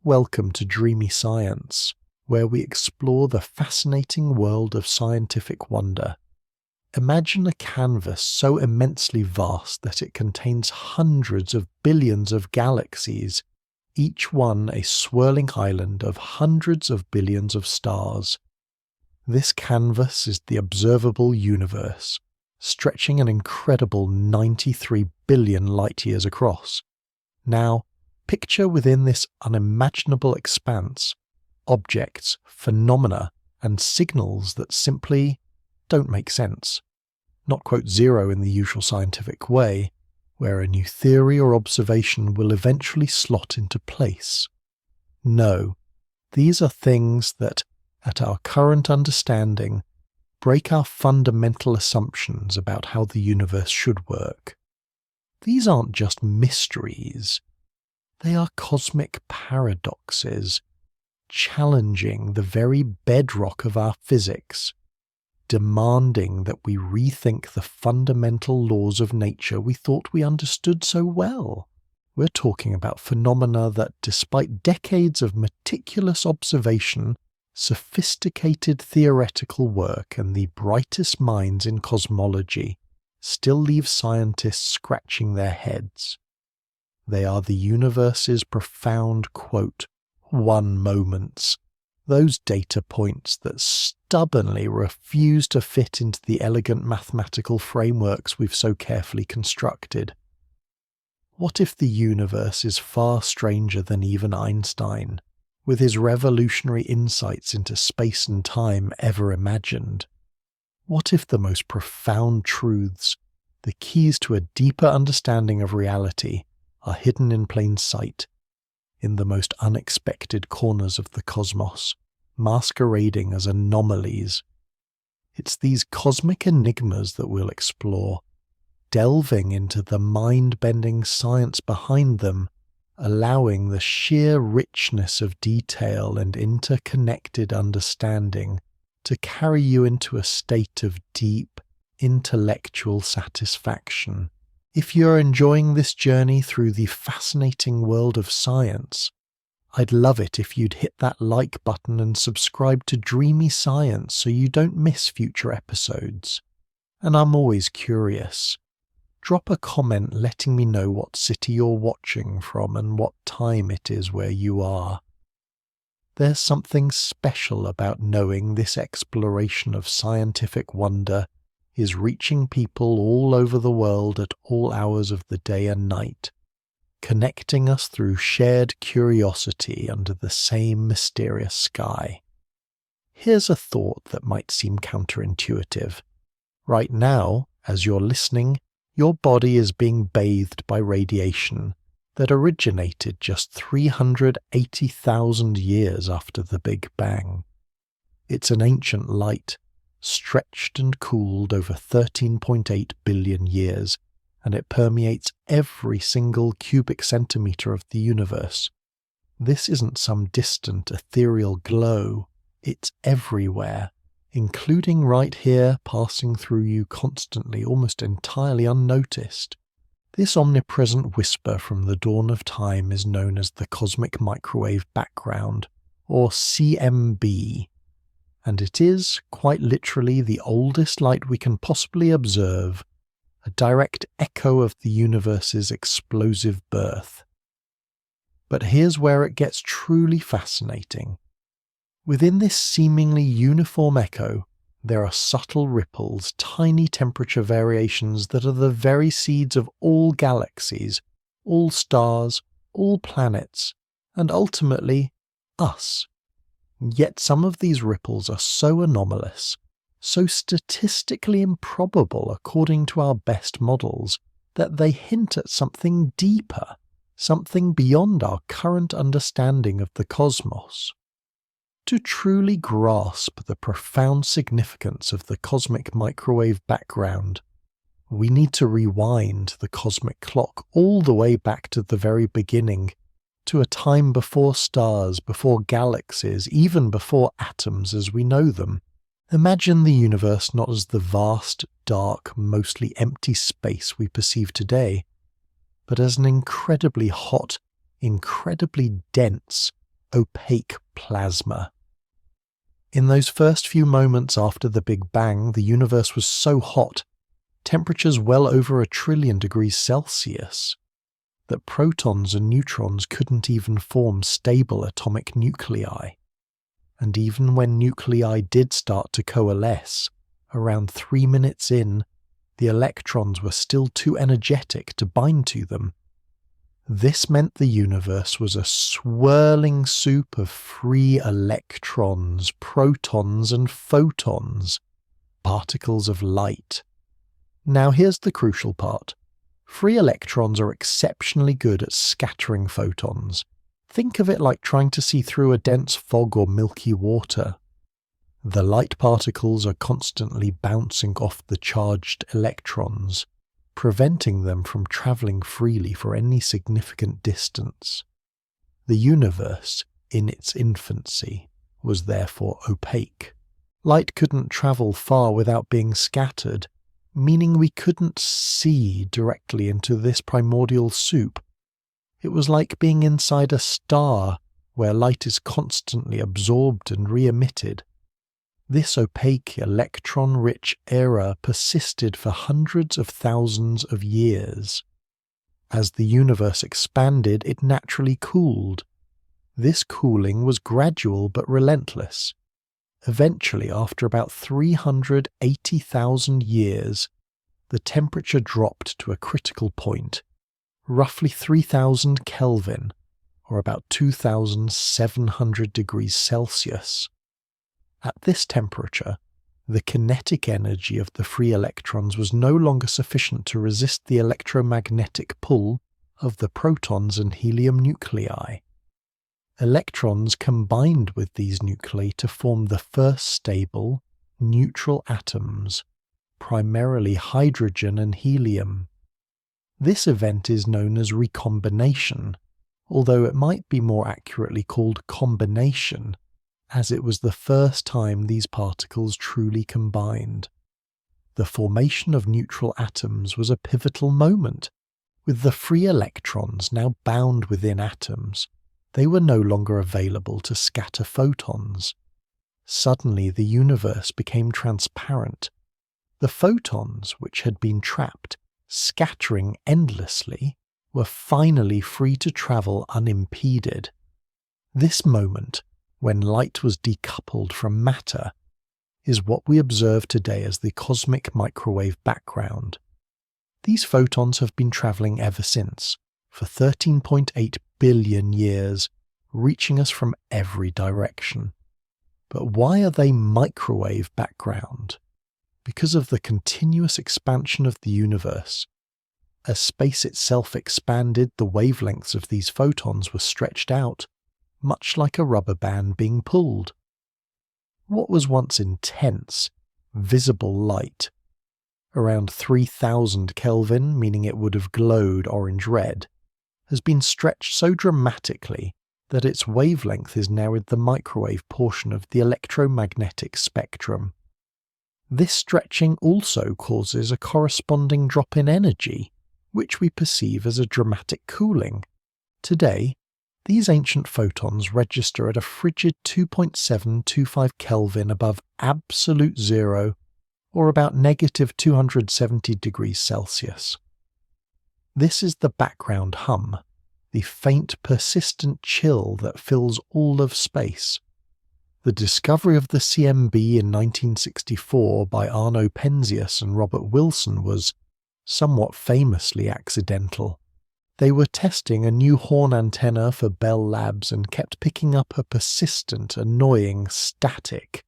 Welcome to Dreamy Science, where we explore the fascinating world of scientific wonder. Imagine a canvas so immensely vast that it contains hundreds of billions of galaxies, each one a swirling island of hundreds of billions of stars. This canvas is the observable universe, stretching an incredible 93 billion light-years across. Now, picture within this unimaginable expanse objects, phenomena, and signals that simply don't make sense. Not quote zero in the usual scientific way, where a new theory or observation will eventually slot into place. No, these are things that, at our current understanding, break our fundamental assumptions about how the universe should work. These aren't just mysteries. They are cosmic paradoxes, challenging the very bedrock of our physics, demanding that we rethink the fundamental laws of nature we thought we understood so well. We're talking about phenomena that, despite decades of meticulous observation, sophisticated theoretical work, and the brightest minds in cosmology, still leave scientists scratching their heads. They are the universe's profound, quote, one moments, those data points that stubbornly refuse to fit into the elegant mathematical frameworks we've so carefully constructed. What if the universe is far stranger than even Einstein, with his revolutionary insights into space and time, ever imagined? What if the most profound truths, the keys to a deeper understanding of reality, are hidden in plain sight, in the most unexpected corners of the cosmos, masquerading as anomalies? It's these cosmic enigmas that we'll explore, delving into the mind-bending science behind them, allowing the sheer richness of detail and interconnected understanding to carry you into a state of deep, intellectual satisfaction. If you're enjoying this journey through the fascinating world of science, I'd love it if you'd hit that like button and subscribe to Dreamy Science so you don't miss future episodes. And I'm always curious. Drop a comment letting me know what city you're watching from and what time it is where you are. There's something special about knowing this exploration of scientific wonder is reaching people all over the world at all hours of the day and night, connecting us through shared curiosity under the same mysterious sky. Here's a thought that might seem counterintuitive. Right now, as you're listening, your body is being bathed by radiation that originated just 380,000 years after the Big Bang. It's an ancient light, stretched and cooled over 13.8 billion years, and it permeates every single cubic centimetre of the universe. This isn't some distant ethereal glow, it's everywhere, including right here, passing through you constantly, almost entirely unnoticed. This omnipresent whisper from the dawn of time is known as the cosmic microwave background, or CMB, and it is, quite literally, the oldest light we can possibly observe, a direct echo of the universe's explosive birth. But here's where it gets truly fascinating. Within this seemingly uniform echo, there are subtle ripples, tiny temperature variations that are the very seeds of all galaxies, all stars, all planets, and ultimately, us. Yet some of these ripples are so anomalous, so statistically improbable according to our best models, that they hint at something deeper, something beyond our current understanding of the cosmos. To truly grasp the profound significance of the cosmic microwave background, we need to rewind the cosmic clock all the way back to the very beginning, to a time before stars, before galaxies, even before atoms as we know them. Imagine the universe not as the vast, dark, mostly empty space we perceive today, but as an incredibly hot, incredibly dense, opaque plasma. In those first few moments after the Big Bang, the universe was so hot, temperatures well over 1 trillion degrees Celsius, that protons and neutrons couldn't even form stable atomic nuclei. And even when nuclei did start to coalesce, around 3 minutes in, the electrons were still too energetic to bind to them. This meant the universe was a swirling soup of free electrons, protons and photons, particles of light. Now here's the crucial part. Free electrons are exceptionally good at scattering photons. Think of it like trying to see through a dense fog or milky water. The light particles are constantly bouncing off the charged electrons, preventing them from travelling freely for any significant distance. The universe, in its infancy, was therefore opaque. Light couldn't travel far without being scattered, meaning we couldn't see directly into this primordial soup. It was like being inside a star where light is constantly absorbed and re-emitted. This opaque, electron-rich era persisted for hundreds of thousands of years. As the universe expanded, it naturally cooled. This cooling was gradual but relentless. Eventually, after about 380,000 years, the temperature dropped to a critical point, roughly 3000 Kelvin, or about 2700 degrees Celsius. At this temperature, the kinetic energy of the free electrons was no longer sufficient to resist the electromagnetic pull of the protons and helium nuclei. Electrons combined with these nuclei to form the first stable, neutral atoms, primarily hydrogen and helium. This event is known as recombination, although it might be more accurately called combination, as it was the first time these particles truly combined. The formation of neutral atoms was a pivotal moment. With the free electrons now bound within atoms, they were no longer available to scatter photons. Suddenly the universe became transparent. The photons, which had been trapped, scattering endlessly, were finally free to travel unimpeded. This moment, when light was decoupled from matter, is what we observe today as the cosmic microwave background. These photons have been travelling ever since, for 13.8 billion years, reaching us from every direction. But why are they microwave background? Because of the continuous expansion of the universe. As space itself expanded, the wavelengths of these photons were stretched out, much like a rubber band being pulled. What was once intense, visible light, around 3000 Kelvin, meaning it would have glowed orange-red, has been stretched so dramatically that its wavelength is now in the microwave portion of the electromagnetic spectrum. This stretching also causes a corresponding drop in energy, which we perceive as a dramatic cooling. Today, these ancient photons register at a frigid 2.725 Kelvin above absolute zero, or about negative 270 degrees Celsius. This is the background hum, the faint, persistent chill that fills all of space. The discovery of the CMB in 1964 by Arno Penzias and Robert Wilson was, somewhat famously, accidental. They were testing a new horn antenna for Bell Labs and kept picking up a persistent, annoying static,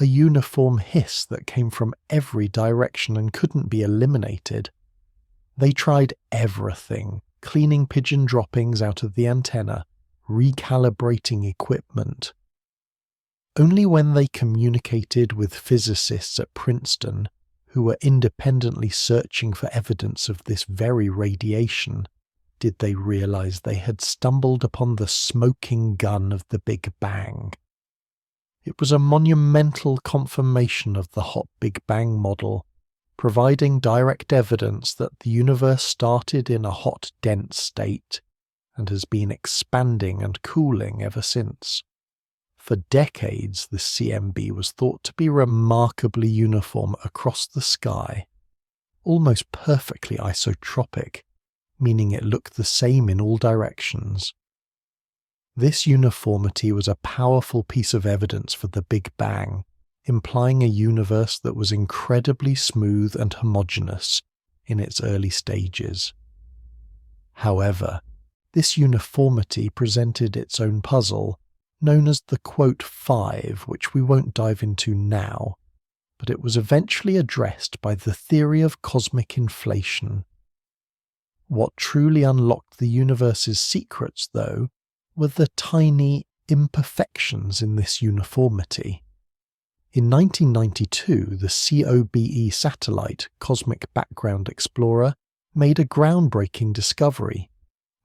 a uniform hiss that came from every direction and couldn't be eliminated. They tried everything, cleaning pigeon droppings out of the antenna, recalibrating equipment. Only when they communicated with physicists at Princeton, who were independently searching for evidence of this very radiation, did they realize they had stumbled upon the smoking gun of the Big Bang. It was a monumental confirmation of the hot Big Bang model, providing direct evidence that the universe started in a hot, dense state, and has been expanding and cooling ever since. For decades, the CMB was thought to be remarkably uniform across the sky, almost perfectly isotropic, meaning it looked the same in all directions. This uniformity was a powerful piece of evidence for the Big Bang, implying a universe that was incredibly smooth and homogeneous in its early stages. However, this uniformity presented its own puzzle, known as the quote 5, which we won't dive into now, but it was eventually addressed by the theory of cosmic inflation. What truly unlocked the universe's secrets, though, were the tiny imperfections in this uniformity. In 1992, the COBE satellite, Cosmic Background Explorer, made a groundbreaking discovery: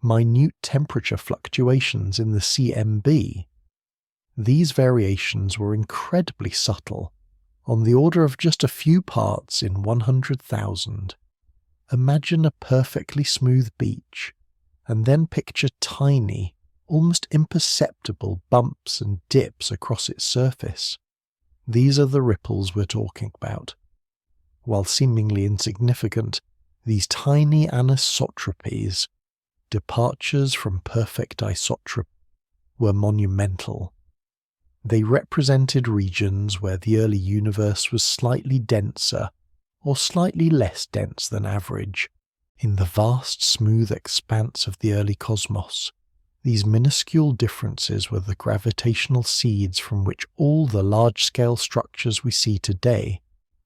minute temperature fluctuations in the CMB. These variations were incredibly subtle, on the order of just a few parts in 100,000. Imagine a perfectly smooth beach, and then picture tiny, almost imperceptible bumps and dips across its surface. These are the ripples we're talking about. While seemingly insignificant, these tiny anisotropies, departures from perfect isotropy, were monumental. They represented regions where the early universe was slightly denser or slightly less dense than average. In the vast, smooth expanse of the early cosmos, these minuscule differences were the gravitational seeds from which all the large-scale structures we see today,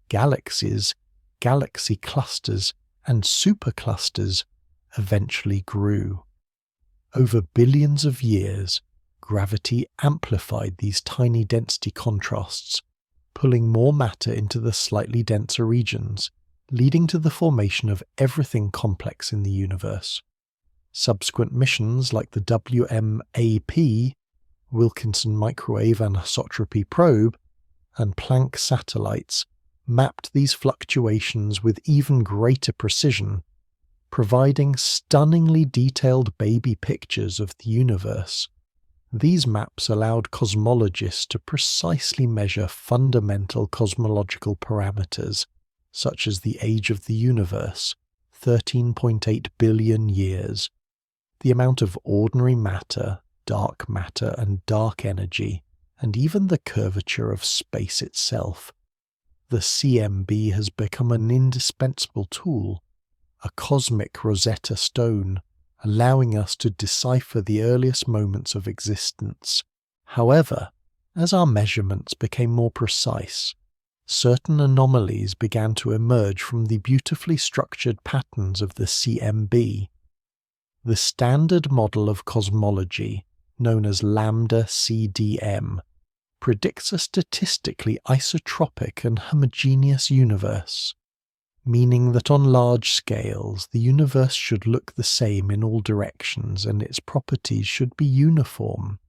galaxies, galaxy clusters, and superclusters, eventually grew. Over billions of years, gravity amplified these tiny density contrasts, pulling more matter into the slightly denser regions, leading to the formation of everything complex in the universe. Subsequent missions like the WMAP, Wilkinson Microwave Anisotropy Probe, and Planck satellites mapped these fluctuations with even greater precision, providing stunningly detailed baby pictures of the universe. These maps allowed cosmologists to precisely measure fundamental cosmological parameters, such as the age of the universe, 13.8 billion years, the amount of ordinary matter, and dark energy, and even the curvature of space itself. The CMB has become an indispensable tool, a cosmic Rosetta Stone, allowing us to decipher the earliest moments of existence. However, as our measurements became more precise, certain anomalies began to emerge from the beautifully structured patterns of the CMB. The standard model of cosmology, known as lambda CDM, predicts a statistically isotropic and homogeneous universe, meaning that on large scales the universe should look the same in all directions and its properties should be uniform.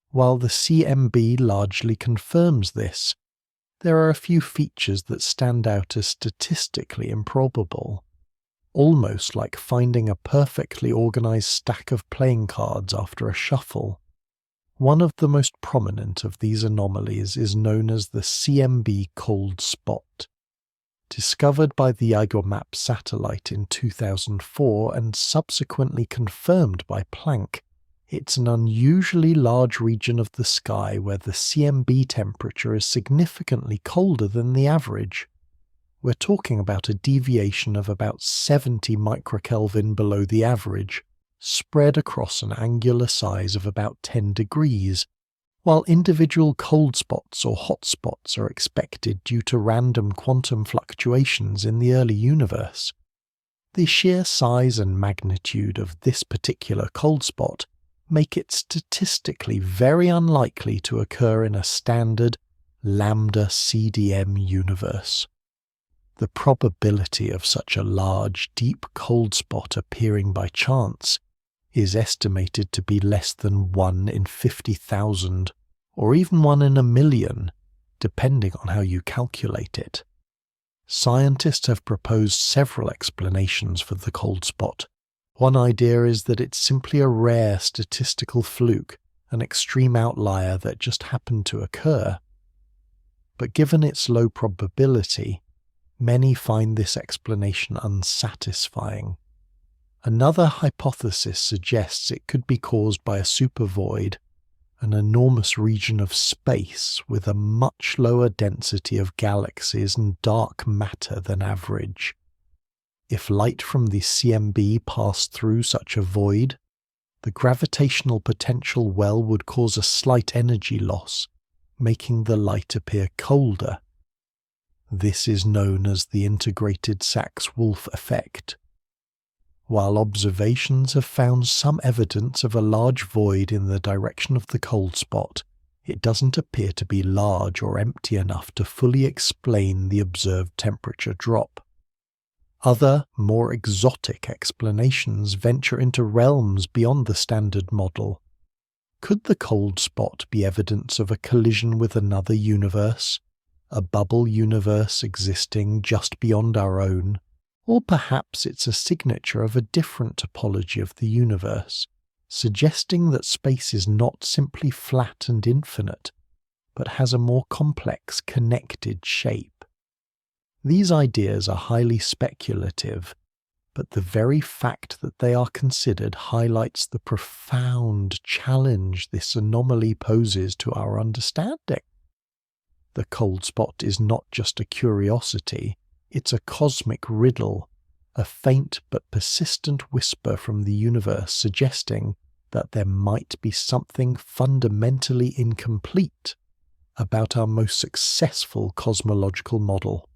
While the CMB largely confirms this, there are a few features that stand out as statistically improbable, almost like finding a perfectly organized stack of playing cards after a shuffle. One of the most prominent of these anomalies is known as the CMB cold spot. Discovered by the IGOMAP satellite in 2004 and subsequently confirmed by Planck, it's an unusually large region of the sky where the CMB temperature is significantly colder than the average. We're talking about a deviation of about 70 microkelvin below the average, spread across an angular size of about 10 degrees, while individual cold spots or hot spots are expected due to random quantum fluctuations in the early universe. The sheer size and magnitude of this particular cold spot make it statistically very unlikely to occur in a standard lambda CDM universe. The probability of such a large, deep cold spot appearing by chance is estimated to be less than 1 in 50,000, or even 1 in a million, depending on how you calculate it. Scientists have proposed several explanations for the cold spot, One idea is that it's simply a rare statistical fluke, an extreme outlier that just happened to occur. But given its low probability, many find this explanation unsatisfying. Another hypothesis suggests it could be caused by a supervoid, an enormous region of space with a much lower density of galaxies and dark matter than average. If light from the CMB passed through such a void, the gravitational potential well would cause a slight energy loss, making the light appear colder. This is known as the integrated Sachs-Wolf effect. While observations have found some evidence of a large void in the direction of the cold spot, it doesn't appear to be large or empty enough to fully explain the observed temperature drop. Other, more exotic explanations venture into realms beyond the standard model. Could the cold spot be evidence of a collision with another universe, a bubble universe existing just beyond our own? Or perhaps it's a signature of a different topology of the universe, suggesting that space is not simply flat and infinite, but has a more complex, connected shape. These ideas are highly speculative, but the very fact that they are considered highlights the profound challenge this anomaly poses to our understanding. The cold spot is not just a curiosity, it's a cosmic riddle, a faint but persistent whisper from the universe suggesting that there might be something fundamentally incomplete about our most successful cosmological model.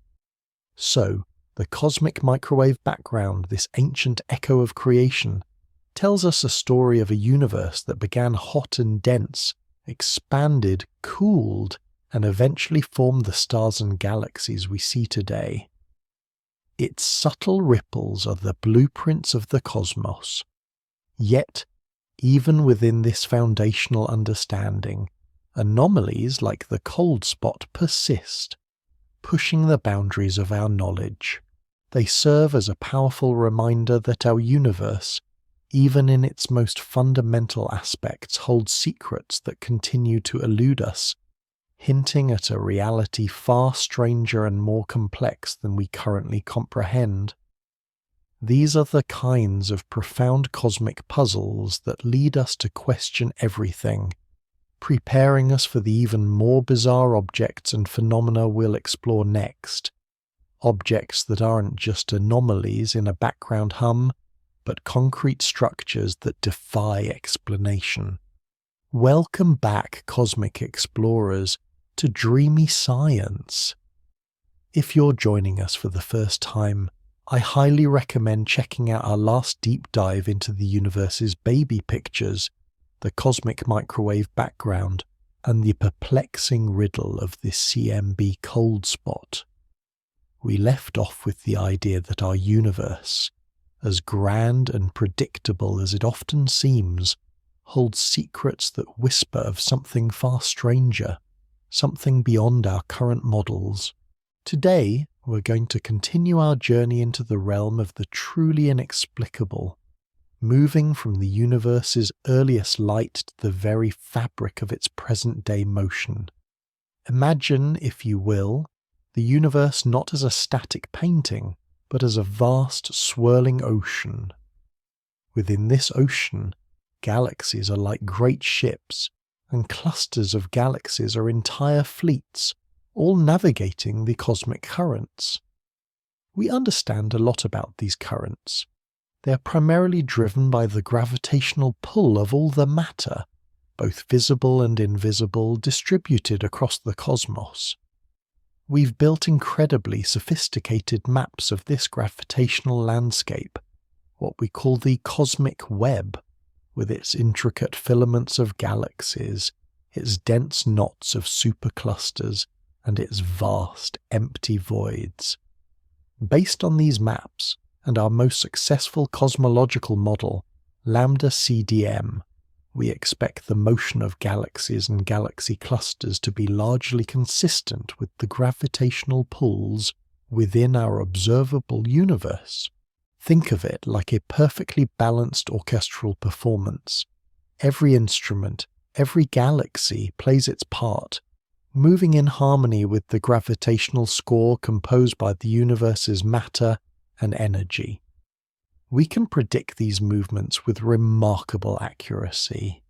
So, the cosmic microwave background, this ancient echo of creation, tells us a story of a universe that began hot and dense, expanded, cooled, and eventually formed the stars and galaxies we see today. Its subtle ripples are the blueprints of the cosmos. Yet, even within this foundational understanding, anomalies like the cold spot persist, pushing the boundaries of our knowledge. They serve as a powerful reminder that our universe, even in its most fundamental aspects, holds secrets that continue to elude us, hinting at a reality far stranger and more complex than we currently comprehend. These are the kinds of profound cosmic puzzles that lead us to question everything, preparing us for the even more bizarre objects and phenomena we'll explore next. Objects that aren't just anomalies in a background hum, but concrete structures that defy explanation. Welcome back, cosmic explorers, to dreamy science. If you're joining us for the first time, I highly recommend checking out our last deep dive into the universe's baby pictures, the cosmic microwave background, and the perplexing riddle of this CMB cold spot. We left off with the idea that our universe, as grand and predictable as it often seems, holds secrets that whisper of something far stranger, something beyond our current models. Today, we're going to continue our journey into the realm of the truly inexplicable, moving from the universe's earliest light to the very fabric of its present-day motion. Imagine, if you will, the universe not as a static painting, but as a vast, swirling ocean. Within this ocean, galaxies are like great ships, and clusters of galaxies are entire fleets, all navigating the cosmic currents. We understand a lot about these currents. They are primarily driven by the gravitational pull of all the matter, both visible and invisible, distributed across the cosmos. We've built incredibly sophisticated maps of this gravitational landscape, what we call the cosmic web, with its intricate filaments of galaxies, its dense knots of superclusters, and its vast, empty voids. Based on these maps, and our most successful cosmological model, Lambda CDM, we expect the motion of galaxies and galaxy clusters to be largely consistent with the gravitational pulls within our observable universe. Think of it like a perfectly balanced orchestral performance. Every instrument, every galaxy plays its part, moving in harmony with the gravitational score composed by the universe's matter and energy. We can predict these movements with remarkable accuracy.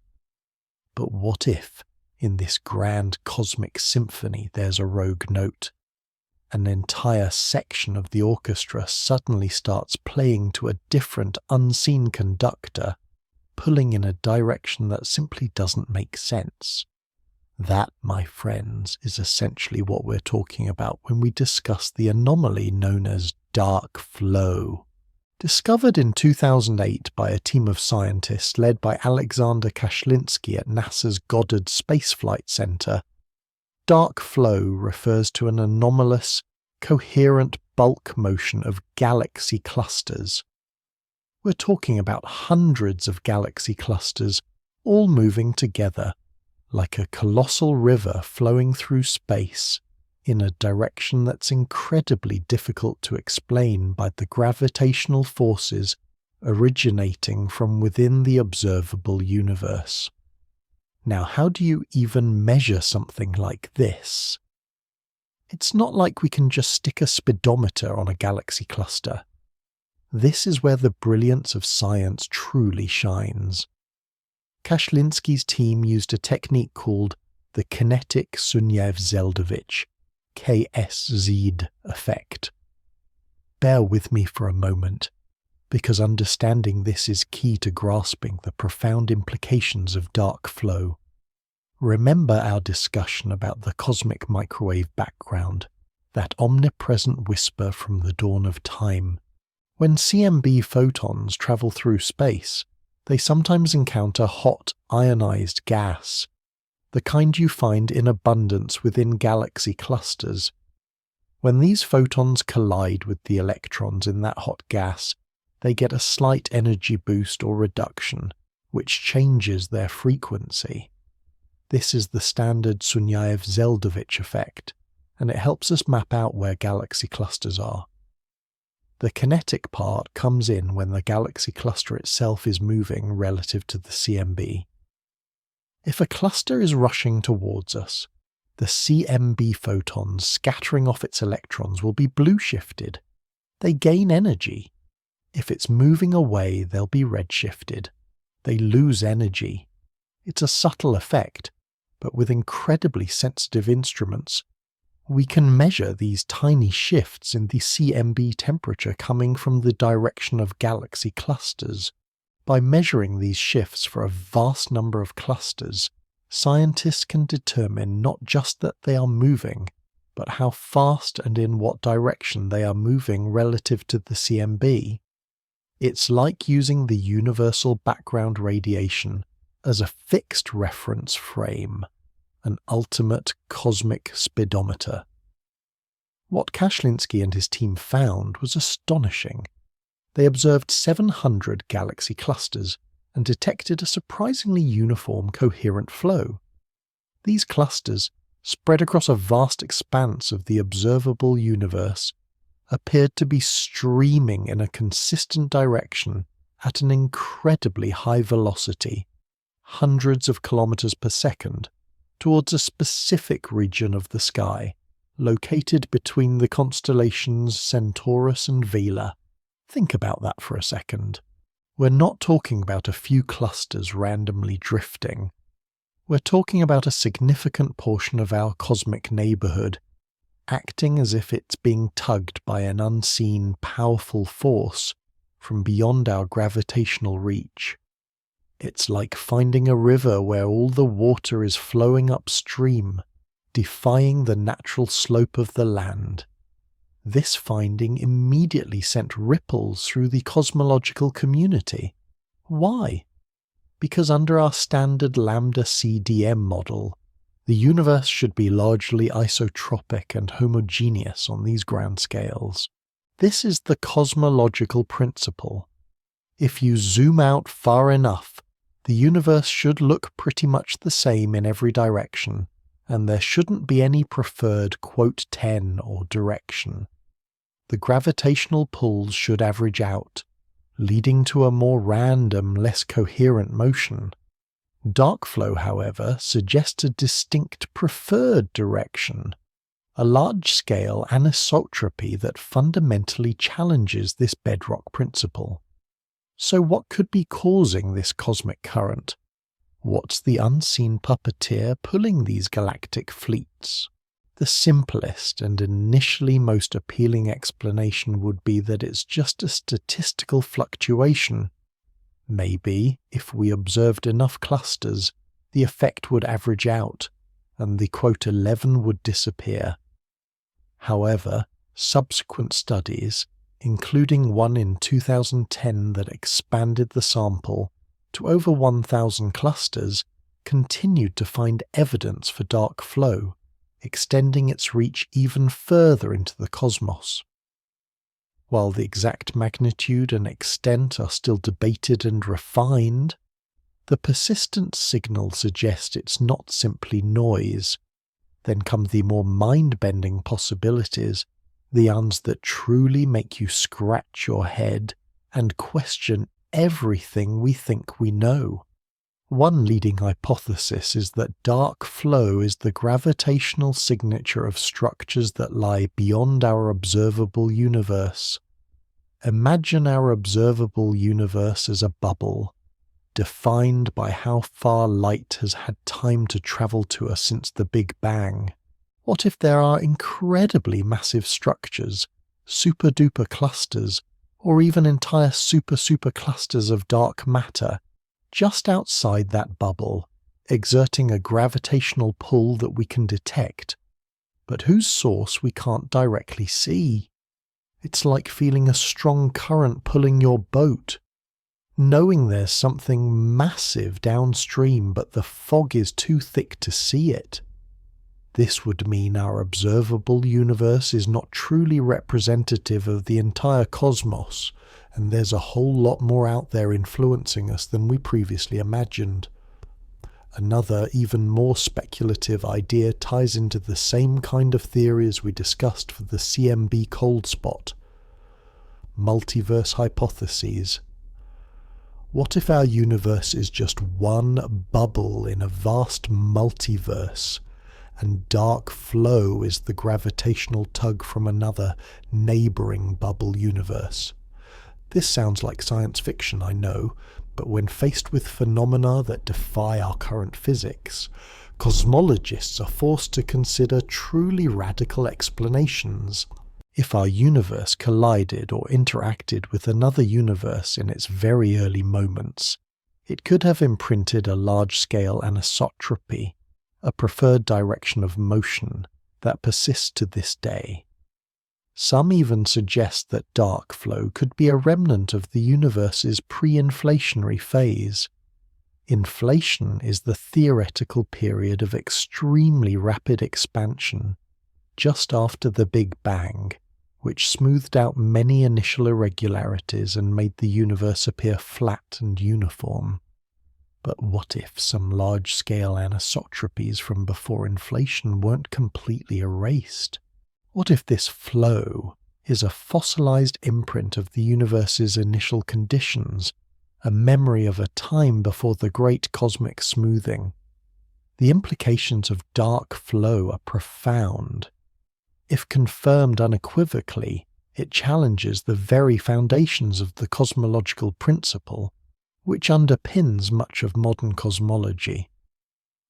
But what if, in this grand cosmic symphony, there's a rogue note? An entire section of the orchestra suddenly starts playing to a different, unseen conductor, pulling in a direction that simply doesn't make sense. That, my friends, is essentially what we're talking about when we discuss the anomaly known as dark flow. Discovered in 2008 by a team of scientists led by Alexander Kashlinsky at NASA's Goddard Space Flight Center, dark flow refers to an anomalous, coherent bulk motion of galaxy clusters. We're talking about hundreds of galaxy clusters all moving together like a colossal river flowing through space in a direction that's incredibly difficult to explain by the gravitational forces originating from within the observable universe. Now, how do you even measure something like this? It's not like we can just stick a speedometer on a galaxy cluster. This is where the brilliance of science truly shines. Kashlinsky's team used a technique called the kinetic Sunyaev-Zeldovich KSZ effect. Bear with me for a moment, because understanding this is key to grasping the profound implications of dark flow. Remember our discussion about the cosmic microwave background, that omnipresent whisper from the dawn of time. When CMB photons travel through space, they sometimes encounter hot, ionized gas, the kind you find in abundance within galaxy clusters. When these photons collide with the electrons in that hot gas, they get a slight energy boost or reduction, which changes their frequency. This is the standard Sunyaev-Zeldovich effect, and it helps us map out where galaxy clusters are. The kinetic part comes in when the galaxy cluster itself is moving relative to the CMB. If a cluster is rushing towards us, the CMB photons scattering off its electrons will be blue-shifted. They gain energy. If it's moving away, they'll be red-shifted. They lose energy. It's a subtle effect, but with incredibly sensitive instruments, we can measure these tiny shifts in the CMB temperature coming from the direction of galaxy clusters. By measuring these shifts for a vast number of clusters, scientists can determine not just that they are moving, but how fast and in what direction they are moving relative to the CMB. It's like using the universal background radiation as a fixed reference frame, an ultimate cosmic speedometer. What Kashlinsky and his team found was astonishing. They observed 700 galaxy clusters and detected a surprisingly uniform, coherent flow. These clusters, spread across a vast expanse of the observable universe, appeared to be streaming in a consistent direction at an incredibly high velocity, hundreds of kilometers per second, towards a specific region of the sky, located between the constellations Centaurus and Vela. Think about that for a second. We're not talking about a few clusters randomly drifting. We're talking about a significant portion of our cosmic neighborhood, acting as if it's being tugged by an unseen, powerful force from beyond our gravitational reach. It's like finding a river where all the water is flowing upstream, defying the natural slope of the land. This finding immediately sent ripples through the cosmological community. Why? Because under our standard lambda CDM model, the universe should be largely isotropic and homogeneous on these grand scales. This is the cosmological principle. If you zoom out far enough, the universe should look pretty much the same in every direction, and there shouldn't be any preferred quote 10 or direction. the gravitational pulls should average out, leading to a more random, less coherent motion. Dark flow, however, suggests a distinct preferred direction, a large-scale anisotropy that fundamentally challenges this bedrock principle. So what could be causing this cosmic current? What's the unseen puppeteer pulling these galactic fleets? The simplest and initially most appealing explanation would be that it's just a statistical fluctuation. Maybe, if we observed enough clusters, the effect would average out, and the quote 11 would disappear. However, subsequent studies, including one in 2010 that expanded the sample to over 1,000 clusters, continued to find evidence for dark flow, extending its reach even further into the cosmos. While the exact magnitude and extent are still debated and refined, the persistent signal suggests it's not simply noise. Then come the more mind-bending possibilities, the ones that truly make you scratch your head and question everything we think we know. One leading hypothesis is that dark flow is the gravitational signature of structures that lie beyond our observable universe. Imagine our observable universe as a bubble, defined by how far light has had time to travel to us since the Big Bang. What if there are incredibly massive structures, super-duper clusters, or even entire super-super clusters of dark matter, just outside that bubble, exerting a gravitational pull that we can detect, but whose source we can't directly see? It's like feeling a strong current pulling your boat, knowing there's something massive downstream but the fog is too thick to see it. This would mean our observable universe is not truly representative of the entire cosmos, and there's a whole lot more out there influencing us than we previously imagined. Another, even more speculative idea ties into the same kind of theories we discussed for the CMB cold spot. Multiverse hypotheses. What if our universe is just one bubble in a vast multiverse, and dark flow is the gravitational tug from another neighbouring bubble universe? This sounds like science fiction, I know, but when faced with phenomena that defy our current physics, cosmologists are forced to consider truly radical explanations. If our universe collided or interacted with another universe in its very early moments, it could have imprinted a large-scale anisotropy, a preferred direction of motion that persists to this day. Some even suggest that dark flow could be a remnant of the universe's pre-inflationary phase. Inflation is the theoretical period of extremely rapid expansion, just after the Big Bang, which smoothed out many initial irregularities and made the universe appear flat and uniform. But what if some large-scale anisotropies from before inflation weren't completely erased? What if this flow is a fossilized imprint of the universe's initial conditions, a memory of a time before the great cosmic smoothing? The implications of dark flow are profound. If confirmed unequivocally, it challenges the very foundations of the cosmological principle, which underpins much of modern cosmology.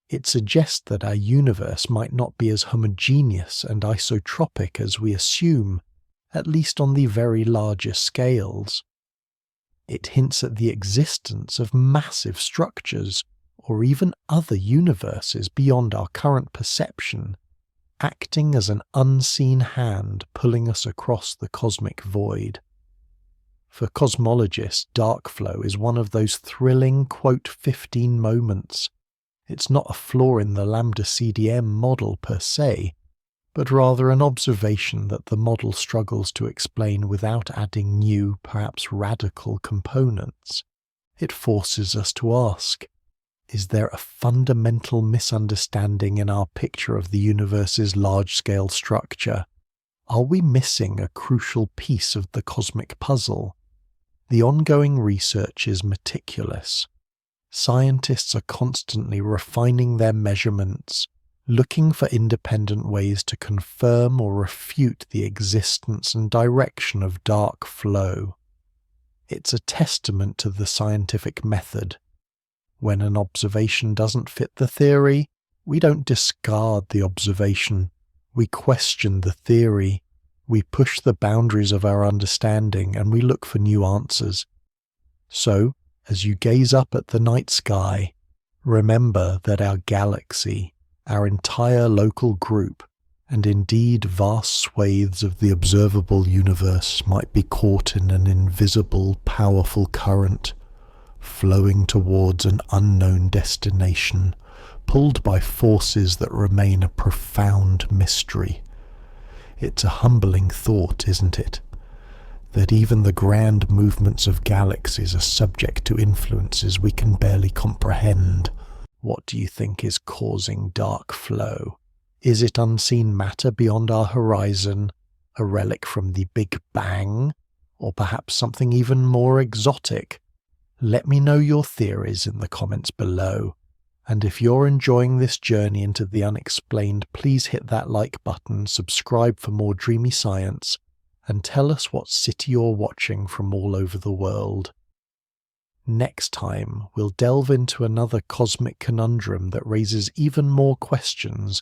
It suggests that our universe might not be as homogeneous and isotropic as we assume, at least on the very largest scales. It hints at the existence of massive structures, or even other universes beyond our current perception, acting as an unseen hand pulling us across the cosmic void. For cosmologists, dark flow is one of those thrilling quote 15 moments. It's not a flaw in the lambda CDM model per se, but rather an observation that the model struggles to explain without adding new, perhaps radical components. It forces us to ask, is there a fundamental misunderstanding in our picture of the universe's large-scale structure? Are we missing a crucial piece of the cosmic puzzle? The ongoing research is meticulous. Scientists are constantly refining their measurements, looking for independent ways to confirm or refute the existence and direction of dark flow. It's a testament to the scientific method. When an observation doesn't fit the theory, we don't discard the observation. We question the theory. We push the boundaries of our understanding and we look for new answers. So, as you gaze up at the night sky, remember that our galaxy, our entire local group, and indeed vast swathes of the observable universe might be caught in an invisible, powerful current, flowing towards an unknown destination, pulled by forces that remain a profound mystery. It's a humbling thought, isn't it? That even the grand movements of galaxies are subject to influences we can barely comprehend. What do you think is causing dark flow? Is it unseen matter beyond our horizon, a relic from the Big Bang, or perhaps something even more exotic? Let me know your theories in the comments below. And if you're enjoying this journey into the unexplained, please hit that like button, subscribe for more dreamy science, and tell us what city you're watching from all over the world. Next time, we'll delve into another cosmic conundrum that raises even more questions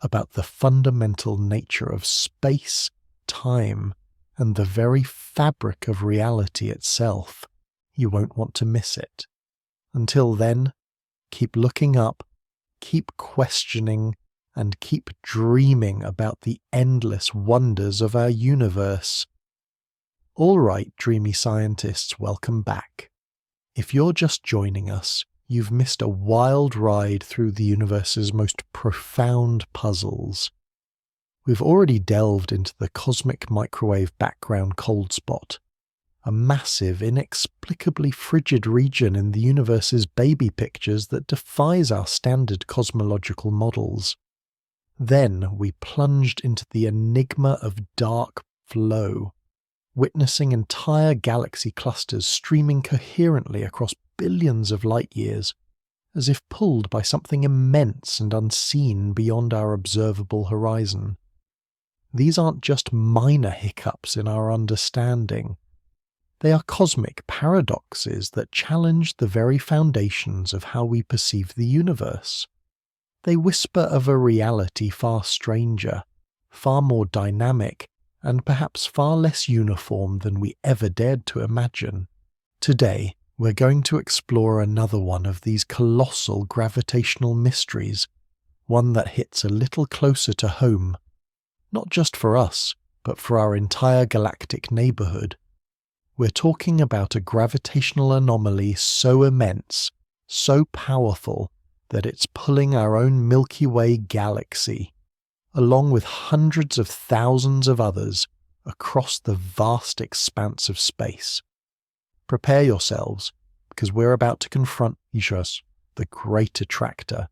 about the fundamental nature of space, time, and the very fabric of reality itself. You won't want to miss it. Until then, keep looking up, keep questioning, and keep dreaming about the endless wonders of our universe. All right, dreamy scientists, welcome back. If you're just joining us, you've missed a wild ride through the universe's most profound puzzles. We've already delved into the cosmic microwave background cold spot, a massive, inexplicably frigid region in the universe's baby pictures that defies our standard cosmological models. Then we plunged into the enigma of dark flow, witnessing entire galaxy clusters streaming coherently across billions of light years, as if pulled by something immense and unseen beyond our observable horizon. These aren't just minor hiccups in our understanding. They are cosmic paradoxes that challenge the very foundations of how we perceive the universe. They whisper of a reality far stranger, far more dynamic, and perhaps far less uniform than we ever dared to imagine. Today, we're going to explore another one of these colossal gravitational mysteries, one that hits a little closer to home, not just for us, but for our entire galactic neighborhood. We're talking about a gravitational anomaly so immense, so powerful, that it's pulling our own Milky Way galaxy, along with hundreds of thousands of others, across the vast expanse of space. Prepare yourselves, because we're about to confront Ijos, the Great Attractor.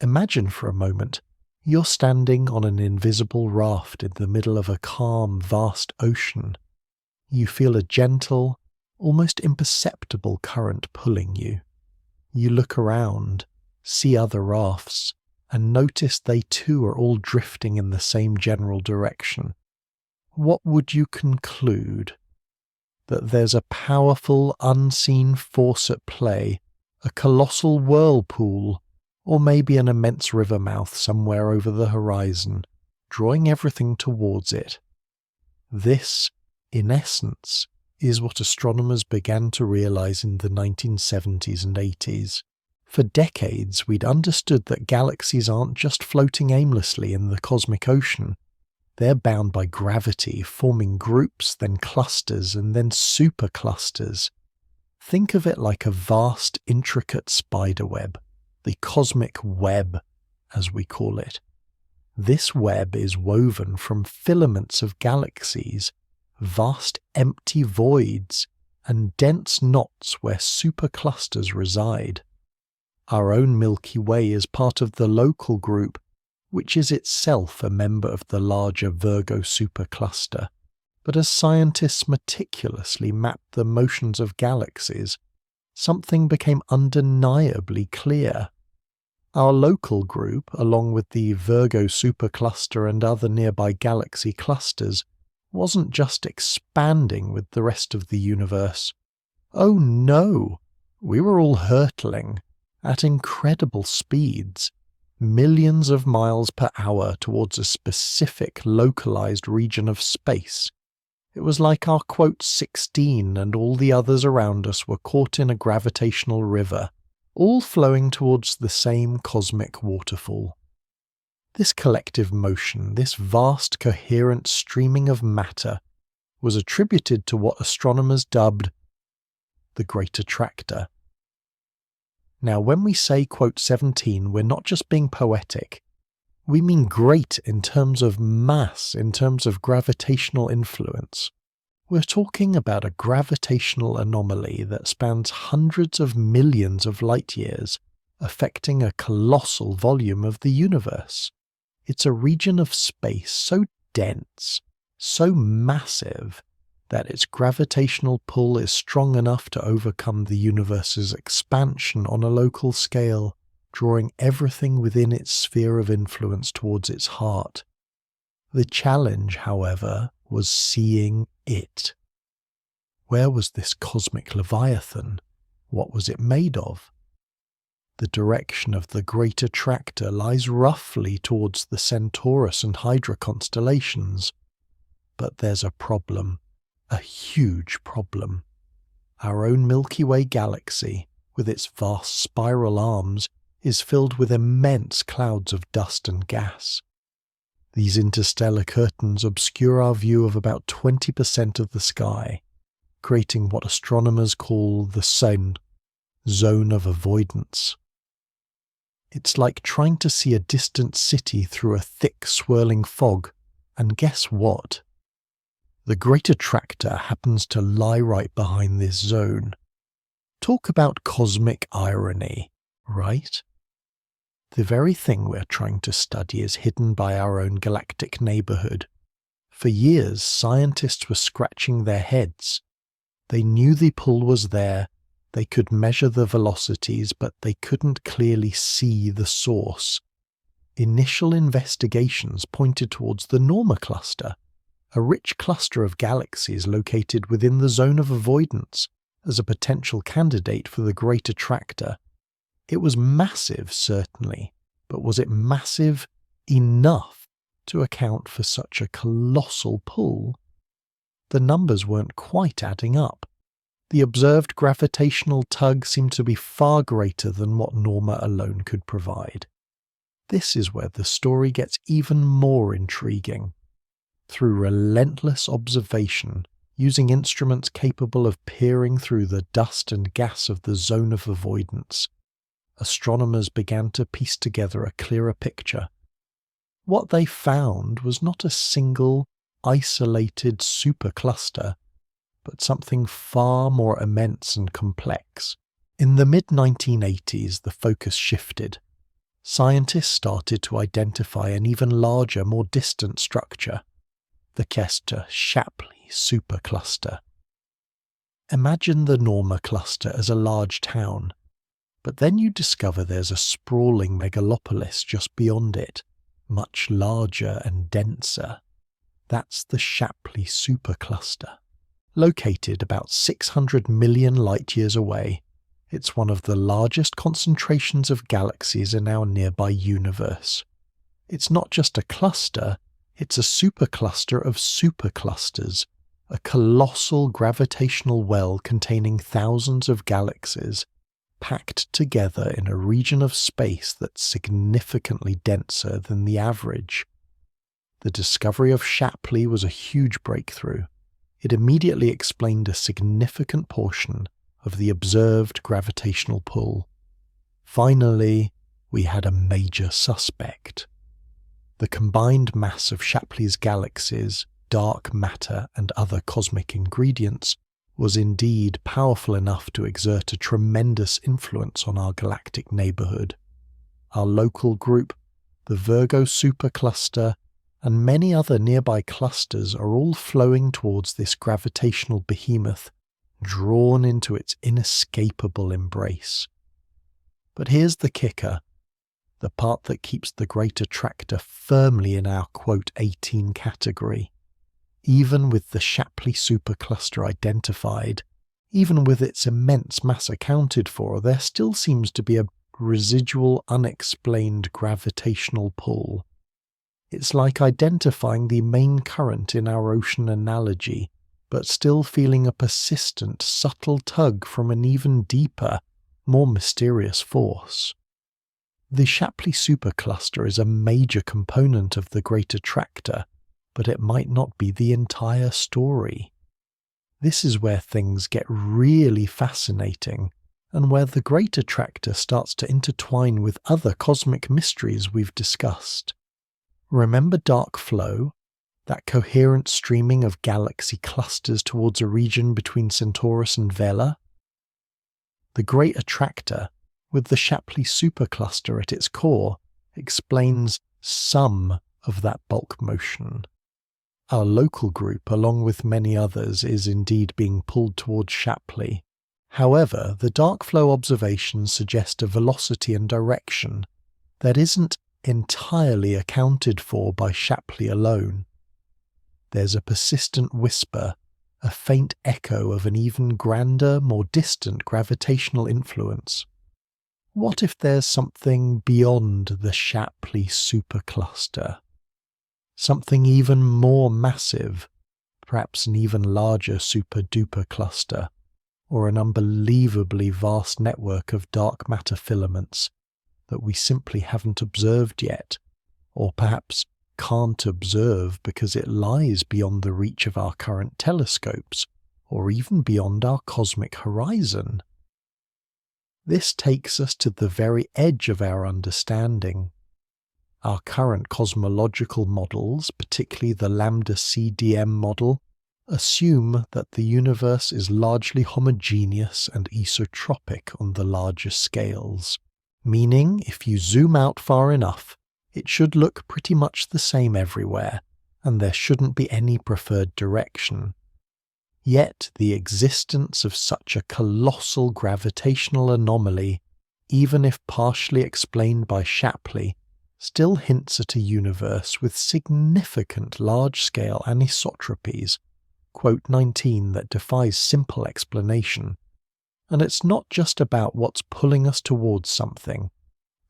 Imagine for a moment, you're standing on an invisible raft in the middle of a calm, vast ocean. You feel a gentle, almost imperceptible current pulling you. You look around, see other rafts, and notice they too are all drifting in the same general direction. What would you conclude? That there's a powerful, unseen force at play, a colossal whirlpool, or maybe an immense river mouth somewhere over the horizon, drawing everything towards it. This, in essence, is what astronomers began to realize in the 1970s and 80s. For decades, we'd understood that galaxies aren't just floating aimlessly in the cosmic ocean. They're bound by gravity, forming groups, then clusters, and then superclusters. Think of it like a vast, intricate spiderweb, the cosmic web, as we call it. This web is woven from filaments of galaxies, vast empty voids, and dense knots where superclusters reside. Our own Milky Way is part of the local group, which is itself a member of the larger Virgo supercluster. But as scientists meticulously mapped the motions of galaxies, something became undeniably clear. Our local group, along with the Virgo supercluster and other nearby galaxy clusters, wasn't just expanding with the rest of the universe. Oh no! We were all hurtling, at incredible speeds, millions of miles per hour towards a specific localized region of space. It was like our quote 16 and all the others around us were caught in a gravitational river, all flowing towards the same cosmic waterfall. This collective motion, this vast coherent streaming of matter, was attributed to what astronomers dubbed the Great Attractor. Now, when we say quote 17, we're not just being poetic. We mean great in terms of mass, in terms of gravitational influence. We're talking about a gravitational anomaly that spans hundreds of millions of light years, affecting a colossal volume of the universe. It's a region of space so dense, so massive, that its gravitational pull is strong enough to overcome the universe's expansion on a local scale, drawing everything within its sphere of influence towards its heart. The challenge, however, was seeing it. Where was this cosmic leviathan? What was it made of? The direction of the Great Attractor lies roughly towards the Centaurus and Hydra constellations. But there's a problem. A huge problem. Our own Milky Way galaxy, with its vast spiral arms, is filled with immense clouds of dust and gas. These interstellar curtains obscure our view of about 20% of the sky, creating what astronomers call the zone of avoidance. It's like trying to see a distant city through a thick swirling fog, and guess what? The Great Attractor happens to lie right behind this zone. Talk about cosmic irony, right? The very thing we're trying to study is hidden by our own galactic neighborhood. For years, scientists were scratching their heads. They knew the pull was there, they could measure the velocities, but they couldn't clearly see the source. Initial investigations pointed towards the Norma cluster, a rich cluster of galaxies located within the zone of avoidance, as a potential candidate for the Great Attractor. It was massive, certainly, but was it massive enough to account for such a colossal pull? The numbers weren't quite adding up. The observed gravitational tug seemed to be far greater than what Norma alone could provide. This is where the story gets even more intriguing. Through relentless observation, using instruments capable of peering through the dust and gas of the zone of avoidance, astronomers began to piece together a clearer picture. What they found was not a single, isolated supercluster, but something far more immense and complex. In the mid-1980s, the focus shifted. Scientists started to identify an even larger, more distant structure, the Keter-Shapley supercluster. Imagine the Norma cluster as a large town, but then you discover there's a sprawling megalopolis just beyond it, much larger and denser. That's the Shapley supercluster. Located about 600 million light-years away, it's one of the largest concentrations of galaxies in our nearby universe. It's not just a cluster, it's a supercluster of superclusters, a colossal gravitational well containing thousands of galaxies, packed together in a region of space that's significantly denser than the average. The discovery of Shapley was a huge breakthrough. It immediately explained a significant portion of the observed gravitational pull. Finally, we had a major suspect. The combined mass of Shapley's galaxies, dark matter, and other cosmic ingredients was indeed powerful enough to exert a tremendous influence on our galactic neighborhood. Our local group, the Virgo supercluster, and many other nearby clusters are all flowing towards this gravitational behemoth, drawn into its inescapable embrace. But here's the kicker, the part that keeps the Great Attractor firmly in our quote 18 category. Even with the Shapley supercluster identified, even with its immense mass accounted for, there still seems to be a residual unexplained gravitational pull. It's like identifying the main current in our ocean analogy, but still feeling a persistent, subtle tug from an even deeper, more mysterious force. The Shapley supercluster is a major component of the Great Attractor, but it might not be the entire story. This is where things get really fascinating, and where the Great Attractor starts to intertwine with other cosmic mysteries we've discussed. Remember dark flow? That coherent streaming of galaxy clusters towards a region between Centaurus and Vela? The Great Attractor, with the Shapley supercluster at its core, explains some of that bulk motion. Our local group, along with many others, is indeed being pulled towards Shapley. However, the dark flow observations suggest a velocity and direction that isn't entirely accounted for by Shapley alone. There's a persistent whisper, a faint echo of an even grander, more distant gravitational influence. What if there's something beyond the Shapley supercluster? Something even more massive, perhaps an even larger super-duper cluster, or an unbelievably vast network of dark matter filaments that we simply haven't observed yet, or perhaps can't observe because it lies beyond the reach of our current telescopes, or even beyond our cosmic horizon. This takes us to the very edge of our understanding. Our current cosmological models, particularly the lambda CDM model, assume that the universe is largely homogeneous and isotropic on the larger scales, meaning if you zoom out far enough, it should look pretty much the same everywhere, and there shouldn't be any preferred direction. Yet the existence of such a colossal gravitational anomaly, even if partially explained by Shapley, still hints at a universe with significant large-scale anisotropies, quote 19, that defies simple explanation. And it's not just about what's pulling us towards something.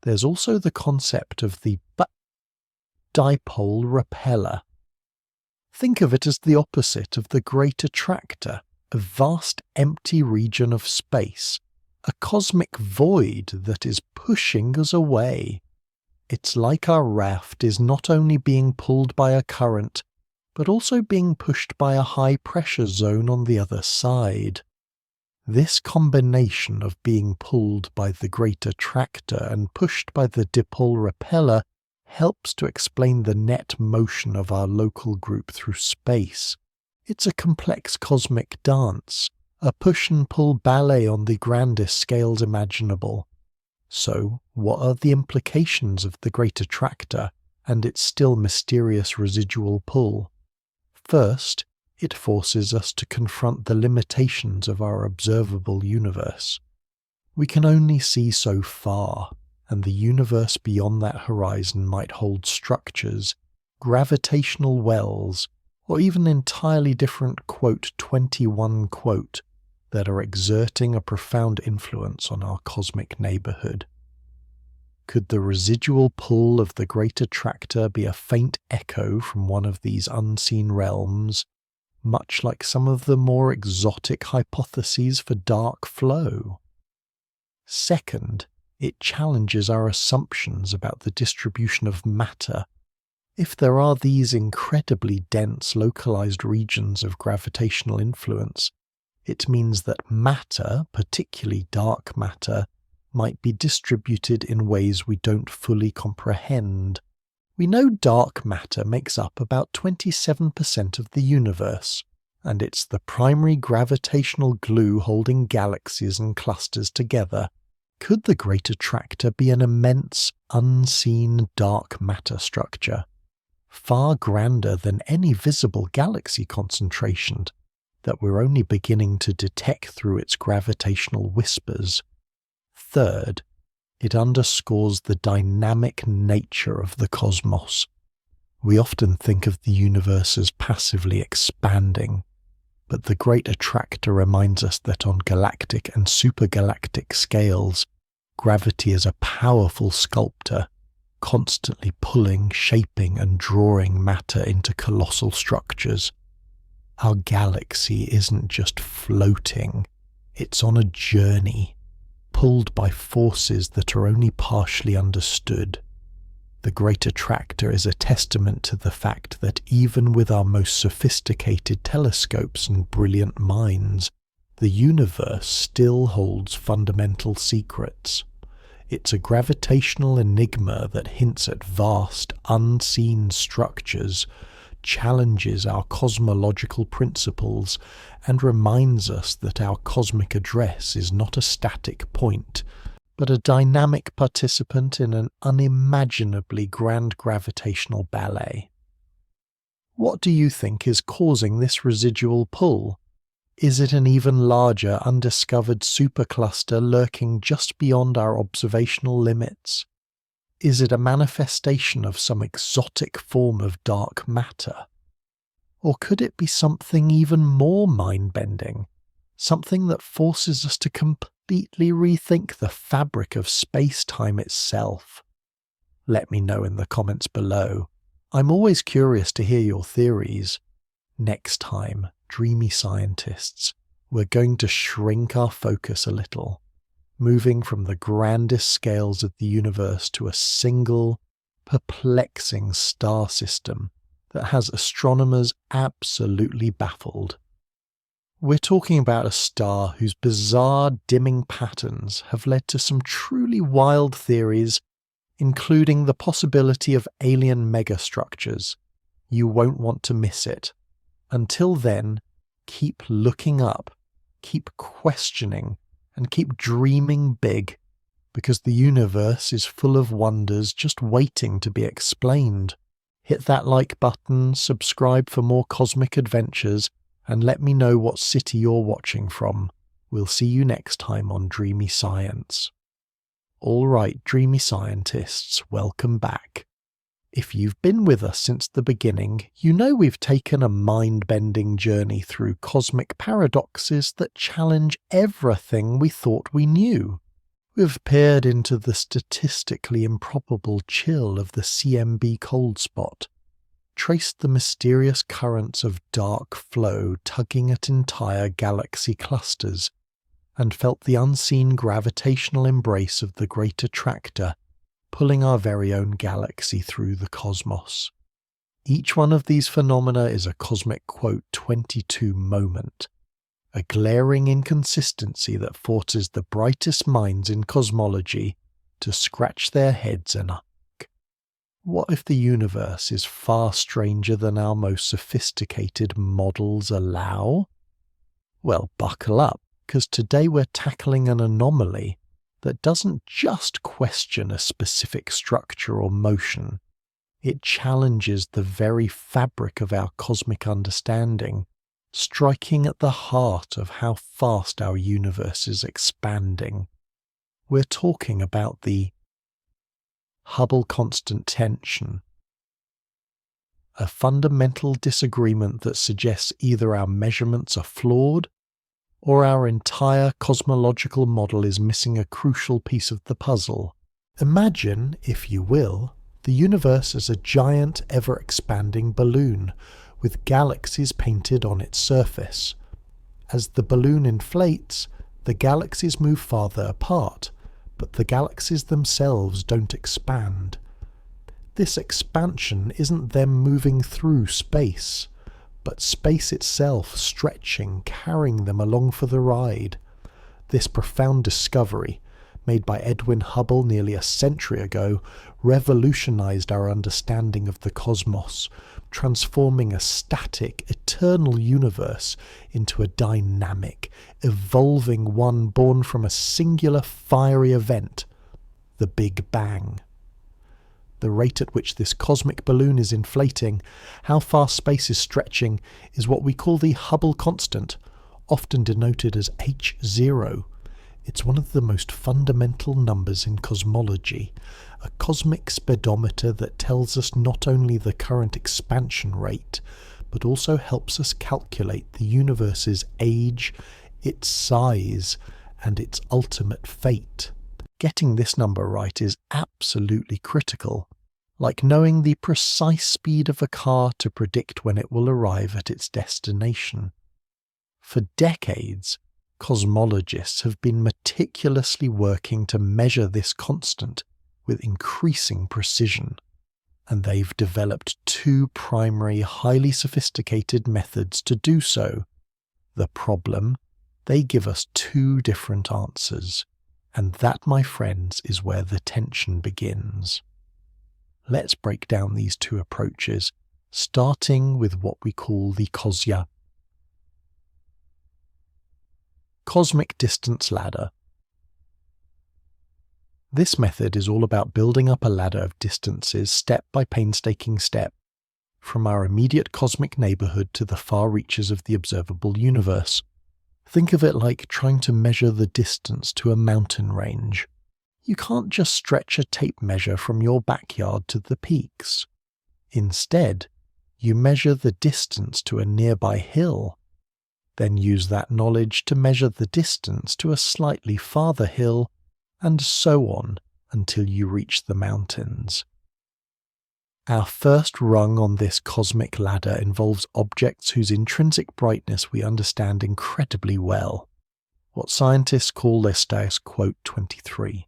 There's also the concept of the dipole repeller. Think of it as the opposite of the Great Attractor, a vast empty region of space, a cosmic void that is pushing us away. It's like our raft is not only being pulled by a current, but also being pushed by a high-pressure zone on the other side. This combination of being pulled by the Great Attractor and pushed by the dipole repeller helps to explain the net motion of our local group through space. It's a complex cosmic dance, a push and pull ballet on the grandest scales imaginable. So, what are the implications of the Great Attractor and its still mysterious residual pull? First, it forces us to confront the limitations of our observable universe. We can only see so far, and the universe beyond that horizon might hold structures, gravitational wells, or even entirely different quote 21 quote that are exerting a profound influence on our cosmic neighborhood. Could the residual pull of the Great Attractor be a faint echo from one of these unseen realms, much like some of the more exotic hypotheses for dark flow? Second, it challenges our assumptions about the distribution of matter. If there are these incredibly dense localized regions of gravitational influence, it means that matter, particularly dark matter, might be distributed in ways we don't fully comprehend. We know dark matter makes up about 27% of the universe, and it's the primary gravitational glue holding galaxies and clusters together. Could the Great Attractor be an immense, unseen dark matter structure, far grander than any visible galaxy concentration that we're only beginning to detect through its gravitational whispers? Third, it underscores the dynamic nature of the cosmos. We often think of the universe as passively expanding, but the Great Attractor reminds us that on galactic and supergalactic scales, gravity is a powerful sculptor, constantly pulling, shaping, and drawing matter into colossal structures. Our galaxy isn't just floating, it's on a journey, pulled by forces that are only partially understood. The Great Attractor is a testament to the fact that even with our most sophisticated telescopes and brilliant minds, the universe still holds fundamental secrets. It's a gravitational enigma that hints at vast, unseen structures, challenges our cosmological principles, and reminds us that our cosmic address is not a static point, but a dynamic participant in an unimaginably grand gravitational ballet. What do you think is causing this residual pull? Is it an even larger undiscovered supercluster lurking just beyond our observational limits? Is it a manifestation of some exotic form of dark matter? Or could it be something even more mind-bending? Something that forces us to completely rethink the fabric of space-time itself? Let me know in the comments below. I'm always curious to hear your theories. Next time, dreamy scientists, we're going to shrink our focus a little, moving from the grandest scales of the universe to a single, perplexing star system that has astronomers absolutely baffled. We're talking about a star whose bizarre dimming patterns have led to some truly wild theories, including the possibility of alien megastructures. You won't want to miss it. Until then, keep looking up, keep questioning, and keep dreaming big, because the universe is full of wonders just waiting to be explained. Hit that like button, subscribe for more cosmic adventures, and let me know what city you're watching from. We'll see you next time on Dreamy Science. Alright, dreamy scientists, welcome back. If you've been with us since the beginning, you know we've taken a mind-bending journey through cosmic paradoxes that challenge everything we thought we knew. We've peered into the statistically improbable chill of the CMB cold spot, traced the mysterious currents of dark flow tugging at entire galaxy clusters, and felt the unseen gravitational embrace of the Great Attractor pulling our very own galaxy through the cosmos. Each one of these phenomena is a cosmic quote 22 moment, a glaring inconsistency that forces the brightest minds in cosmology to scratch their heads and ask, what if the universe is far stranger than our most sophisticated models allow? Well, buckle up, because today we're tackling an anomaly that doesn't just question a specific structure or motion. It challenges the very fabric of our cosmic understanding, striking at the heart of how fast our universe is expanding. We're talking about the Hubble constant tension, a fundamental disagreement that suggests either our measurements are flawed or our entire cosmological model is missing a crucial piece of the puzzle. Imagine, if you will, the universe as a giant, ever-expanding balloon, with galaxies painted on its surface. As the balloon inflates, the galaxies move farther apart, but the galaxies themselves don't expand. This expansion isn't them moving through space, but space itself stretching, carrying them along for the ride. This profound discovery made by Edwin Hubble nearly a century ago, revolutionized our understanding of the cosmos, transforming a static, eternal universe into a dynamic, evolving one born from a singular fiery event, the Big Bang. The rate at which this cosmic balloon is inflating, how far space is stretching, is what we call the Hubble constant, often denoted as H0. It's one of the most fundamental numbers in cosmology, a cosmic speedometer that tells us not only the current expansion rate, but also helps us calculate the universe's age, its size, and its ultimate fate. Getting this number right is absolutely critical, like knowing the precise speed of a car to predict when it will arrive at its destination. For decades, cosmologists have been meticulously working to measure this constant with increasing precision, and they've developed two primary, highly sophisticated methods to do so. The problem? They give us two different answers, and that, my friends, is where the tension begins. Let's break down these two approaches, starting with what we call the COSYA. Cosmic Distance Ladder. This method is all about building up a ladder of distances step by painstaking step, from our immediate cosmic neighbourhood to the far reaches of the observable universe. Think of it like trying to measure the distance to a mountain range. You can't just stretch a tape measure from your backyard to the peaks. Instead, you measure the distance to a nearby hill, then use that knowledge to measure the distance to a slightly farther hill, and so on until you reach the mountains. Our first rung on this cosmic ladder involves objects whose intrinsic brightness we understand incredibly well, what scientists call their status quote 23.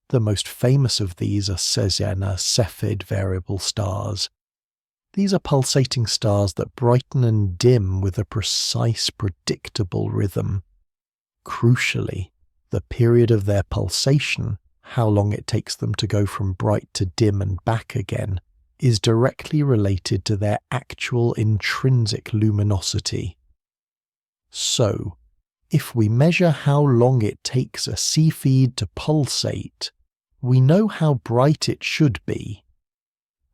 The most famous of these are Cesiana Cepheid variable stars. These are pulsating stars that brighten and dim with a precise, predictable rhythm. Crucially, the period of their pulsation, how long it takes them to go from bright to dim and back again, is directly related to their actual intrinsic luminosity. So, if we measure how long it takes a Cepheid to pulsate, we know how bright it should be.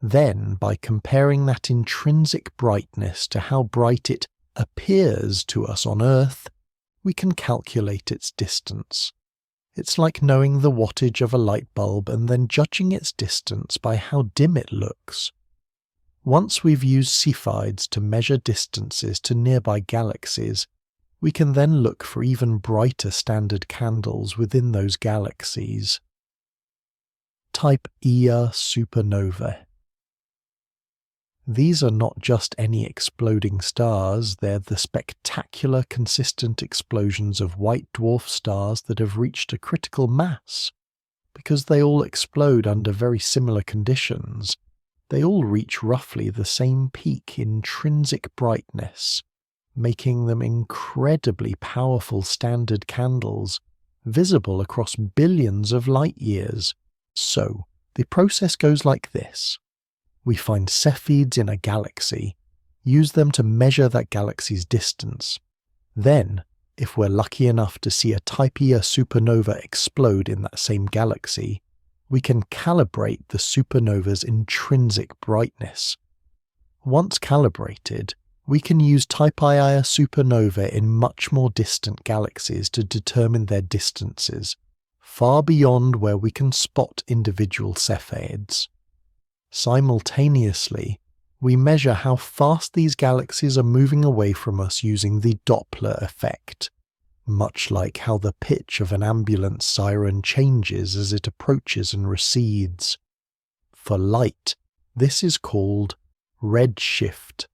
Then, by comparing that intrinsic brightness to how bright it appears to us on Earth, we can calculate its distance. It's like knowing the wattage of a light bulb and then judging its distance by how dim it looks. Once we've used Cepheids to measure distances to nearby galaxies, we can then look for even brighter standard candles within those galaxies. Type Ia supernovae. These are not just any exploding stars, they're the spectacular, consistent explosions of white dwarf stars that have reached a critical mass. Because they all explode under very similar conditions, they all reach roughly the same peak intrinsic brightness, making them incredibly powerful standard candles, visible across billions of light years. So, the process goes like this. We find Cepheids in a galaxy, use them to measure that galaxy's distance. Then, if we're lucky enough to see a Type Ia supernova explode in that same galaxy, we can calibrate the supernova's intrinsic brightness. Once calibrated, we can use Type Ia supernova in much more distant galaxies to determine their distances, far beyond where we can spot individual Cepheids. Simultaneously, we measure how fast these galaxies are moving away from us using the Doppler effect, much like how the pitch of an ambulance siren changes as it approaches and recedes. For light, this is called redshift.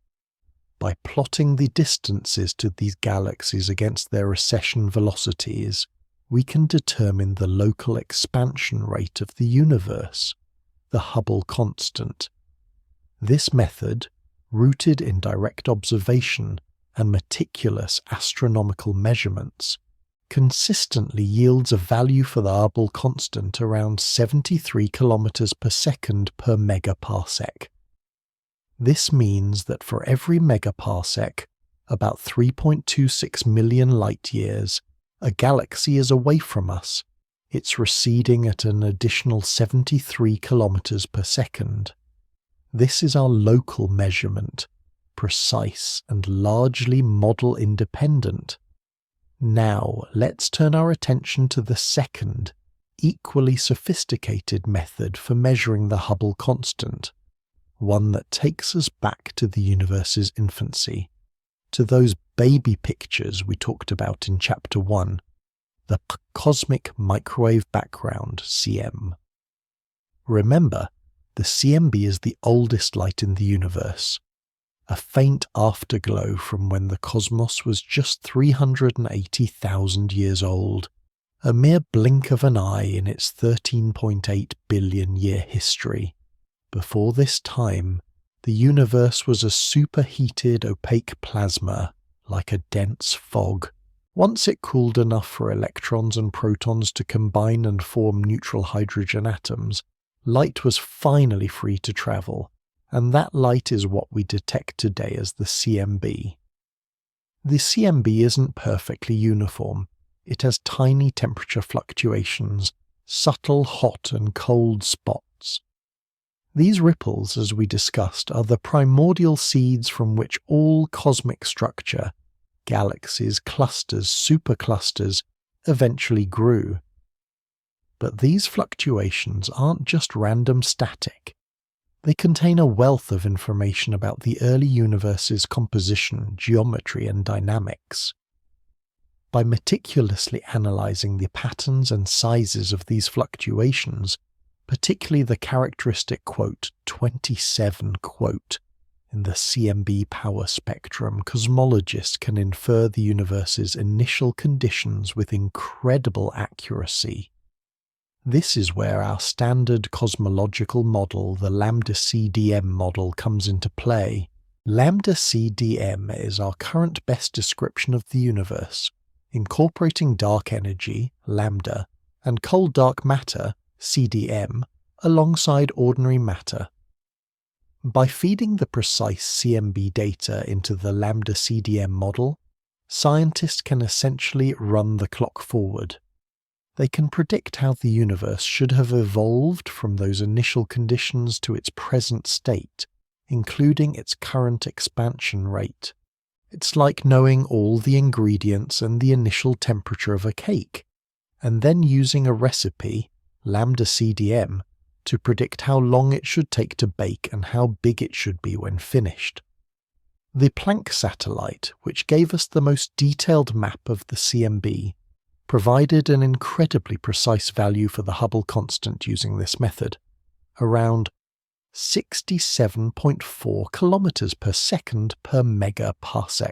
By plotting the distances to these galaxies against their recession velocities, we can determine the local expansion rate of the universe, the Hubble constant. This method, rooted in direct observation and meticulous astronomical measurements, consistently yields a value for the Hubble constant around 73 kilometers per second per megaparsec. This means that for every megaparsec, about 3.26 million light-years, a galaxy is away from us. It's receding at an additional 73 kilometers per second. This is our local measurement, precise and largely model-independent. Now, let's turn our attention to the second, equally sophisticated method for measuring the Hubble constant, one that takes us back to the universe's infancy, to those baby pictures we talked about in Chapter 1, the cosmic microwave background, CM. Remember, the CMB is the oldest light in the universe, a faint afterglow from when the cosmos was just 380,000 years old, a mere blink of an eye in its 13.8 billion year history. Before this time, the universe was a superheated opaque plasma, like a dense fog. Once it cooled enough for electrons and protons to combine and form neutral hydrogen atoms, light was finally free to travel, and that light is what we detect today as the CMB. The CMB isn't perfectly uniform. It has tiny temperature fluctuations, subtle hot and cold spots. These ripples, as we discussed, are the primordial seeds from which all cosmic structure, galaxies, clusters, superclusters, eventually grew. But these fluctuations aren't just random static. They contain a wealth of information about the early universe's composition, geometry, and dynamics. By meticulously analyzing the patterns and sizes of these fluctuations, particularly the characteristic quote 27 quote in the CMB power spectrum, cosmologists can infer the universe's initial conditions with incredible accuracy. This is where our standard cosmological model, the lambda-CDM model, comes into play. Lambda-CDM is our current best description of the universe, incorporating dark energy, lambda, and cold dark matter, CDM, alongside ordinary matter. By feeding the precise CMB data into the lambda-CDM model, scientists can essentially run the clock forward. They can predict how the universe should have evolved from those initial conditions to its present state, including its current expansion rate. It's like knowing all the ingredients and the initial temperature of a cake, and then using a recipe, lambda-CDM, to predict how long it should take to bake and how big it should be when finished. The Planck satellite, which gave us the most detailed map of the CMB, provided an incredibly precise value for the Hubble constant using this method, around 67.4 kilometers per second per megaparsec.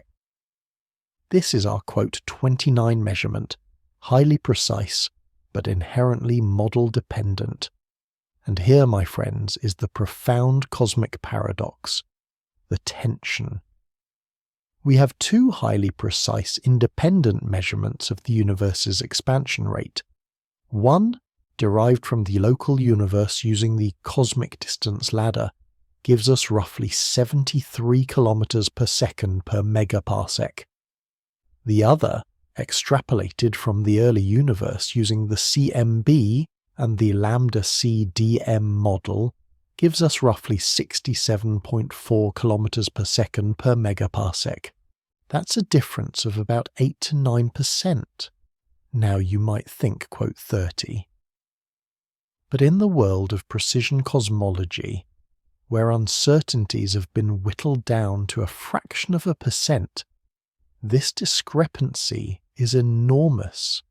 This is our quote 29 measurement, highly precise, but inherently model-dependent. And here, my friends, is the profound cosmic paradox, the tension. We have two highly precise independent measurements of the universe's expansion rate. One, derived from the local universe using the cosmic distance ladder, gives us roughly 73 kilometers per second per megaparsec. The other, extrapolated from the early universe using the CMB and the lambda-CDM model, gives us roughly 67.4 kilometers per second per megaparsec. That's a difference of about 8 to 9%. Now you might think, quote 30. But in the world of precision cosmology, where uncertainties have been whittled down to a fraction of a percent, this discrepancy is enormous.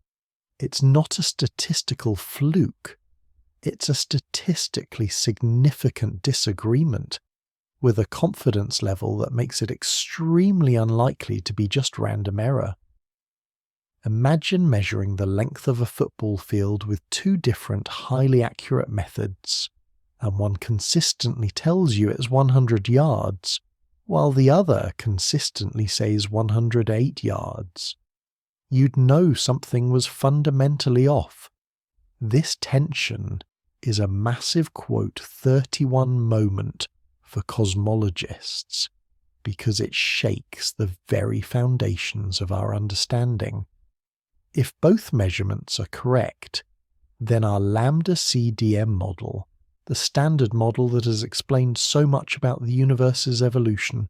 It's not a statistical fluke. It's a statistically significant disagreement, with a confidence level that makes it extremely unlikely to be just random error. Imagine measuring the length of a football field with two different highly accurate methods, and one consistently tells you it's 100 yards, while the other consistently says 108 yards. you'd know something was fundamentally off. This tension is a massive quote 31 moment for cosmologists because it shakes the very foundations of our understanding. If both measurements are correct, then our lambda CDM model, the standard model that has explained so much about the universe's evolution,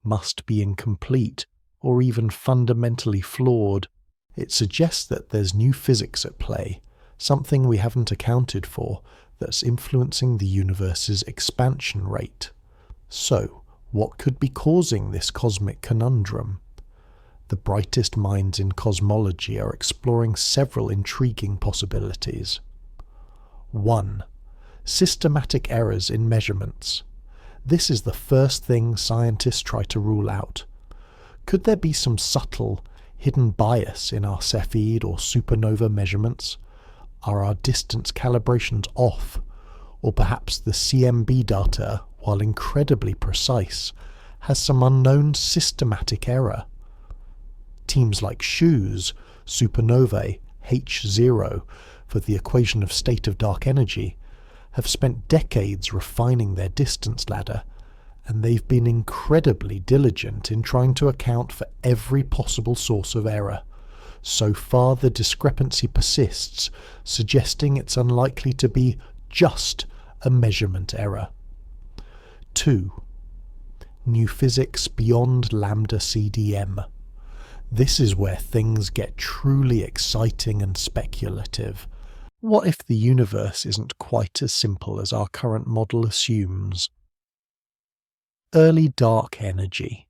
must be incomplete or even fundamentally flawed. It suggests that there's new physics at play, something we haven't accounted for, that's influencing the universe's expansion rate. So, what could be causing this cosmic conundrum? The brightest minds in cosmology are exploring several intriguing possibilities. 1. Systematic errors in measurements. This is the first thing scientists try to rule out. Could there be some subtle, hidden bias in our Cepheid or supernova measurements? Are our distance calibrations off? Or perhaps the CMB data, while incredibly precise, has some unknown systematic error? Teams like SHOES, supernovae, H0, for the equation of state of dark energy, have spent decades refining their distance ladder, and they've been incredibly diligent in trying to account for every possible source of error. So far the discrepancy persists, suggesting it's unlikely to be just a measurement error. 2. New physics beyond lambda CDM. This is where things get truly exciting and speculative. What if the universe isn't quite as simple as our current model assumes? Early dark energy.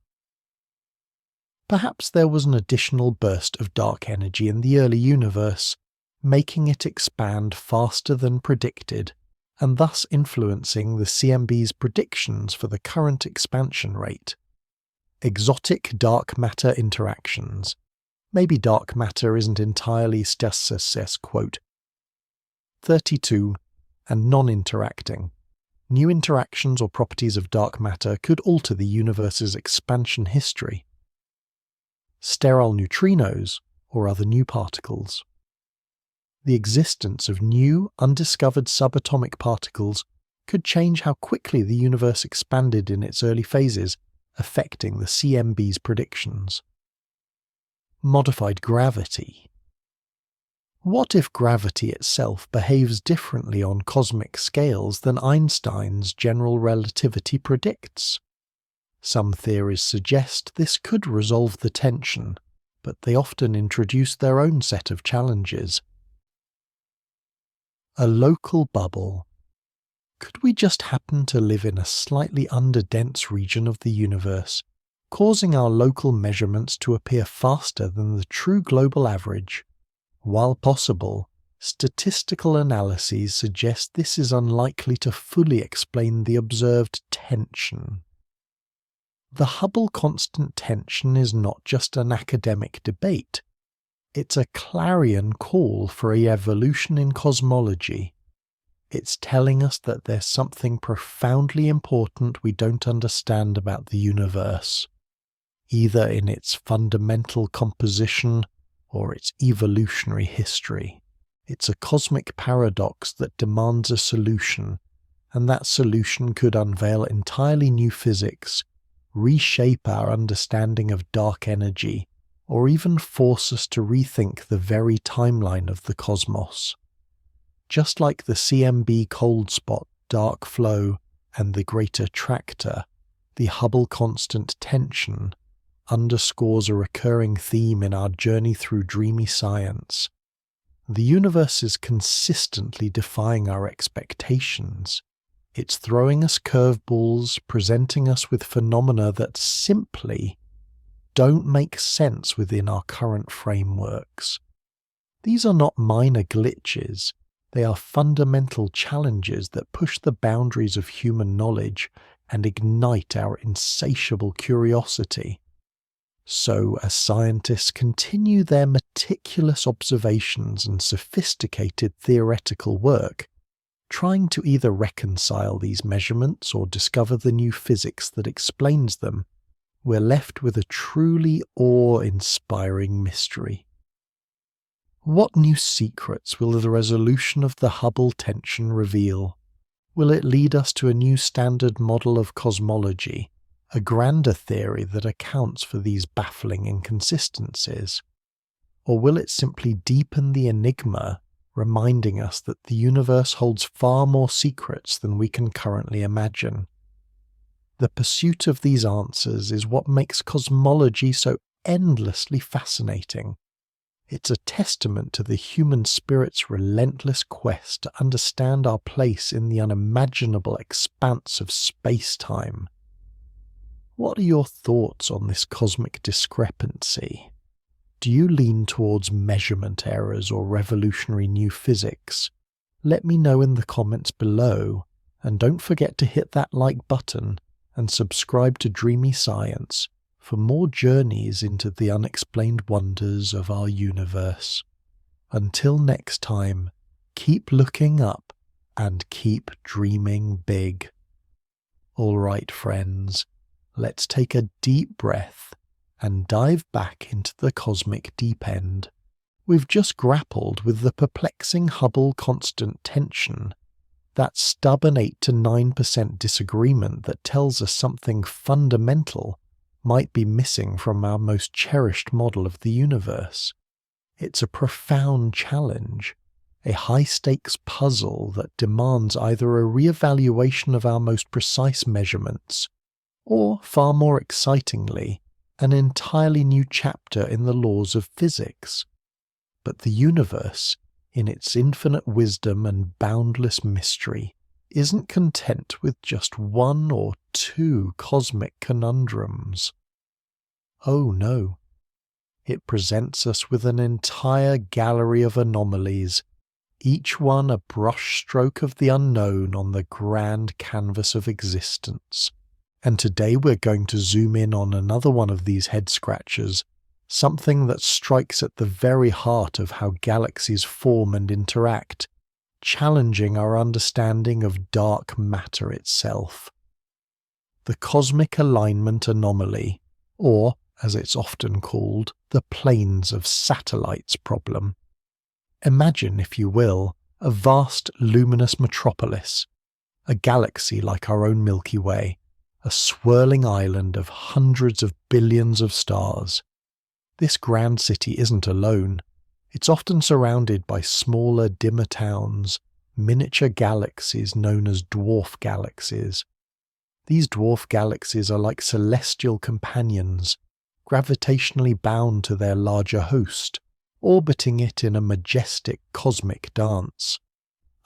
Perhaps there was an additional burst of dark energy in the early universe, making it expand faster than predicted, and thus influencing the CMB's predictions for the current expansion rate. Exotic dark matter interactions. Maybe dark matter isn't entirely stasis, quote. 32. And non-interacting. New interactions or properties of dark matter could alter the universe's expansion history. Sterile neutrinos or other new particles. The existence of new, undiscovered subatomic particles could change how quickly the universe expanded in its early phases, affecting the CMB's predictions. Modified gravity. What if gravity itself behaves differently on cosmic scales than Einstein's general relativity predicts? Some theories suggest this could resolve the tension, but they often introduce their own set of challenges. A local bubble. Could we just happen to live in a slightly underdense region of the universe, causing our local measurements to appear faster than the true global average? While possible, statistical analyses suggest this is unlikely to fully explain the observed tension. The Hubble constant tension is not just an academic debate. It's a clarion call for a evolution in cosmology. It's telling us that there's something profoundly important we don't understand about the universe, either in its fundamental composition or its evolutionary history. It's a cosmic paradox that demands a solution, and that solution could unveil entirely new physics, reshape our understanding of dark energy, or even force us to rethink the very timeline of the cosmos. Just like the CMB cold spot, dark flow, and the Great Attractor, the Hubble constant tension underscores a recurring theme in our journey through dreamy science. The universe is consistently defying our expectations. It's throwing us curveballs, presenting us with phenomena that simply don't make sense within our current frameworks. These are not minor glitches. They are fundamental challenges that push the boundaries of human knowledge and ignite our insatiable curiosity. So, as scientists continue their meticulous observations and sophisticated theoretical work, trying to either reconcile these measurements or discover the new physics that explains them, we're left with a truly awe-inspiring mystery. What new secrets will the resolution of the Hubble tension reveal? Will it lead us to a new standard model of cosmology, a grander theory that accounts for these baffling inconsistencies? Or will it simply deepen the enigma, reminding us that the universe holds far more secrets than we can currently imagine? The pursuit of these answers is what makes cosmology so endlessly fascinating. It's a testament to the human spirit's relentless quest to understand our place in the unimaginable expanse of space-time. What are your thoughts on this cosmic discrepancy? Do you lean towards measurement errors or revolutionary new physics? Let me know in the comments below, and don't forget to hit that like button and subscribe to Dreamy Science for more journeys into the unexplained wonders of our universe. Until next time, keep looking up and keep dreaming big. Alright friends, let's take a deep breath and dive back into the cosmic deep end. We've just grappled with the perplexing Hubble constant tension, that stubborn 8 to 9% disagreement that tells us something fundamental might be missing from our most cherished model of the universe. It's a profound challenge, a high-stakes puzzle that demands either a re-evaluation of our most precise measurements, or, far more excitingly, an entirely new chapter in the laws of physics. But the universe, in its infinite wisdom and boundless mystery, isn't content with just one or two cosmic conundrums. Oh no. It presents us with an entire gallery of anomalies, each one a brushstroke of the unknown on the grand canvas of existence. And today we're going to zoom in on another one of these head-scratchers, something that strikes at the very heart of how galaxies form and interact, challenging our understanding of dark matter itself. The cosmic alignment anomaly, or, as it's often called, the planes of satellites problem. Imagine, if you will, a vast luminous metropolis, a galaxy like our own Milky Way, a swirling island of hundreds of billions of stars. This grand city isn't alone. It's often surrounded by smaller, dimmer towns, miniature galaxies known as dwarf galaxies. These dwarf galaxies are like celestial companions, gravitationally bound to their larger host, orbiting it in a majestic cosmic dance.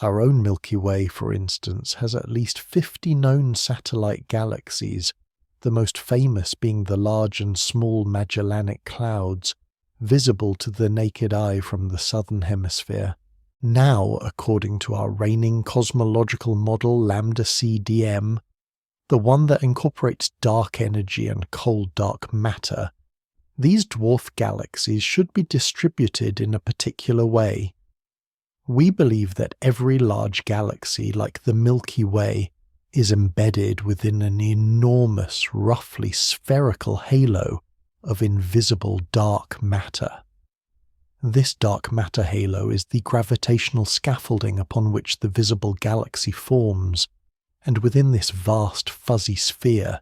Our own Milky Way, for instance, has at least 50 known satellite galaxies, the most famous being the Large and Small Magellanic Clouds, visible to the naked eye from the southern hemisphere. Now, according to our reigning cosmological model Lambda CDM, the one that incorporates dark energy and cold dark matter, these dwarf galaxies should be distributed in a particular way. We believe that every large galaxy, like the Milky Way, is embedded within an enormous, roughly spherical halo of invisible dark matter. This dark matter halo is the gravitational scaffolding upon which the visible galaxy forms, and within this vast fuzzy sphere,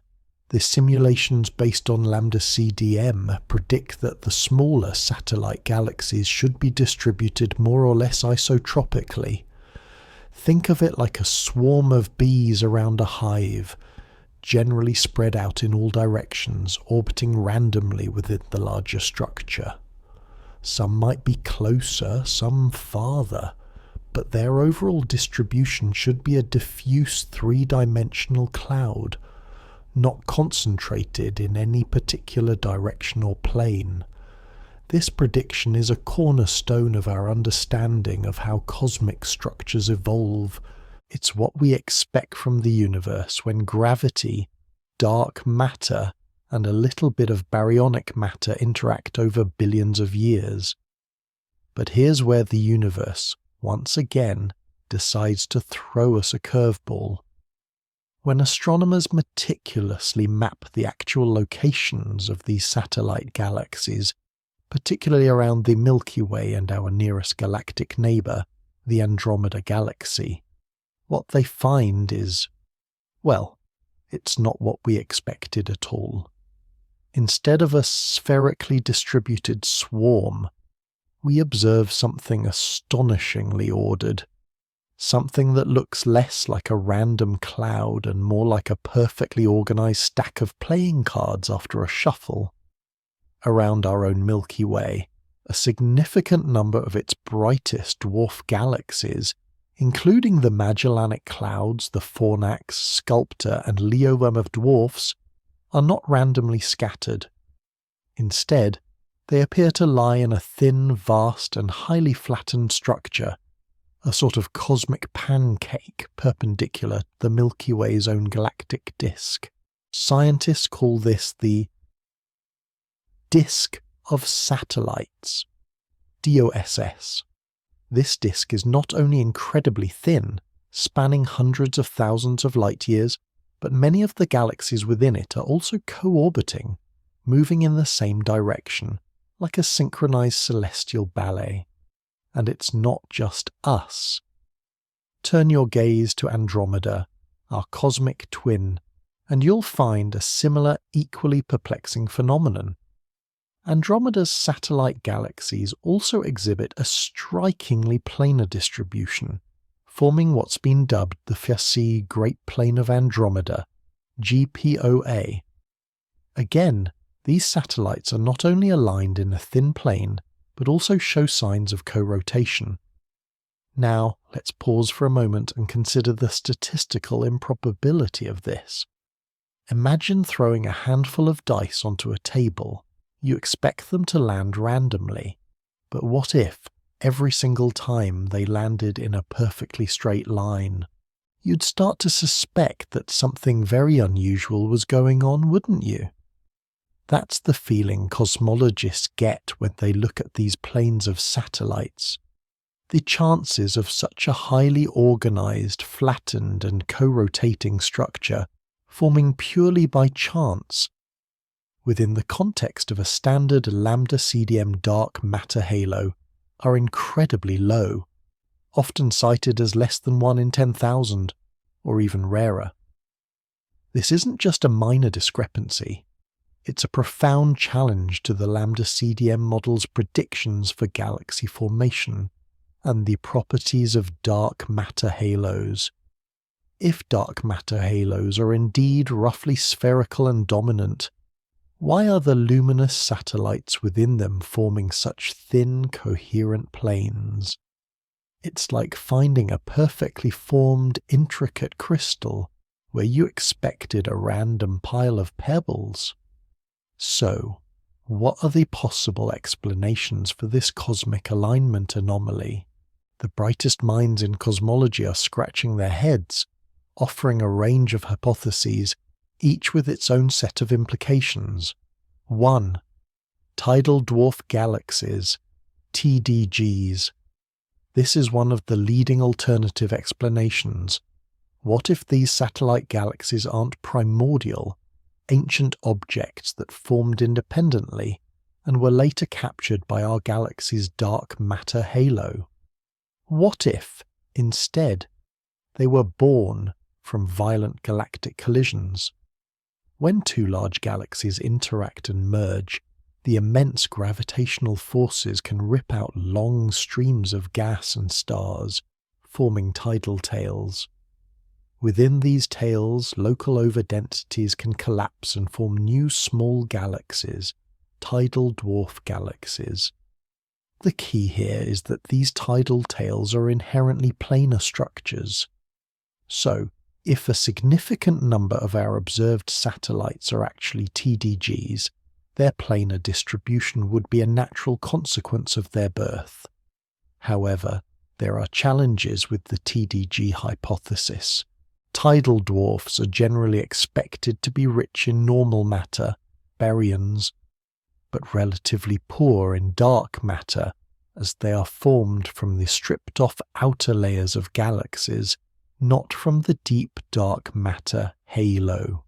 the simulations based on Lambda CDM predict that the smaller satellite galaxies should be distributed more or less isotropically. Think of it like a swarm of bees around a hive, generally spread out in all directions, orbiting randomly within the larger structure. Some might be closer, some farther, but their overall distribution should be a diffuse three-dimensional cloud, not concentrated in any particular direction or plane. This prediction is a cornerstone of our understanding of how cosmic structures evolve. It's what we expect from the universe when gravity, dark matter, and a little bit of baryonic matter interact over billions of years. But here's where the universe, once again, decides to throw us a curveball. When astronomers meticulously map the actual locations of these satellite galaxies, particularly around the Milky Way and our nearest galactic neighbour, the Andromeda Galaxy. What they find is, well, it's not what we expected at all. Instead of a spherically distributed swarm, we observe something astonishingly ordered. Something that looks less like a random cloud and more like a perfectly organised stack of playing cards after a shuffle. Around our own Milky Way, a significant number of its brightest dwarf galaxies, including the Magellanic Clouds, the Fornax, Sculptor, and Leoworm of dwarfs, are not randomly scattered. Instead, they appear to lie in a thin, vast, and highly flattened structure, a sort of cosmic pancake perpendicular to the Milky Way's own galactic disk. Scientists call this the Disk of Satellites, DOSS. This disk is not only incredibly thin, spanning hundreds of thousands of light years, but many of the galaxies within it are also co-orbiting, moving in the same direction, like a synchronized celestial ballet. And it's not just us. Turn your gaze to Andromeda, our cosmic twin, and you'll find a similar, equally perplexing phenomenon. Andromeda's satellite galaxies also exhibit a strikingly planar distribution, forming what's been dubbed the Fussy Great Plane of Andromeda, GPOA. Again, these satellites are not only aligned in a thin plane, but also show signs of co-rotation. Now, let's pause for a moment and consider the statistical improbability of this. Imagine throwing a handful of dice onto a table. You expect them to land randomly, but what if, every single time they landed in a perfectly straight line? You'd start to suspect that something very unusual was going on, wouldn't you? That's the feeling cosmologists get when they look at these planes of satellites. The chances of such a highly organised, flattened and co-rotating structure forming purely by chance within the context of a standard lambda CDM dark matter halo are incredibly low, often cited as less than 1 in 10,000, or even rarer. This isn't just a minor discrepancy. It's a profound challenge to the lambda CDM model's predictions for galaxy formation and the properties of dark matter halos. If dark matter halos are indeed roughly spherical and dominant, why are the luminous satellites within them forming such thin, coherent planes? It's like finding a perfectly formed, intricate crystal where you expected a random pile of pebbles. So, what are the possible explanations for this cosmic alignment anomaly? The brightest minds in cosmology are scratching their heads, offering a range of hypotheses, each with its own set of implications. 1. Tidal dwarf galaxies, TDGs. This is one of the leading alternative explanations. What if these satellite galaxies aren't primordial, ancient objects that formed independently and were later captured by our galaxy's dark matter halo? What if, instead, they were born from violent galactic collisions? When two large galaxies interact and merge, the immense gravitational forces can rip out long streams of gas and stars, forming tidal tails. Within these tails, local overdensities can collapse and form new small galaxies, tidal dwarf galaxies. The key here is that these tidal tails are inherently planar structures. So, if a significant number of our observed satellites are actually TDGs, their planar distribution would be a natural consequence of their birth. However, there are challenges with the TDG hypothesis. Tidal dwarfs are generally expected to be rich in normal matter, baryons, but relatively poor in dark matter, as they are formed from the stripped-off outer layers of galaxies, not from the deep dark matter halo.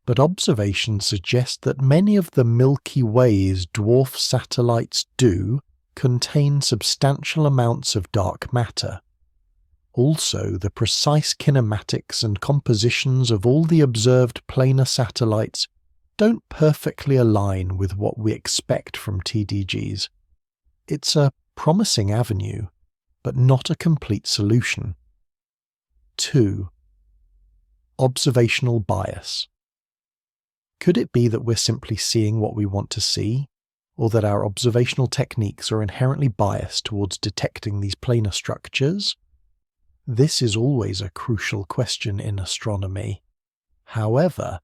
but observations suggest that many of the Milky Way's dwarf satellites do contain substantial amounts of dark matter. Also, the precise kinematics and compositions of all the observed planar satellites don't perfectly align with what we expect from TDGs. It's a promising avenue, but not a complete solution. 2. Observational bias. Could it be that we're simply seeing what we want to see, or that our observational techniques are inherently biased towards detecting these planar structures? This is always a crucial question in astronomy. However,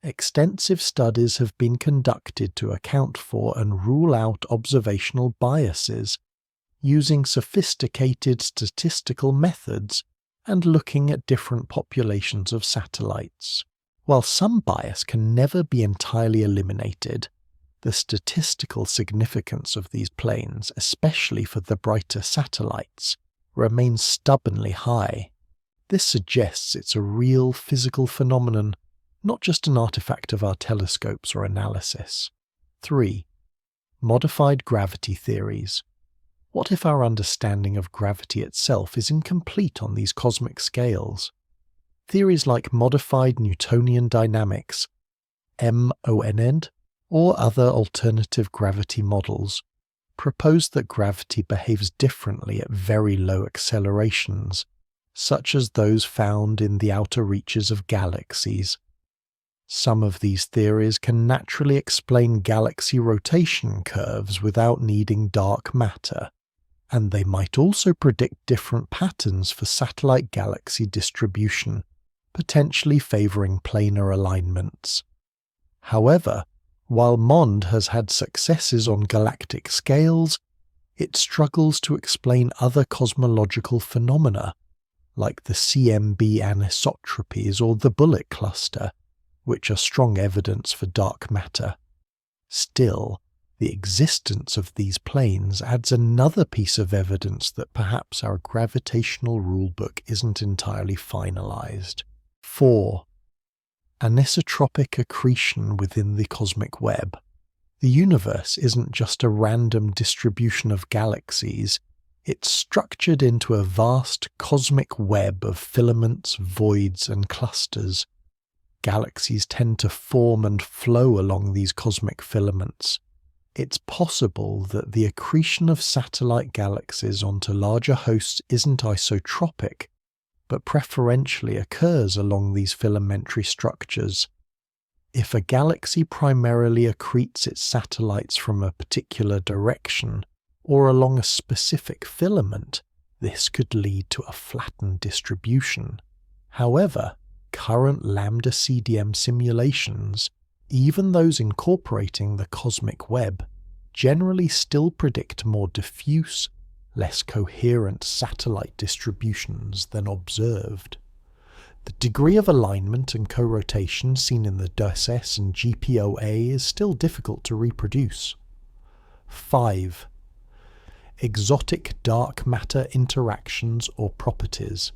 extensive studies have been conducted to account for and rule out observational biases, using sophisticated statistical methods and looking at different populations of satellites. While some bias can never be entirely eliminated, the statistical significance of these planes, especially for the brighter satellites, remains stubbornly high. This suggests it's a real physical phenomenon, not just an artifact of our telescopes or analysis. 3. Modified gravity theories. What if our understanding of gravity itself is incomplete on these cosmic scales? Theories like modified Newtonian dynamics, MOND, or other alternative gravity models propose that gravity behaves differently at very low accelerations, such as those found in the outer reaches of galaxies. Some of these theories can naturally explain galaxy rotation curves without needing dark matter, and they might also predict different patterns for satellite galaxy distribution, potentially favouring planar alignments. However, while MOND has had successes on galactic scales, it struggles to explain other cosmological phenomena, like the CMB anisotropies or the bullet cluster, which are strong evidence for dark matter. Still, the existence of these planes adds another piece of evidence that perhaps our gravitational rulebook isn't entirely finalized. 4. Anisotropic accretion within the cosmic web. The universe isn't just a random distribution of galaxies, it's structured into a vast cosmic web of filaments, voids, and clusters. Galaxies tend to form and flow along these cosmic filaments. It's possible that the accretion of satellite galaxies onto larger hosts isn't isotropic, but preferentially occurs along these filamentary structures. If a galaxy primarily accretes its satellites from a particular direction, or along a specific filament, this could lead to a flattened distribution. However, current lambda CDM simulations, even those incorporating the cosmic web, generally still predict more diffuse, less coherent satellite distributions than observed. The degree of alignment and co-rotation seen in the DOSS and GPOA is still difficult to reproduce. 5. Exotic dark matter interactions or properties.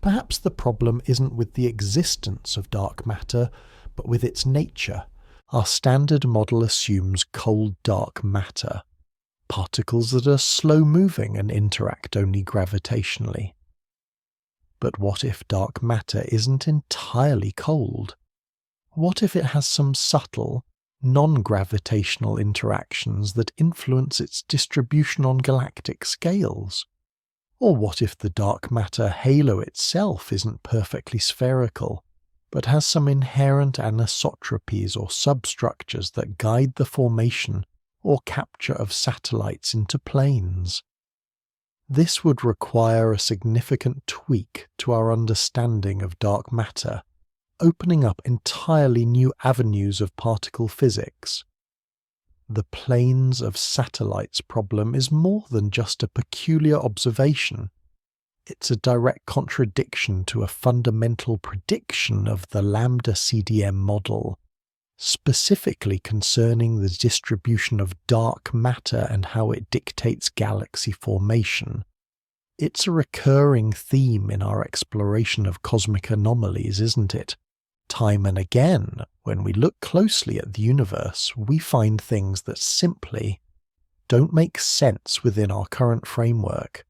Perhaps the problem isn't with the existence of dark matter, but with its nature. Our standard model assumes cold dark matter, particles that are slow-moving and interact only gravitationally. But what if dark matter isn't entirely cold? What if it has some subtle, non-gravitational interactions that influence its distribution on galactic scales? Or what if the dark matter halo itself isn't perfectly spherical, but has some inherent anisotropies or substructures that guide the formation or capture of satellites into planes? This would require a significant tweak to our understanding of dark matter, opening up entirely new avenues of particle physics. The planes of satellites problem is more than just a peculiar observation. It's a direct contradiction to a fundamental prediction of the lambda CDM model, specifically concerning the distribution of dark matter and how it dictates galaxy formation. It's a recurring theme in our exploration of cosmic anomalies, isn't it? Time and again, when we look closely at the universe, we find things that simply don't make sense within our current framework.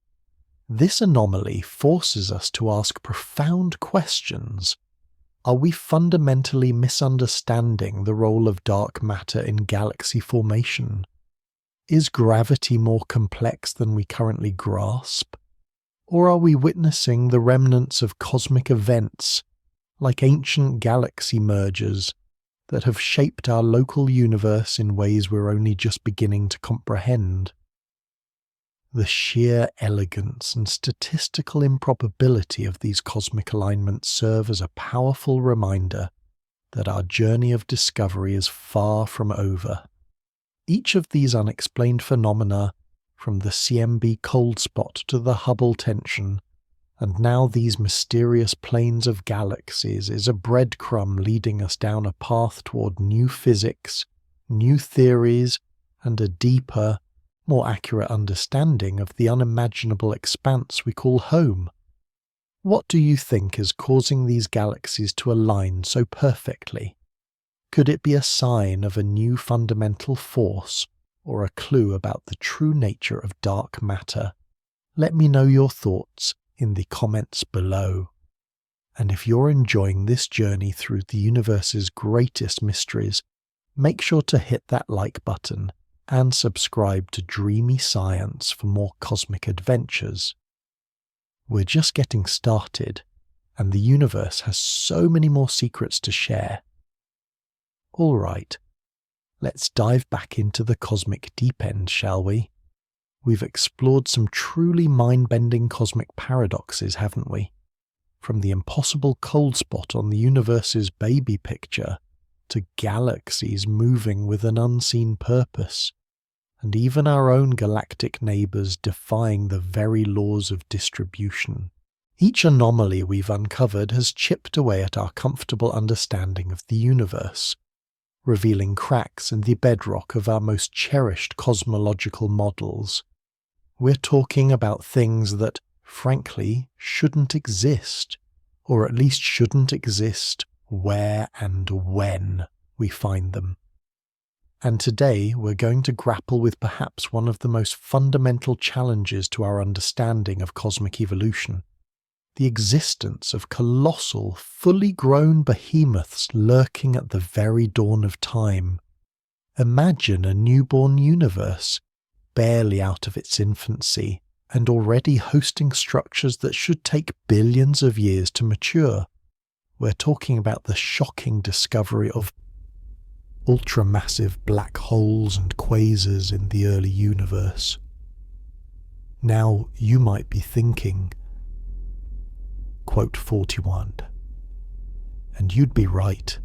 This anomaly forces us to ask profound questions. Are we fundamentally misunderstanding the role of dark matter in galaxy formation? Is gravity more complex than we currently grasp? Or are we witnessing the remnants of cosmic events, like ancient galaxy mergers, that have shaped our local universe in ways we're only just beginning to comprehend? The sheer elegance and statistical improbability of these cosmic alignments serve as a powerful reminder that our journey of discovery is far from over. Each of these unexplained phenomena, from the CMB cold spot to the Hubble tension, and now these mysterious planes of galaxies, is a breadcrumb leading us down a path toward new physics, new theories, and a deeper, more accurate understanding of the unimaginable expanse we call home. What do you think is causing these galaxies to align so perfectly? Could it be a sign of a new fundamental force, or a clue about the true nature of dark matter? Let me know your thoughts in the comments below. And if you're enjoying this journey through the universe's greatest mysteries, make sure to hit that like button and subscribe to Dreamy Science for more cosmic adventures. We're just getting started, and the universe has so many more secrets to share. Alright, let's dive back into the cosmic deep end, shall we? We've explored some truly mind-bending cosmic paradoxes, haven't we? From the impossible cold spot on the universe's baby picture, to galaxies moving with an unseen purpose, and even our own galactic neighbours defying the very laws of distribution. Each anomaly we've uncovered has chipped away at our comfortable understanding of the universe, revealing cracks in the bedrock of our most cherished cosmological models. We're talking about things that, frankly, shouldn't exist, or at least shouldn't exist where and when we find them. And today we're going to grapple with perhaps one of the most fundamental challenges to our understanding of cosmic evolution: the existence of colossal, fully grown behemoths lurking at the very dawn of time. Imagine a newborn universe, barely out of its infancy, and already hosting structures that should take billions of years to mature. We're talking about the shocking discovery of ultramassive black holes and quasars in the early universe. Now, you might be thinking, Quote 41. And you'd be right.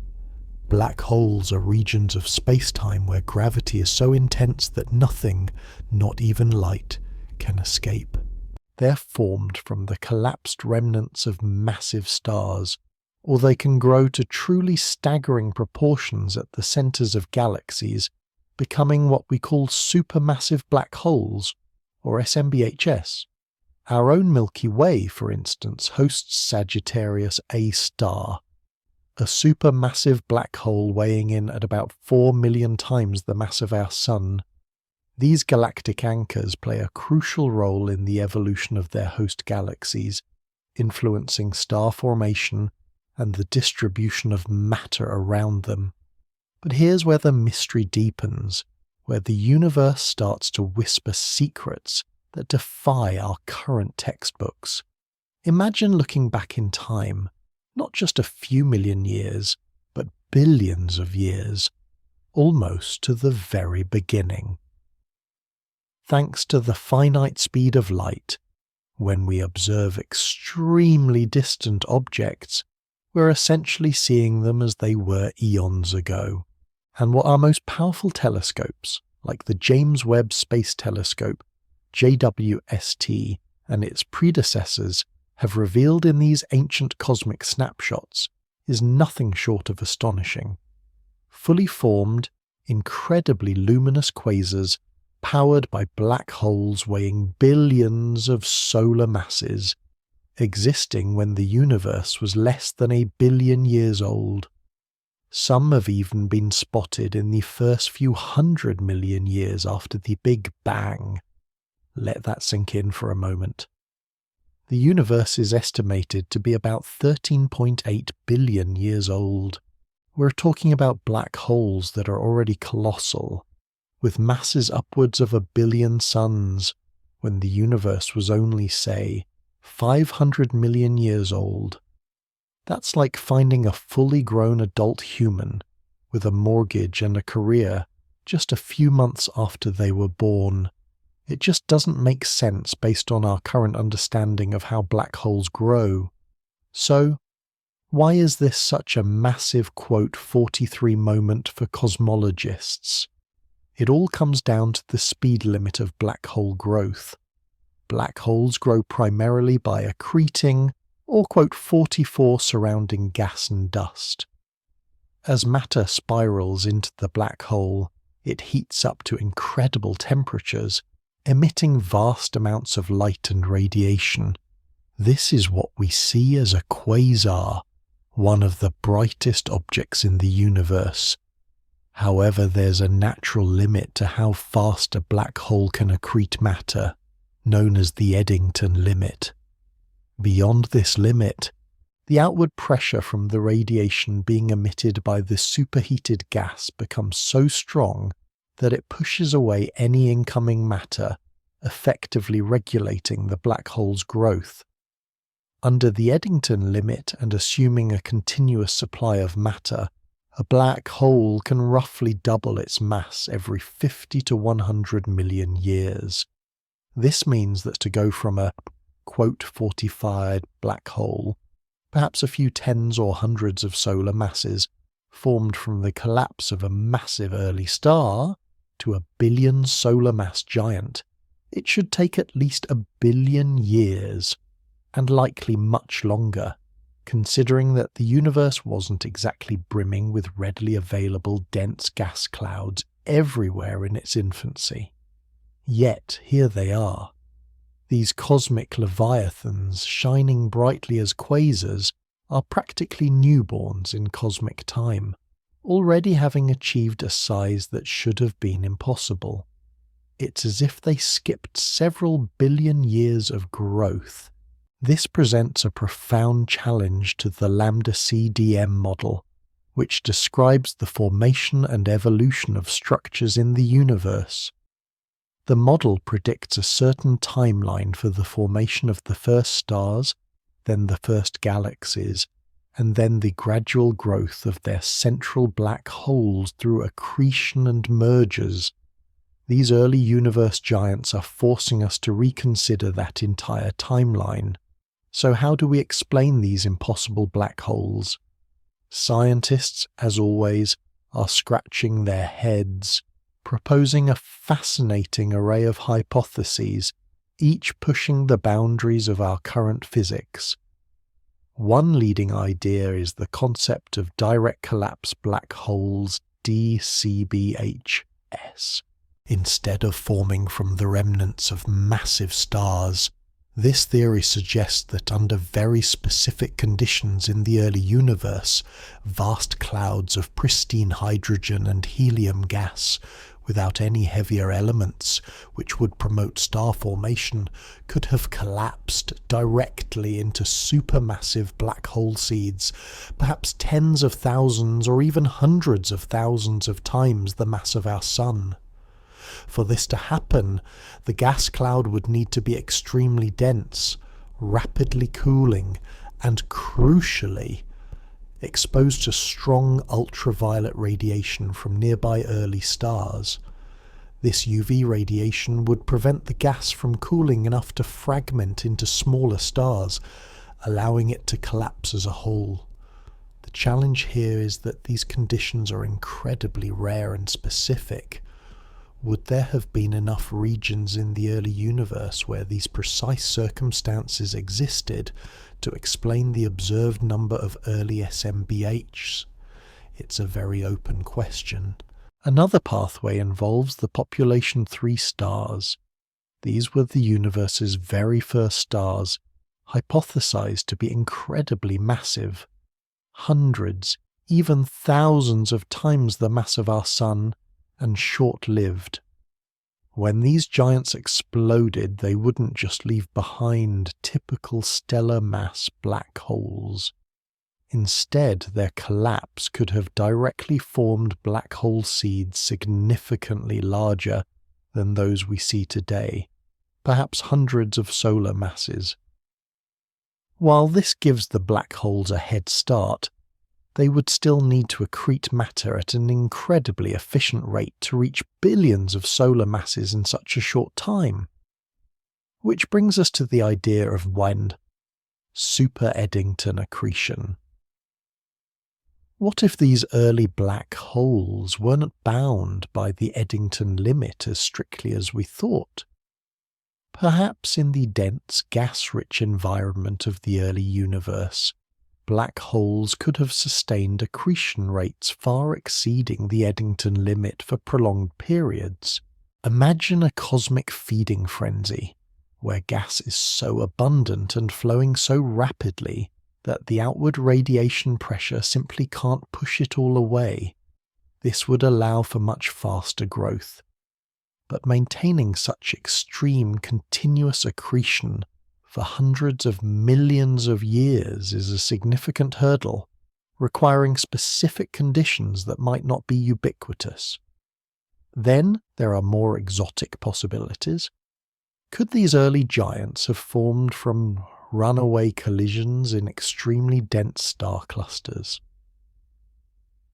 Black holes are regions of space-time where gravity is so intense that nothing, not even light, can escape. They're formed from the collapsed remnants of massive stars, or they can grow to truly staggering proportions at the centres of galaxies, becoming what we call supermassive black holes, or SMBHS. Our own Milky Way, for instance, hosts Sagittarius A star, a supermassive black hole weighing in at about 4 million times the mass of our Sun. These galactic anchors play a crucial role in the evolution of their host galaxies, influencing star formation and the distribution of matter around them. But here's where the mystery deepens, where the universe starts to whisper secrets that defy our current textbooks. Imagine looking back in time, not just a few million years, but billions of years, almost to the very beginning. Thanks to the finite speed of light, when we observe extremely distant objects, we're essentially seeing them as they were eons ago. And what our most powerful telescopes, like the James Webb Space Telescope, JWST, and its predecessors, have revealed in these ancient cosmic snapshots, is nothing short of astonishing. Fully formed, incredibly luminous quasars, powered by black holes weighing billions of solar masses, existing when the universe was less than 1 billion years old. Some have even been spotted in the first few 100 million years after the Big Bang. Let that sink in for a moment. The universe is estimated to be about 13.8 billion years old. We're talking about black holes that are already colossal, with masses upwards of 1 billion suns, when the universe was only, say, 500 million years old. That's like finding a fully grown adult human with a mortgage and a career just a few months after they were born. It just doesn't make sense based on our current understanding of how black holes grow. So, why is this such a massive quote 43 moment for cosmologists? It all comes down to the speed limit of black hole growth. Black holes grow primarily by accreting, or quote 44 surrounding gas and dust. As matter spirals into the black hole, it heats up to incredible temperatures, emitting vast amounts of light and radiation. This is what we see as a quasar, one of the brightest objects in the universe. However, there's a natural limit to how fast a black hole can accrete matter, known as the Eddington limit. Beyond this limit, the outward pressure from the radiation being emitted by the superheated gas becomes so strong that it pushes away any incoming matter, effectively regulating the black hole's growth. Under the Eddington limit and assuming a continuous supply of matter, a black hole can roughly double its mass every 50 to 100 million years. This means that to go from a quote 45 black hole, perhaps a few tens or hundreds of solar masses formed from the collapse of a massive early star, to a billion solar mass giant, it should take at least 1 billion years, and likely much longer, considering that the universe wasn't exactly brimming with readily available dense gas clouds everywhere in its infancy. Yet here they are. These cosmic leviathans, shining brightly as quasars, are practically newborns in cosmic time, already having achieved a size that should have been impossible. It's as if they skipped several billion years of growth. This presents a profound challenge to the lambda CDM model, which describes the formation and evolution of structures in the universe. The model predicts a certain timeline for the formation of the first stars, then the first galaxies, and then the gradual growth of their central black holes through accretion and mergers. These early universe giants are forcing us to reconsider that entire timeline. So how do we explain these impossible black holes? Scientists, as always, are scratching their heads, proposing a fascinating array of hypotheses, each pushing the boundaries of our current physics. One leading idea is the concept of direct collapse black holes DCBHS. Instead of forming from the remnants of massive stars, this theory suggests that under very specific conditions in the early universe, vast clouds of pristine hydrogen and helium gas, without any heavier elements which would promote star formation, could have collapsed directly into supermassive black hole seeds, perhaps tens of thousands or even hundreds of thousands of times the mass of our Sun. For this to happen, the gas cloud would need to be extremely dense, rapidly cooling, and crucially, exposed to strong ultraviolet radiation from nearby early stars. This UV radiation would prevent the gas from cooling enough to fragment into smaller stars, allowing it to collapse as a whole. The challenge here is that these conditions are incredibly rare and specific. Would there have been enough regions in the early universe where these precise circumstances existed to explain the observed number of early SMBHs? It's a very open question. Another pathway involves the population 3 stars. These were the universe's very first stars, hypothesized to be incredibly massive, hundreds, even thousands of times the mass of our Sun, and short-lived. When these giants exploded, they wouldn't just leave behind typical stellar mass black holes. Instead, their collapse could have directly formed black hole seeds significantly larger than those we see today, perhaps hundreds of solar masses. While this gives the black holes a head start, they would still need to accrete matter at an incredibly efficient rate to reach billions of solar masses in such a short time. Which brings us to the idea of wind, super Eddington accretion. What if these early black holes weren't bound by the Eddington limit as strictly as we thought? Perhaps in the dense, gas-rich environment of the early universe, black holes could have sustained accretion rates far exceeding the Eddington limit for prolonged periods. Imagine a cosmic feeding frenzy, where gas is so abundant and flowing so rapidly that the outward radiation pressure simply can't push it all away. This would allow for much faster growth. But maintaining such extreme continuous accretion for hundreds of millions of years is a significant hurdle, requiring specific conditions that might not be ubiquitous. Then there are more exotic possibilities. Could these early giants have formed from runaway collisions in extremely dense star clusters?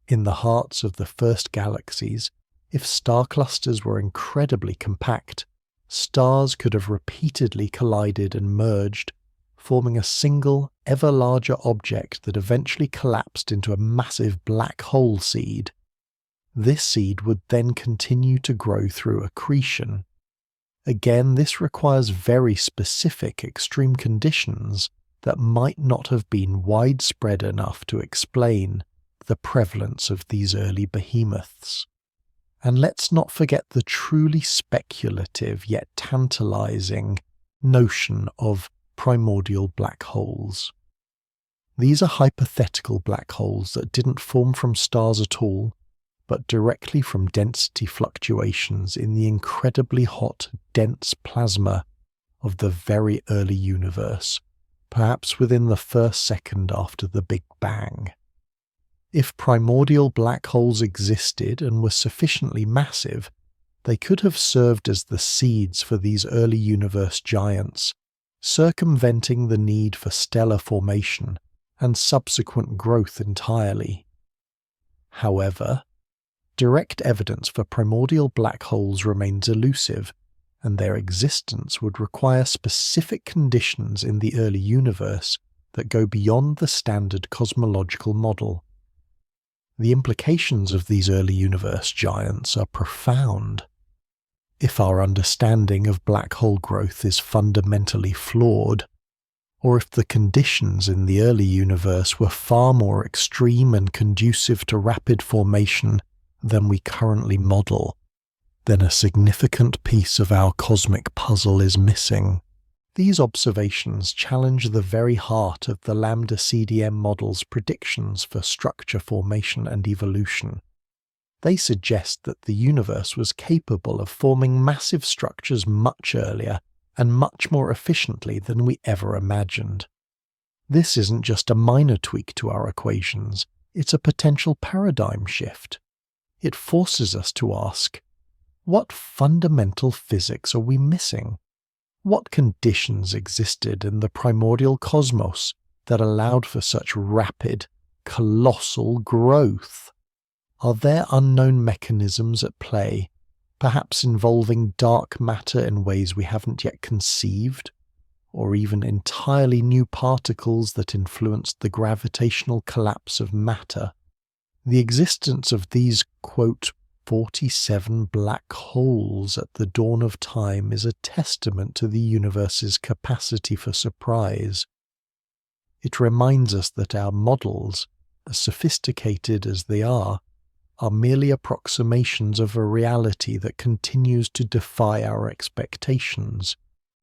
In the hearts of the first galaxies, if star clusters were incredibly compact, stars could have repeatedly collided and merged, forming a single, ever larger object that eventually collapsed into a massive black hole seed. This seed would then continue to grow through accretion. Again, this requires very specific extreme conditions that might not have been widespread enough to explain the prevalence of these early behemoths. And let's not forget the truly speculative yet tantalizing notion of primordial black holes. These are hypothetical black holes that didn't form from stars at all, but directly from density fluctuations in the incredibly hot, dense plasma of the very early universe, perhaps within the first second after the Big Bang. If primordial black holes existed and were sufficiently massive, they could have served as the seeds for these early universe giants, circumventing the need for stellar formation and subsequent growth entirely. However, direct evidence for primordial black holes remains elusive, and their existence would require specific conditions in the early universe that go beyond the standard cosmological model. The implications of these early universe giants are profound. If our understanding of black hole growth is fundamentally flawed, or if the conditions in the early universe were far more extreme and conducive to rapid formation than we currently model, then a significant piece of our cosmic puzzle is missing. These observations challenge the very heart of the Lambda CDM model's predictions for structure formation and evolution. They suggest that the universe was capable of forming massive structures much earlier and much more efficiently than we ever imagined. This isn't just a minor tweak to our equations, it's a potential paradigm shift. It forces us to ask, what fundamental physics are we missing? What conditions existed in the primordial cosmos that allowed for such rapid, colossal growth? Are there unknown mechanisms at play, perhaps involving dark matter in ways we haven't yet conceived, or even entirely new particles that influenced the gravitational collapse of matter? The existence of these, quote, 47 black holes at the dawn of time is a testament to the universe's capacity for surprise. It reminds us that our models, as sophisticated as they are merely approximations of a reality that continues to defy our expectations.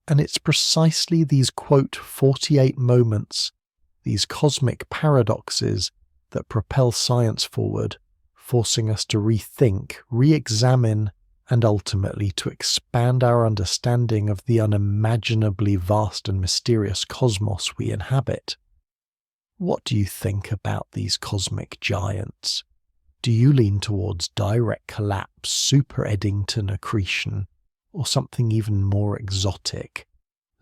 And it's precisely these, quote, 48 moments, these cosmic paradoxes, that propel science forward, forcing us to rethink, re-examine, and ultimately to expand our understanding of the unimaginably vast and mysterious cosmos we inhabit. What do you think about these cosmic giants? Do you lean towards direct collapse, super Eddington accretion, or something even more exotic?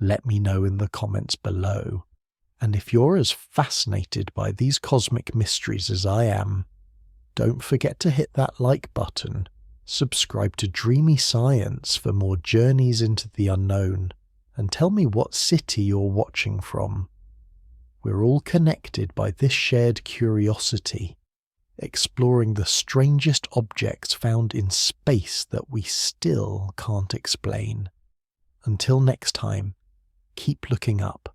Let me know in the comments below. And if you're as fascinated by these cosmic mysteries as I am, don't forget to hit that like button, subscribe to Dreamy Science for more journeys into the unknown, and tell me what city you're watching from. We're all connected by this shared curiosity, exploring the strangest objects found in space that we still can't explain. Until next time, keep looking up.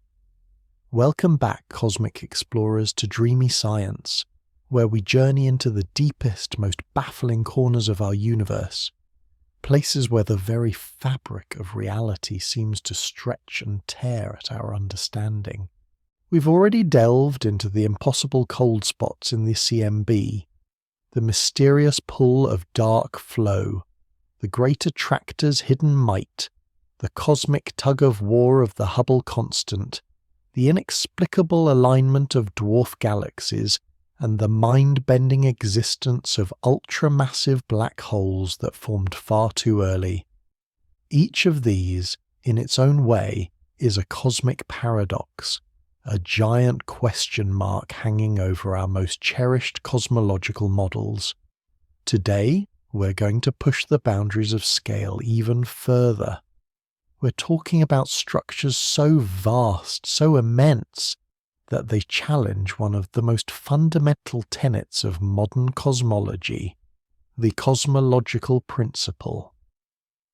Welcome back, cosmic explorers, to Dreamy Science, where we journey into the deepest, most baffling corners of our universe, places where the very fabric of reality seems to stretch and tear at our understanding. We've already delved into the impossible cold spots in the CMB, the mysterious pull of dark flow, the great attractor's hidden might, the cosmic tug-of-war of the Hubble constant, the inexplicable alignment of dwarf galaxies, and the mind-bending existence of ultramassive black holes that formed far too early. Each of these, in its own way, is a cosmic paradox, a giant question mark hanging over our most cherished cosmological models. Today, we're going to push the boundaries of scale even further. We're talking about structures so vast, so immense, that they challenge one of the most fundamental tenets of modern cosmology, the cosmological principle.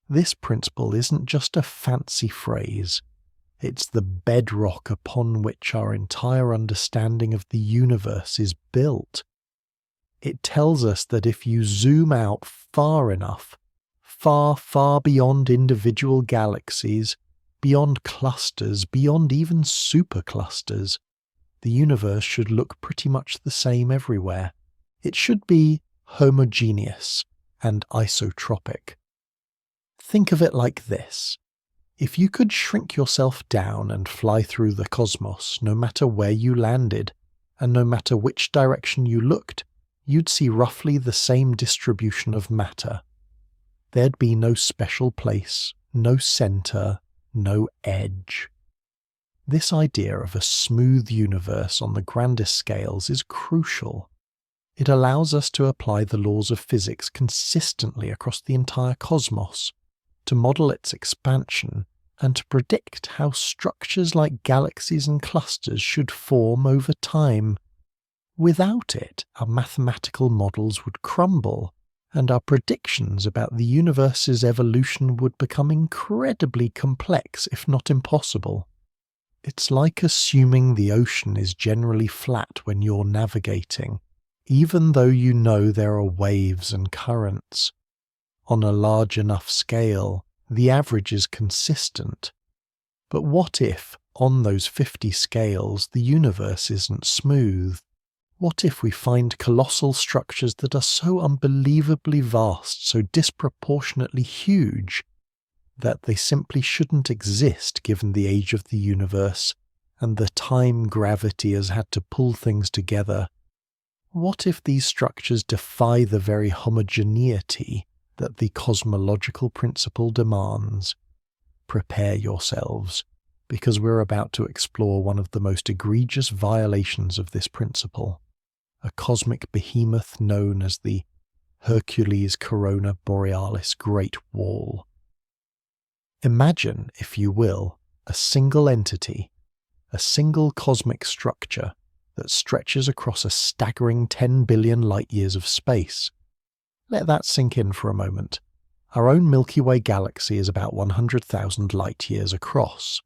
This principle isn't just a fancy phrase, it's the bedrock upon which our entire understanding of the universe is built. It tells us that if you zoom out far enough, far, far beyond individual galaxies, beyond clusters, beyond even superclusters, the universe should look pretty much the same everywhere. It should be homogeneous and isotropic. Think of it like this. If you could shrink yourself down and fly through the cosmos, no matter where you landed, and no matter which direction you looked, you'd see roughly the same distribution of matter. There'd be no special place, no center, no edge. This idea of a smooth universe on the grandest scales is crucial. It allows us to apply the laws of physics consistently across the entire cosmos, to model its expansion, and to predict how structures like galaxies and clusters should form over time. Without it, our mathematical models would crumble, and our predictions about the universe's evolution would become incredibly complex, if not impossible. It's like assuming the ocean is generally flat when you're navigating, even though you know there are waves and currents. On a large enough scale, the average is consistent. But what if, on those 50 scales, the universe isn't smooth? What if we find colossal structures that are so unbelievably vast, so disproportionately huge, that they simply shouldn't exist given the age of the universe and the time gravity has had to pull things together? What if these structures defy the very homogeneity that the cosmological principle demands? Prepare yourselves, because we're about to explore one of the most egregious violations of this principle, a cosmic behemoth known as the Hercules Corona Borealis Great Wall. Imagine, if you will, a single entity, a single cosmic structure that stretches across a staggering 10 billion light-years of space. Let that sink in for a moment. Our own Milky Way galaxy is about 100,000 light-years across.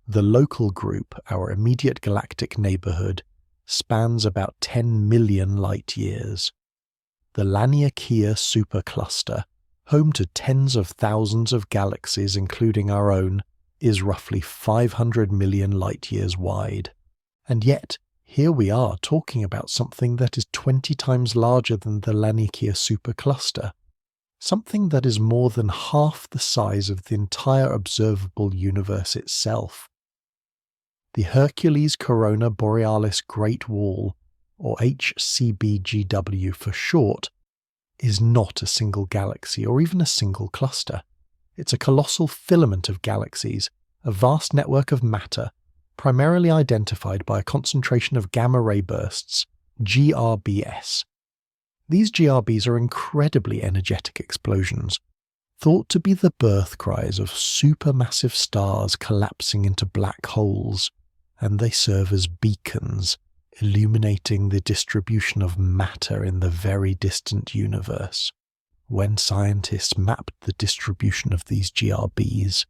The local group, our immediate galactic neighborhood, spans about 10 million light-years. The Laniakea supercluster, home to tens of thousands of galaxies including our own, is roughly 500 million light-years wide. And yet, here we are talking about something that is 20 times larger than the Laniakea supercluster, something that is more than half the size of the entire observable universe itself. The Hercules Corona Borealis Great Wall, or HCBGW for short, is not a single galaxy or even a single cluster. It's a colossal filament of galaxies, a vast network of matter, primarily identified by a concentration of gamma-ray bursts, GRBS. These GRBs are incredibly energetic explosions, thought to be the birth cries of supermassive stars collapsing into black holes, and they serve as beacons, illuminating the distribution of matter in the very distant universe. When scientists mapped the distribution of these GRBs,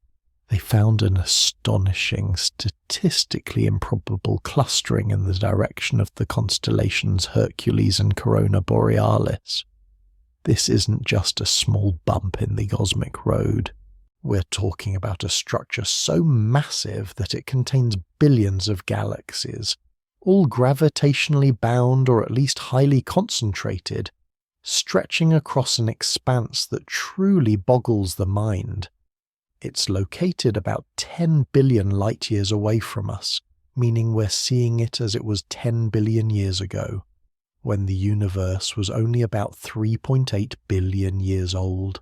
they found an astonishing, statistically improbable clustering in the direction of the constellations Hercules and Corona Borealis. This isn't just a small bump in the cosmic road. We're talking about a structure so massive that it contains billions of galaxies, all gravitationally bound or at least highly concentrated, stretching across an expanse that truly boggles the mind. It's located about 10 billion light-years away from us, meaning we're seeing it as it was 10 billion years ago, when the universe was only about 3.8 billion years old.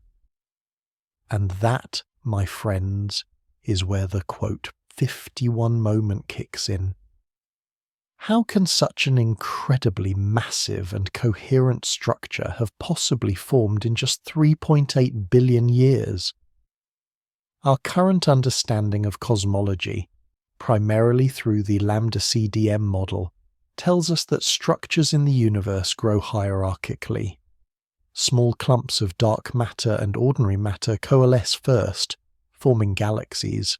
And that, my friends, is where the quote 51 moment kicks in. How can such an incredibly massive and coherent structure have possibly formed in just 3.8 billion years? Our current understanding of cosmology, primarily through the lambda-CDM model, tells us that structures in the universe grow hierarchically. Small clumps of dark matter and ordinary matter coalesce first, forming galaxies.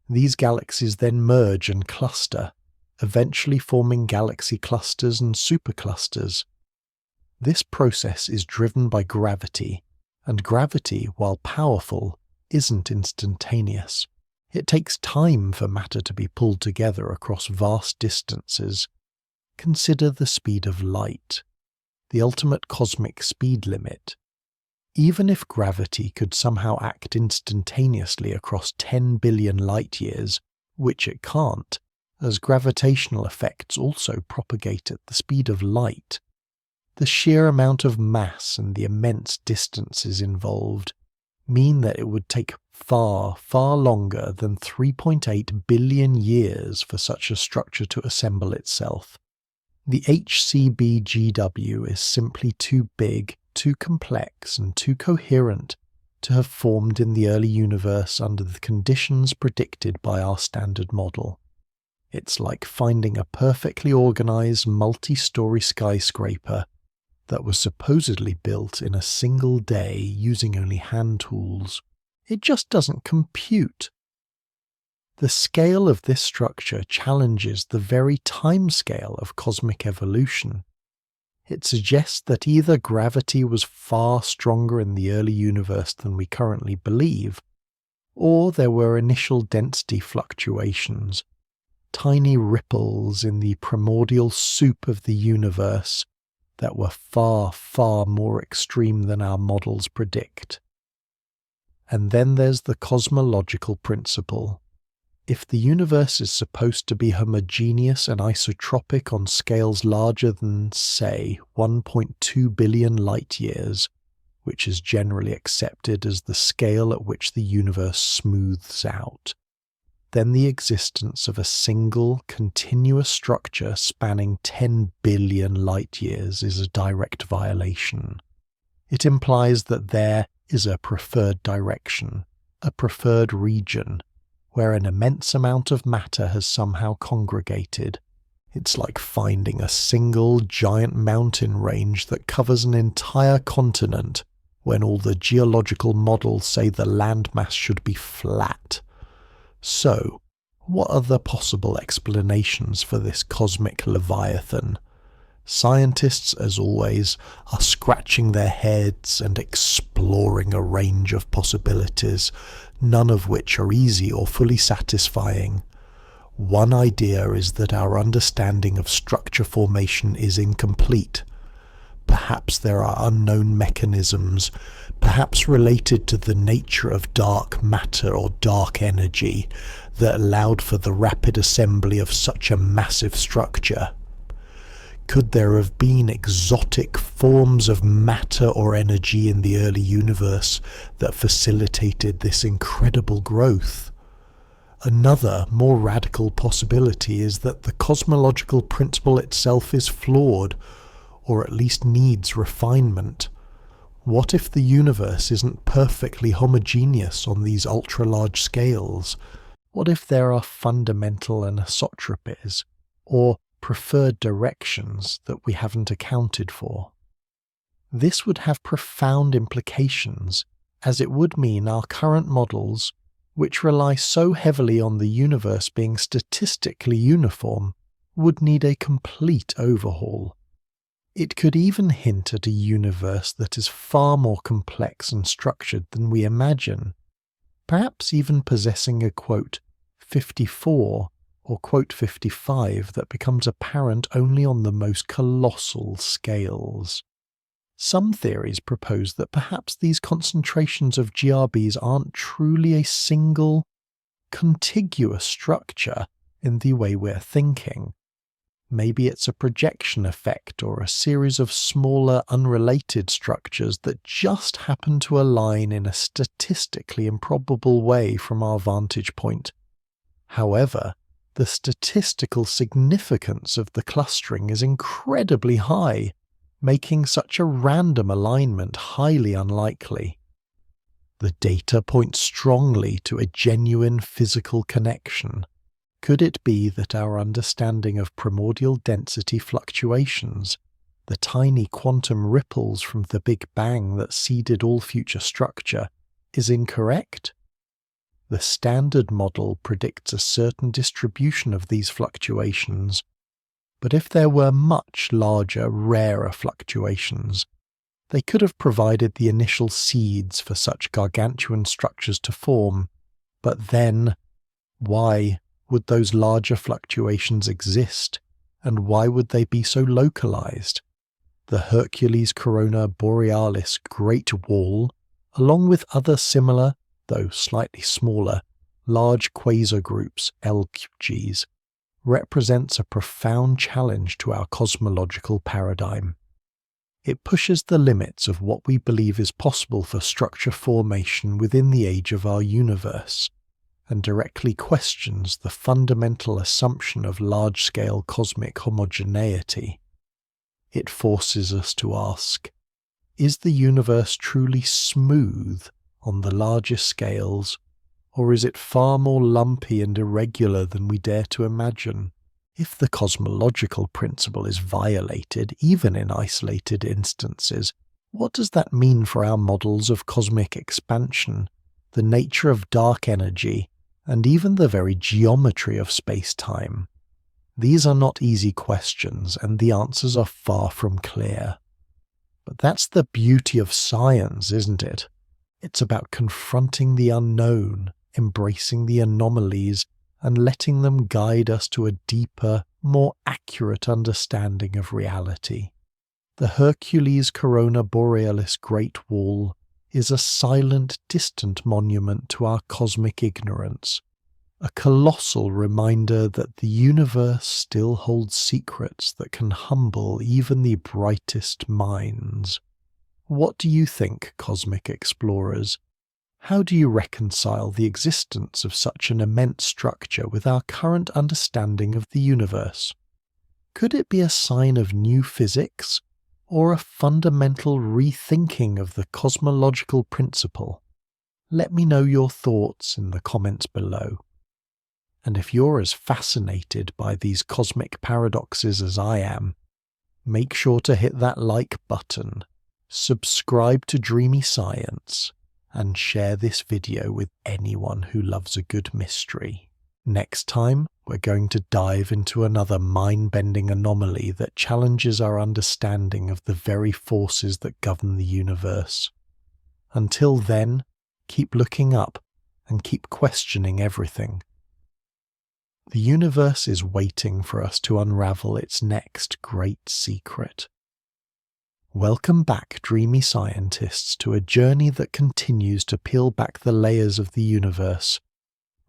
These galaxies then merge and cluster, eventually forming galaxy clusters and superclusters. This process is driven by gravity, and gravity, while powerful, isn't instantaneous. It takes time for matter to be pulled together across vast distances. Consider the speed of light, the ultimate cosmic speed limit. Even if gravity could somehow act instantaneously across 10 billion light-years, which it can't, as gravitational effects also propagate at the speed of light, the sheer amount of mass and the immense distances involved mean that it would take far, far longer than 3.8 billion years for such a structure to assemble itself. The HCBGW is simply too big, too complex, and too coherent to have formed in the early universe under the conditions predicted by our standard model. It's like finding a perfectly organized multi-story skyscraper that was supposedly built in a single day using only hand tools. It just doesn't compute. The scale of this structure challenges the very timescale of cosmic evolution. It suggests that either gravity was far stronger in the early universe than we currently believe, or there were initial density fluctuations, tiny ripples in the primordial soup of the universe that were far, far more extreme than our models predict. And then there's the cosmological principle. If the universe is supposed to be homogeneous and isotropic on scales larger than, say, 1.2 billion light-years, which is generally accepted as the scale at which the universe smooths out, then the existence of a single, continuous structure spanning 10 billion light-years is a direct violation. It implies that there is a preferred direction, a preferred region, where an immense amount of matter has somehow congregated. It's like finding a single giant mountain range that covers an entire continent when all the geological models say the landmass should be flat. So, what are the possible explanations for this cosmic leviathan? Scientists, as always, are scratching their heads and exploring a range of possibilities, none of which are easy or fully satisfying. One idea is that our understanding of structure formation is incomplete. Perhaps there are unknown mechanisms, perhaps related to the nature of dark matter or dark energy, that allowed for the rapid assembly of such a massive structure. Could there have been exotic forms of matter or energy in the early universe that facilitated this incredible growth? Another, more radical possibility is that the cosmological principle itself is flawed, or at least needs refinement. What if the universe isn't perfectly homogeneous on these ultra-large scales? What if there are fundamental anisotropies, or preferred directions that we haven't accounted for? This would have profound implications, as it would mean our current models, which rely so heavily on the universe being statistically uniform, would need a complete overhaul. It could even hint at a universe that is far more complex and structured than we imagine, perhaps even possessing a quote 54 or quote 55 that becomes apparent only on the most colossal scales. Some theories propose that perhaps these concentrations of GRBs aren't truly a single, contiguous structure in the way we're thinking. Maybe it's a projection effect or a series of smaller, unrelated structures that just happen to align in a statistically improbable way from our vantage point. However, the statistical significance of the clustering is incredibly high, making such a random alignment highly unlikely. The data points strongly to a genuine physical connection. Could it be that our understanding of primordial density fluctuations, the tiny quantum ripples from the Big Bang that seeded all future structure, is incorrect? The Standard Model predicts a certain distribution of these fluctuations, but if there were much larger, rarer fluctuations, they could have provided the initial seeds for such gargantuan structures to form. But then, why would those larger fluctuations exist, and why would they be so localized? The Hercules Corona Borealis Great Wall, along with other similar, though slightly smaller, large quasar groups, LQGs, represents a profound challenge to our cosmological paradigm. It pushes the limits of what we believe is possible for structure formation within the age of our universe, and directly questions the fundamental assumption of large-scale cosmic homogeneity. It forces us to ask, is the universe truly smooth on the largest scales, or is it far more lumpy and irregular than we dare to imagine? If the cosmological principle is violated, even in isolated instances, what does that mean for our models of cosmic expansion, the nature of dark energy, and even the very geometry of space-time? These are not easy questions, and the answers are far from clear. But that's the beauty of science, isn't it? It's about confronting the unknown, embracing the anomalies, and letting them guide us to a deeper, more accurate understanding of reality. The Hercules Corona Borealis Great Wall is a silent, distant monument to our cosmic ignorance, a colossal reminder that the universe still holds secrets that can humble even the brightest minds. What do you think, cosmic explorers? How do you reconcile the existence of such an immense structure with our current understanding of the universe? Could it be a sign of new physics, or a fundamental rethinking of the cosmological principle? Let me know your thoughts in the comments below. And if you're as fascinated by these cosmic paradoxes as I am, make sure to hit that like button, subscribe to Dreamy Science, and share this video with anyone who loves a good mystery. Next time, we're going to dive into another mind-bending anomaly that challenges our understanding of the very forces that govern the universe. Until then, keep looking up and keep questioning everything. The universe is waiting for us to unravel its next great secret. Welcome back, dreamy scientists, to a journey that continues to peel back the layers of the universe,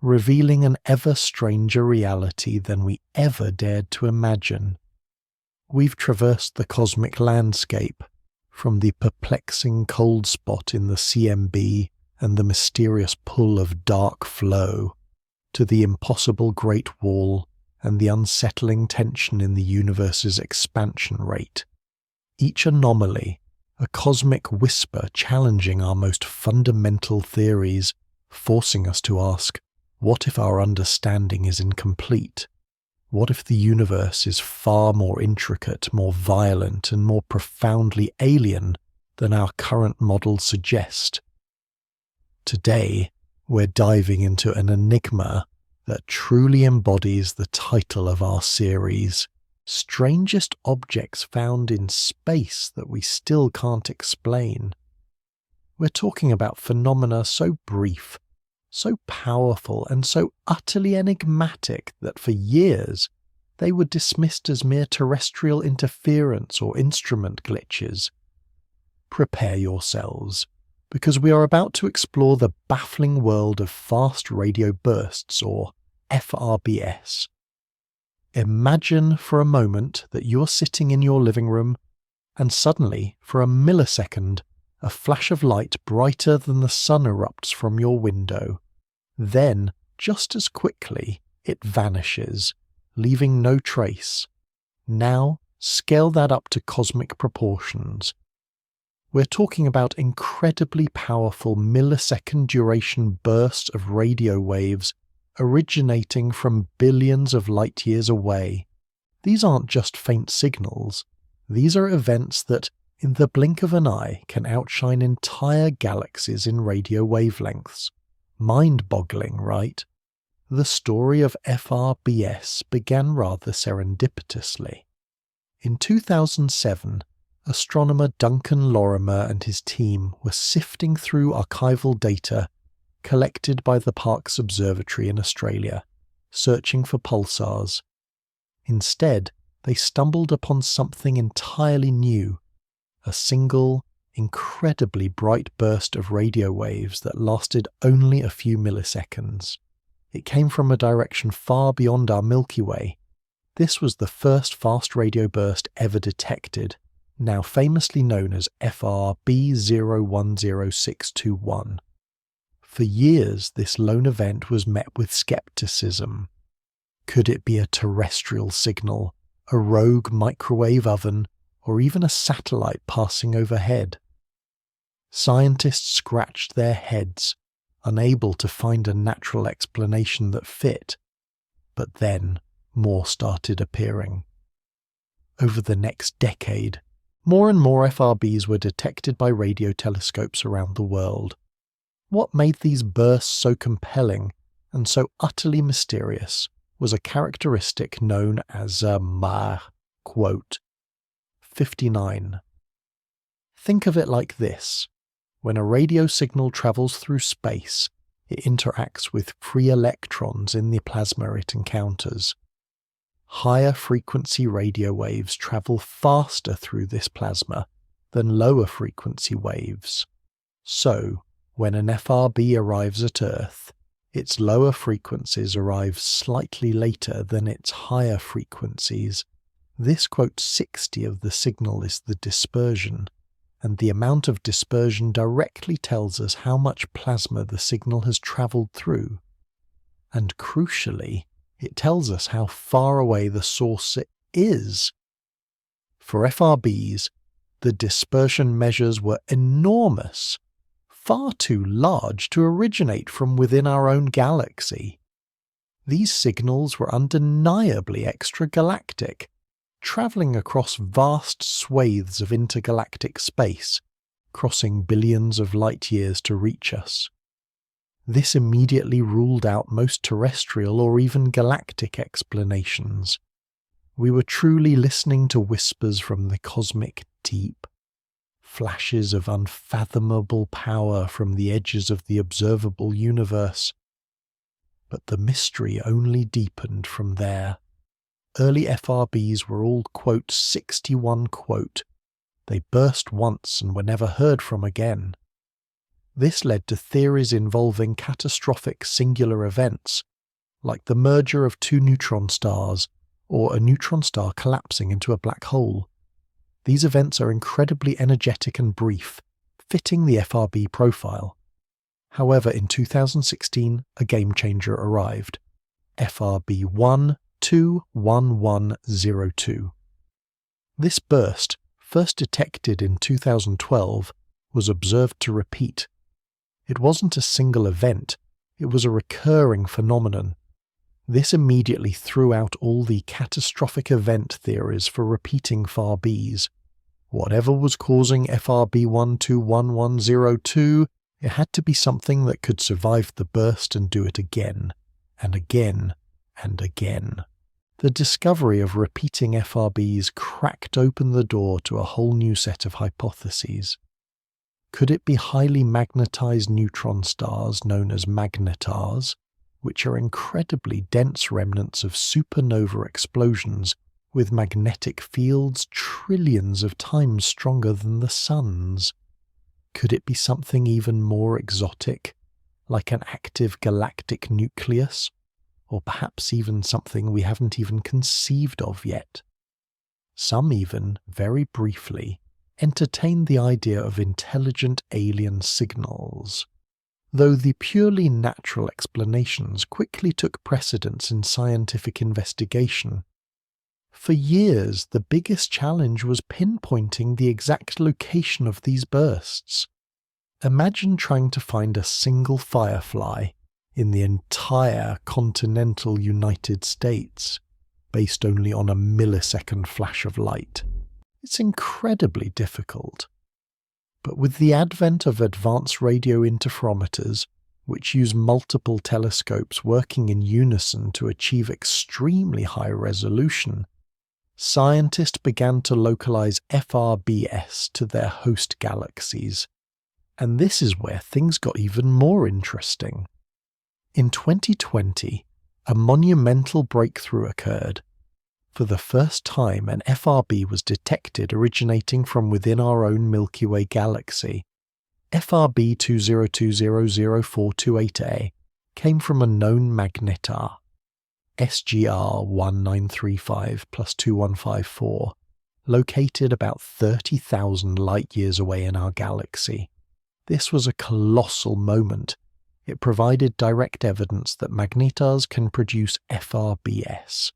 revealing an ever stranger reality than we ever dared to imagine. We've traversed the cosmic landscape, from the perplexing cold spot in the CMB and the mysterious pull of dark flow, to the impossible Great Wall and the unsettling tension in the universe's expansion rate. Each anomaly, a cosmic whisper challenging our most fundamental theories, forcing us to ask, what if our understanding is incomplete? What if the universe is far more intricate, more violent, and more profoundly alien than our current models suggest? Today, we're diving into an enigma that truly embodies the title of our series, Strangest Objects Found in Space That We Still Can't Explain. We're talking about phenomena so brief, so powerful, and so utterly enigmatic that for years they were dismissed as mere terrestrial interference or instrument glitches. Prepare yourselves, because we are about to explore the baffling world of fast radio bursts, or FRBS. Imagine for a moment that you're sitting in your living room, and suddenly, for a millisecond, a flash of light brighter than the sun erupts from your window. Then, just as quickly, it vanishes, leaving no trace. Now, scale that up to cosmic proportions. We're talking about incredibly powerful millisecond duration bursts of radio waves originating from billions of light years away. These aren't just faint signals. These are events that, in the blink of an eye, can outshine entire galaxies in radio wavelengths. Mind-boggling, right? The story of FRBS began rather serendipitously. In 2007, astronomer Duncan Lorimer and his team were sifting through archival data collected by the Parkes Observatory in Australia, searching for pulsars. Instead, they stumbled upon something entirely new, a single, incredibly bright burst of radio waves that lasted only a few milliseconds. It came from a direction far beyond our Milky Way. This was the first fast radio burst ever detected, now famously known as FRB010621. For years, this lone event was met with skepticism. Could it be a terrestrial signal, a rogue microwave oven, or even a satellite passing overhead? Scientists scratched their heads, unable to find a natural explanation that fit. But then, more started appearing. Over the next decade, more and more FRBs were detected by radio telescopes around the world. What made these bursts so compelling and so utterly mysterious was a characteristic known as quote, 59. Think of it like this. When a radio signal travels through space, it interacts with free electrons in the plasma it encounters. Higher frequency radio waves travel faster through this plasma than lower frequency waves. So, when an FRB arrives at Earth, its lower frequencies arrive slightly later than its higher frequencies. This quote 60 of the signal is the dispersion, and the amount of dispersion directly tells us how much plasma the signal has travelled through. And crucially, it tells us how far away the source is. For FRBs, the dispersion measures were enormous, far too large to originate from within our own galaxy. These signals were undeniably extragalactic, travelling across vast swathes of intergalactic space, crossing billions of light years to reach us. This immediately ruled out most terrestrial or even galactic explanations. We were truly listening to whispers from the cosmic deep, flashes of unfathomable power from the edges of the observable universe. But the mystery only deepened from there. Early FRBs were all, quote, 61, quote. They burst once and were never heard from again. This led to theories involving catastrophic singular events, like the merger of two neutron stars, or a neutron star collapsing into a black hole. These events are incredibly energetic and brief, fitting the FRB profile. However, in 2016, a game changer arrived. FRB 121102. This burst, first detected in 2012, was observed to repeat. It wasn't a single event, it was a recurring phenomenon. This immediately threw out all the catastrophic event theories for repeating FRBs. Whatever was causing FRB 121102, it had to be something that could survive the burst and do it again, and again, and again. The discovery of repeating FRBs cracked open the door to a whole new set of hypotheses. Could it be highly magnetized neutron stars known as magnetars, which are incredibly dense remnants of supernova explosions with magnetic fields trillions of times stronger than the Sun's? Could it be something even more exotic, like an active galactic nucleus, or perhaps even something we haven't even conceived of yet? Some even, very briefly, entertained the idea of intelligent alien signals, though the purely natural explanations quickly took precedence in scientific investigation. For years, the biggest challenge was pinpointing the exact location of these bursts. Imagine trying to find a single firefly in the entire continental United States, based only on a millisecond flash of light. It's incredibly difficult. But with the advent of advanced radio interferometers, which use multiple telescopes working in unison to achieve extremely high resolution, scientists began to localize FRBs to their host galaxies. And this is where things got even more interesting. In 2020, a monumental breakthrough occurred. For the first time, an FRB was detected originating from within our own Milky Way galaxy. FRB 20200428A came from a known magnetar, SGR 1935 plus 2154, located about 30,000 light-years away in our galaxy. This was a colossal moment. It provided direct evidence that magnetars can produce FRBs.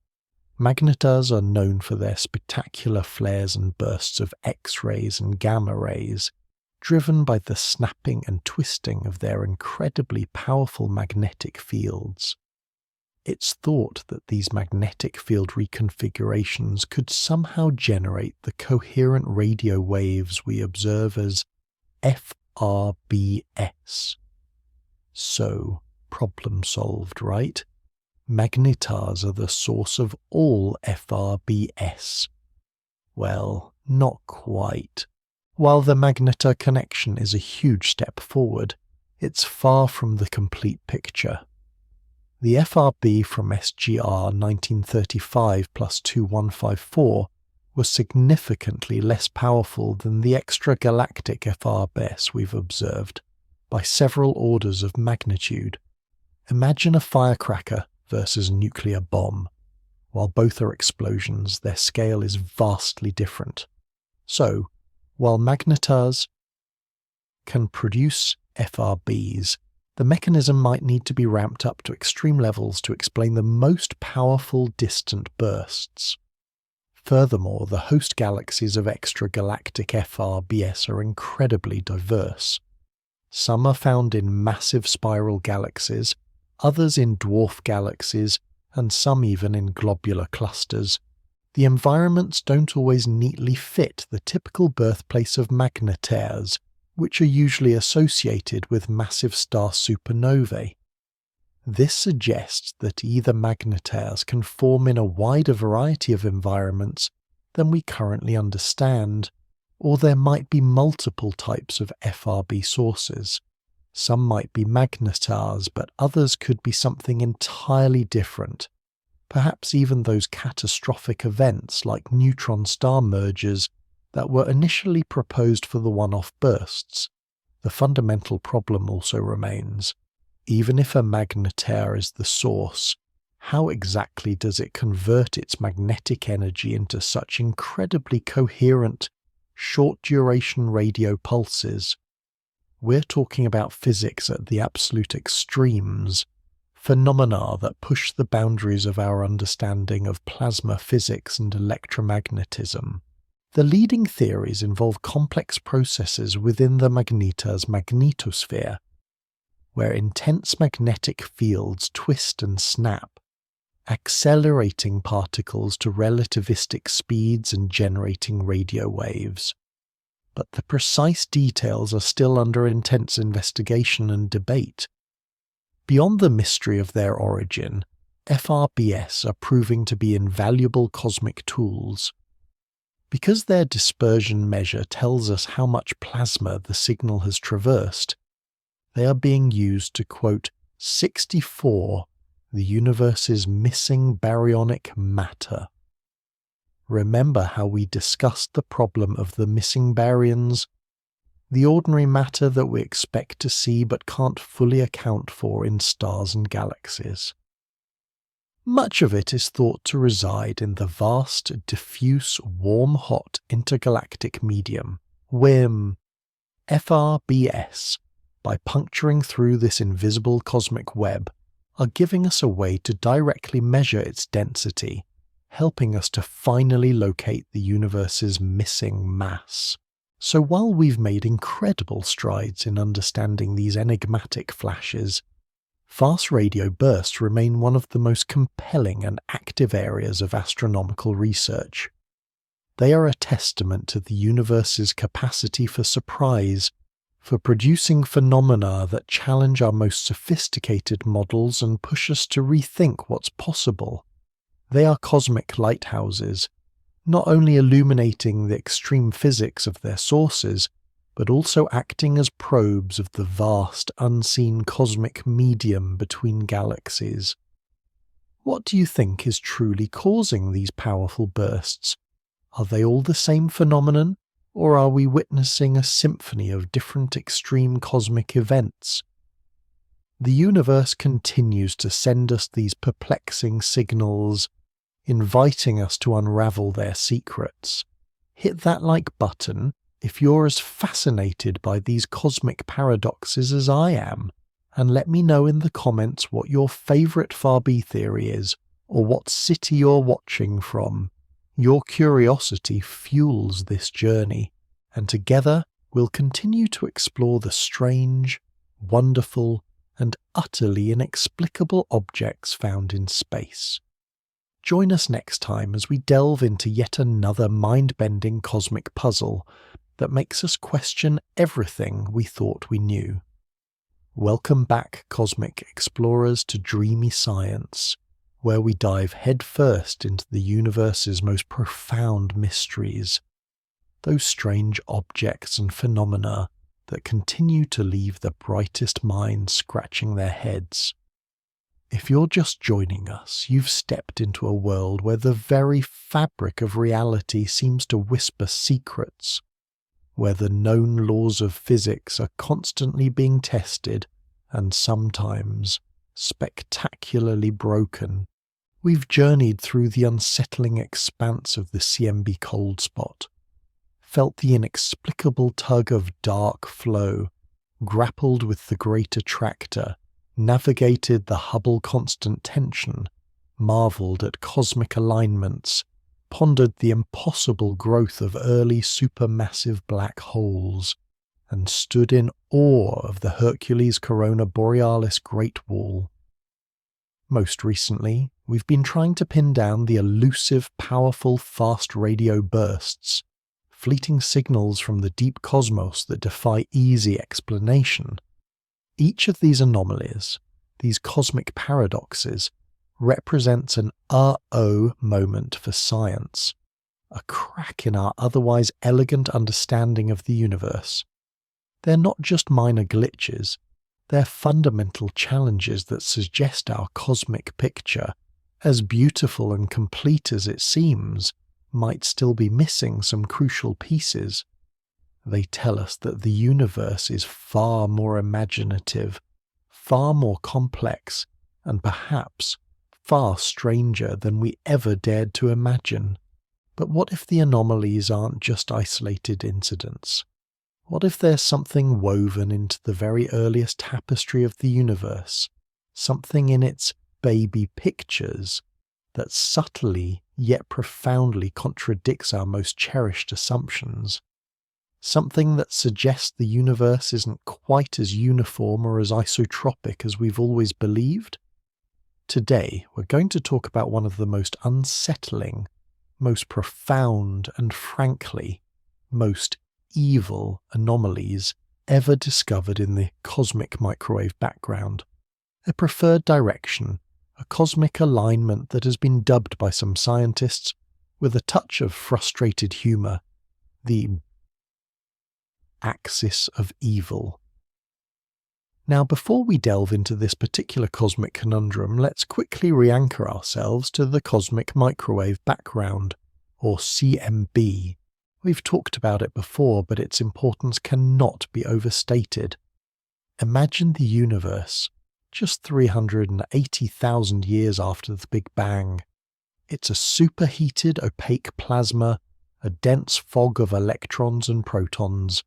Magnetars are known for their spectacular flares and bursts of X-rays and gamma rays, driven by the snapping and twisting of their incredibly powerful magnetic fields. It's thought that these magnetic field reconfigurations could somehow generate the coherent radio waves we observe as FRBs. So, problem solved, right? Magnetars are the source of all FRBs. Well, not quite. While the magnetar connection is a huge step forward, it's far from the complete picture. The FRB from SGR 1935 plus 2154 was significantly less powerful than the extragalactic FRBs we've observed, by several orders of magnitude. Imagine a firecracker versus a nuclear bomb. While both are explosions, their scale is vastly different. So, while magnetars can produce FRBs, the mechanism might need to be ramped up to extreme levels to explain the most powerful distant bursts. Furthermore, the host galaxies of extragalactic FRBs are incredibly diverse. Some are found in massive spiral galaxies, others in dwarf galaxies, and some even in globular clusters. The environments don't always neatly fit the typical birthplace of magnetars, which are usually associated with massive star supernovae. This suggests that either magnetars can form in a wider variety of environments than we currently understand, or there might be multiple types of FRB sources. Some might be magnetars, but others could be something entirely different. Perhaps even those catastrophic events like neutron star mergers that were initially proposed for the one-off bursts. The fundamental problem also remains. Even if a magnetar is the source, how exactly does it convert its magnetic energy into such incredibly coherent, short-duration radio pulses? We're talking about physics at the absolute extremes, phenomena that push the boundaries of our understanding of plasma physics and electromagnetism. The leading theories involve complex processes within the magnetar's magnetosphere, where intense magnetic fields twist and snap, accelerating particles to relativistic speeds and generating radio waves. But the precise details are still under intense investigation and debate. Beyond the mystery of their origin, FRBS are proving to be invaluable cosmic tools. Because their dispersion measure tells us how much plasma the signal has traversed, they are being used to quote 64 the universe's missing baryonic matter. Remember how we discussed the problem of the missing baryons? The ordinary matter that we expect to see but can't fully account for in stars and galaxies. Much of it is thought to reside in the vast, diffuse, warm-hot intergalactic medium, WIM. FRBS, by puncturing through this invisible cosmic web, are giving us a way to directly measure its density, helping us to finally locate the universe's missing mass. So while we've made incredible strides in understanding these enigmatic flashes, fast radio bursts remain one of the most compelling and active areas of astronomical research. They are a testament to the universe's capacity for surprise, for producing phenomena that challenge our most sophisticated models and push us to rethink what's possible. They are cosmic lighthouses, not only illuminating the extreme physics of their sources, but also acting as probes of the vast, unseen cosmic medium between galaxies. What do you think is truly causing these powerful bursts? Are they all the same phenomenon, or are we witnessing a symphony of different extreme cosmic events? The universe continues to send us these perplexing signals, inviting us to unravel their secrets. Hit that like button if you're as fascinated by these cosmic paradoxes as I am, and let me know in the comments what your favourite Farby theory is, or what city you're watching from. Your curiosity fuels this journey, and together we'll continue to explore the strange, wonderful, and utterly inexplicable objects found in space. Join us next time as we delve into yet another mind-bending cosmic puzzle that makes us question everything we thought we knew. Welcome back, cosmic explorers, to Dreamy Science, where we dive headfirst into the universe's most profound mysteries, those strange objects and phenomena that continue to leave the brightest minds scratching their heads. If you're just joining us, you've stepped into a world where the very fabric of reality seems to whisper secrets, where the known laws of physics are constantly being tested and sometimes spectacularly broken. We've journeyed through the unsettling expanse of the CMB cold spot, felt the inexplicable tug of dark flow, grappled with the great attractor, navigated the Hubble constant tension, marvelled at cosmic alignments, pondered the impossible growth of early supermassive black holes, and stood in awe of the Hercules Corona Borealis Great Wall. Most recently, we've been trying to pin down the elusive, powerful, fast radio bursts, fleeting signals from the deep cosmos that defy easy explanation. Each of these anomalies, these cosmic paradoxes, represents an "uh-oh" moment for science, a crack in our otherwise elegant understanding of the universe. They're not just minor glitches, they're fundamental challenges that suggest our cosmic picture, as beautiful and complete as it seems, might still be missing some crucial pieces. They tell us that the universe is far more imaginative, far more complex, and perhaps far stranger than we ever dared to imagine. But what if the anomalies aren't just isolated incidents? What if there's something woven into the very earliest tapestry of the universe, something in its baby pictures that subtly yet profoundly contradicts our most cherished assumptions? Something that suggests the universe isn't quite as uniform or as isotropic as we've always believed? Today, we're going to talk about one of the most unsettling, most profound, and frankly, most evil anomalies ever discovered in the cosmic microwave background. A preferred direction, a cosmic alignment that has been dubbed by some scientists, with a touch of frustrated humour, the axis of evil. Now, before we delve into this particular cosmic conundrum, let's quickly re-anchor ourselves to the cosmic microwave background, or CMB. We've talked about it before, but its importance cannot be overstated. Imagine the universe, just 380,000 years after the Big Bang. It's a superheated, opaque plasma, a dense fog of electrons and protons.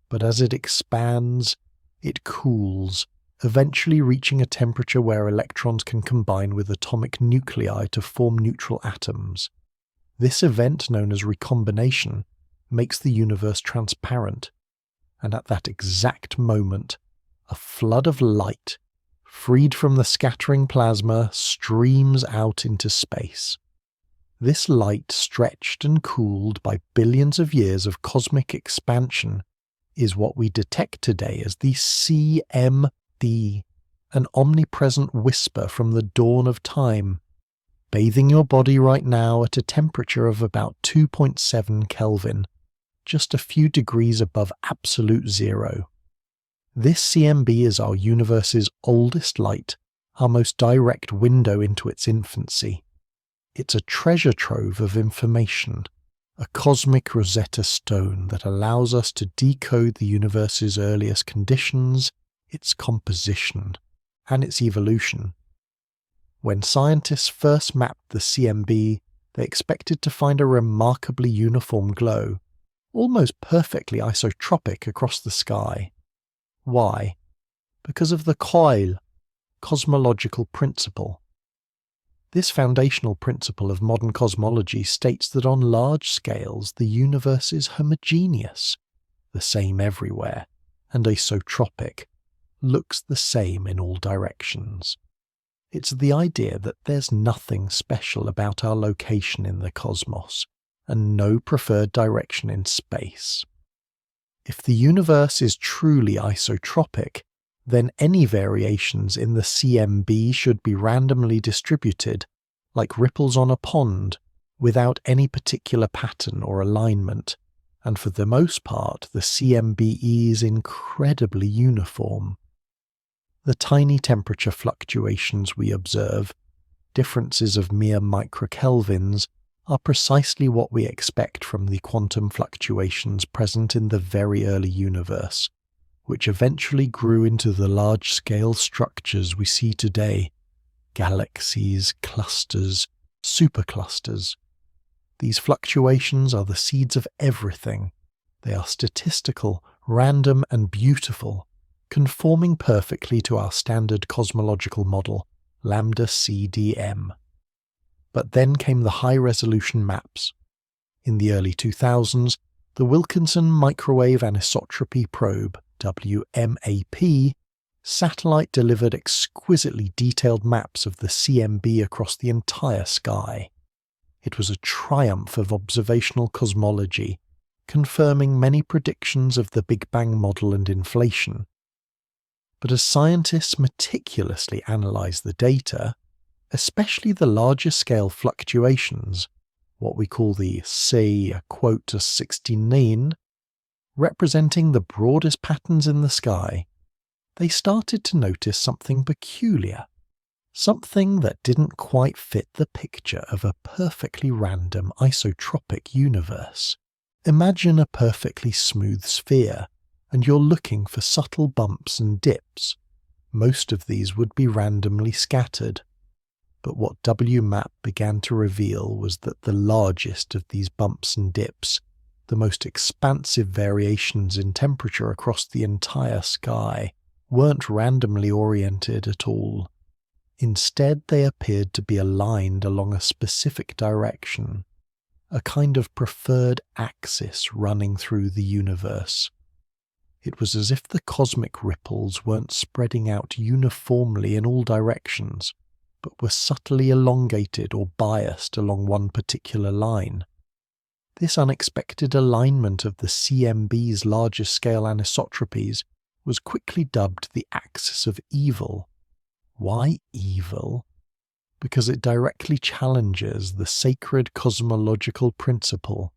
But as it expands, it cools, eventually reaching a temperature where electrons can combine with atomic nuclei to form neutral atoms. This event, known as recombination, makes the universe transparent, and at that exact moment, a flood of light, freed from the scattering plasma, streams out into space. This light, stretched and cooled by billions of years of cosmic expansion, is what we detect today as the CMB, an omnipresent whisper from the dawn of time, bathing your body right now at a temperature of about 2.7 Kelvin, just a few degrees above absolute zero. This CMB is our universe's oldest light, our most direct window into its infancy. It's a treasure trove of information, a cosmic Rosetta Stone that allows us to decode the universe's earliest conditions, its composition, and its evolution. When scientists first mapped the CMB, they expected to find a remarkably uniform glow, almost perfectly isotropic across the sky. Why? Because of the coil, cosmological principle. This foundational principle of modern cosmology states that on large scales the universe is homogeneous, the same everywhere, and isotropic, looks the same in all directions. It's the idea that there's nothing special about our location in the cosmos, and no preferred direction in space. If the universe is truly isotropic, then any variations in the CMB should be randomly distributed, like ripples on a pond, without any particular pattern or alignment, and for the most part the CMB is incredibly uniform. The tiny temperature fluctuations we observe, differences of mere microkelvins, are precisely what we expect from the quantum fluctuations present in the very early universe, which eventually grew into the large-scale structures we see today: galaxies, clusters, superclusters. These fluctuations are the seeds of everything. They are statistical, random, and beautiful, conforming perfectly to our standard cosmological model, lambda CDM. But then came the high-resolution maps. In the early 2000s, the Wilkinson Microwave Anisotropy Probe, WMAP, satellite delivered exquisitely detailed maps of the CMB across the entire sky. It was a triumph of observational cosmology, confirming many predictions of the Big Bang model and inflation. But as scientists meticulously analyse the data, especially the larger scale fluctuations, what we call the C*69, representing the broadest patterns in the sky, they started to notice something peculiar, something that didn't quite fit the picture of a perfectly random isotropic universe. Imagine a perfectly smooth sphere, and you're looking for subtle bumps and dips. Most of these would be randomly scattered. But what WMAP began to reveal was that the largest of these bumps and dips, the most expansive variations in temperature across the entire sky, weren't randomly oriented at all. Instead, they appeared to be aligned along a specific direction, a kind of preferred axis running through the universe. It was as if the cosmic ripples weren't spreading out uniformly in all directions, but were subtly elongated or biased along one particular line. This unexpected alignment of the CMB's larger scale anisotropies was quickly dubbed the axis of evil. Why evil? Because it directly challenges the sacred cosmological principle.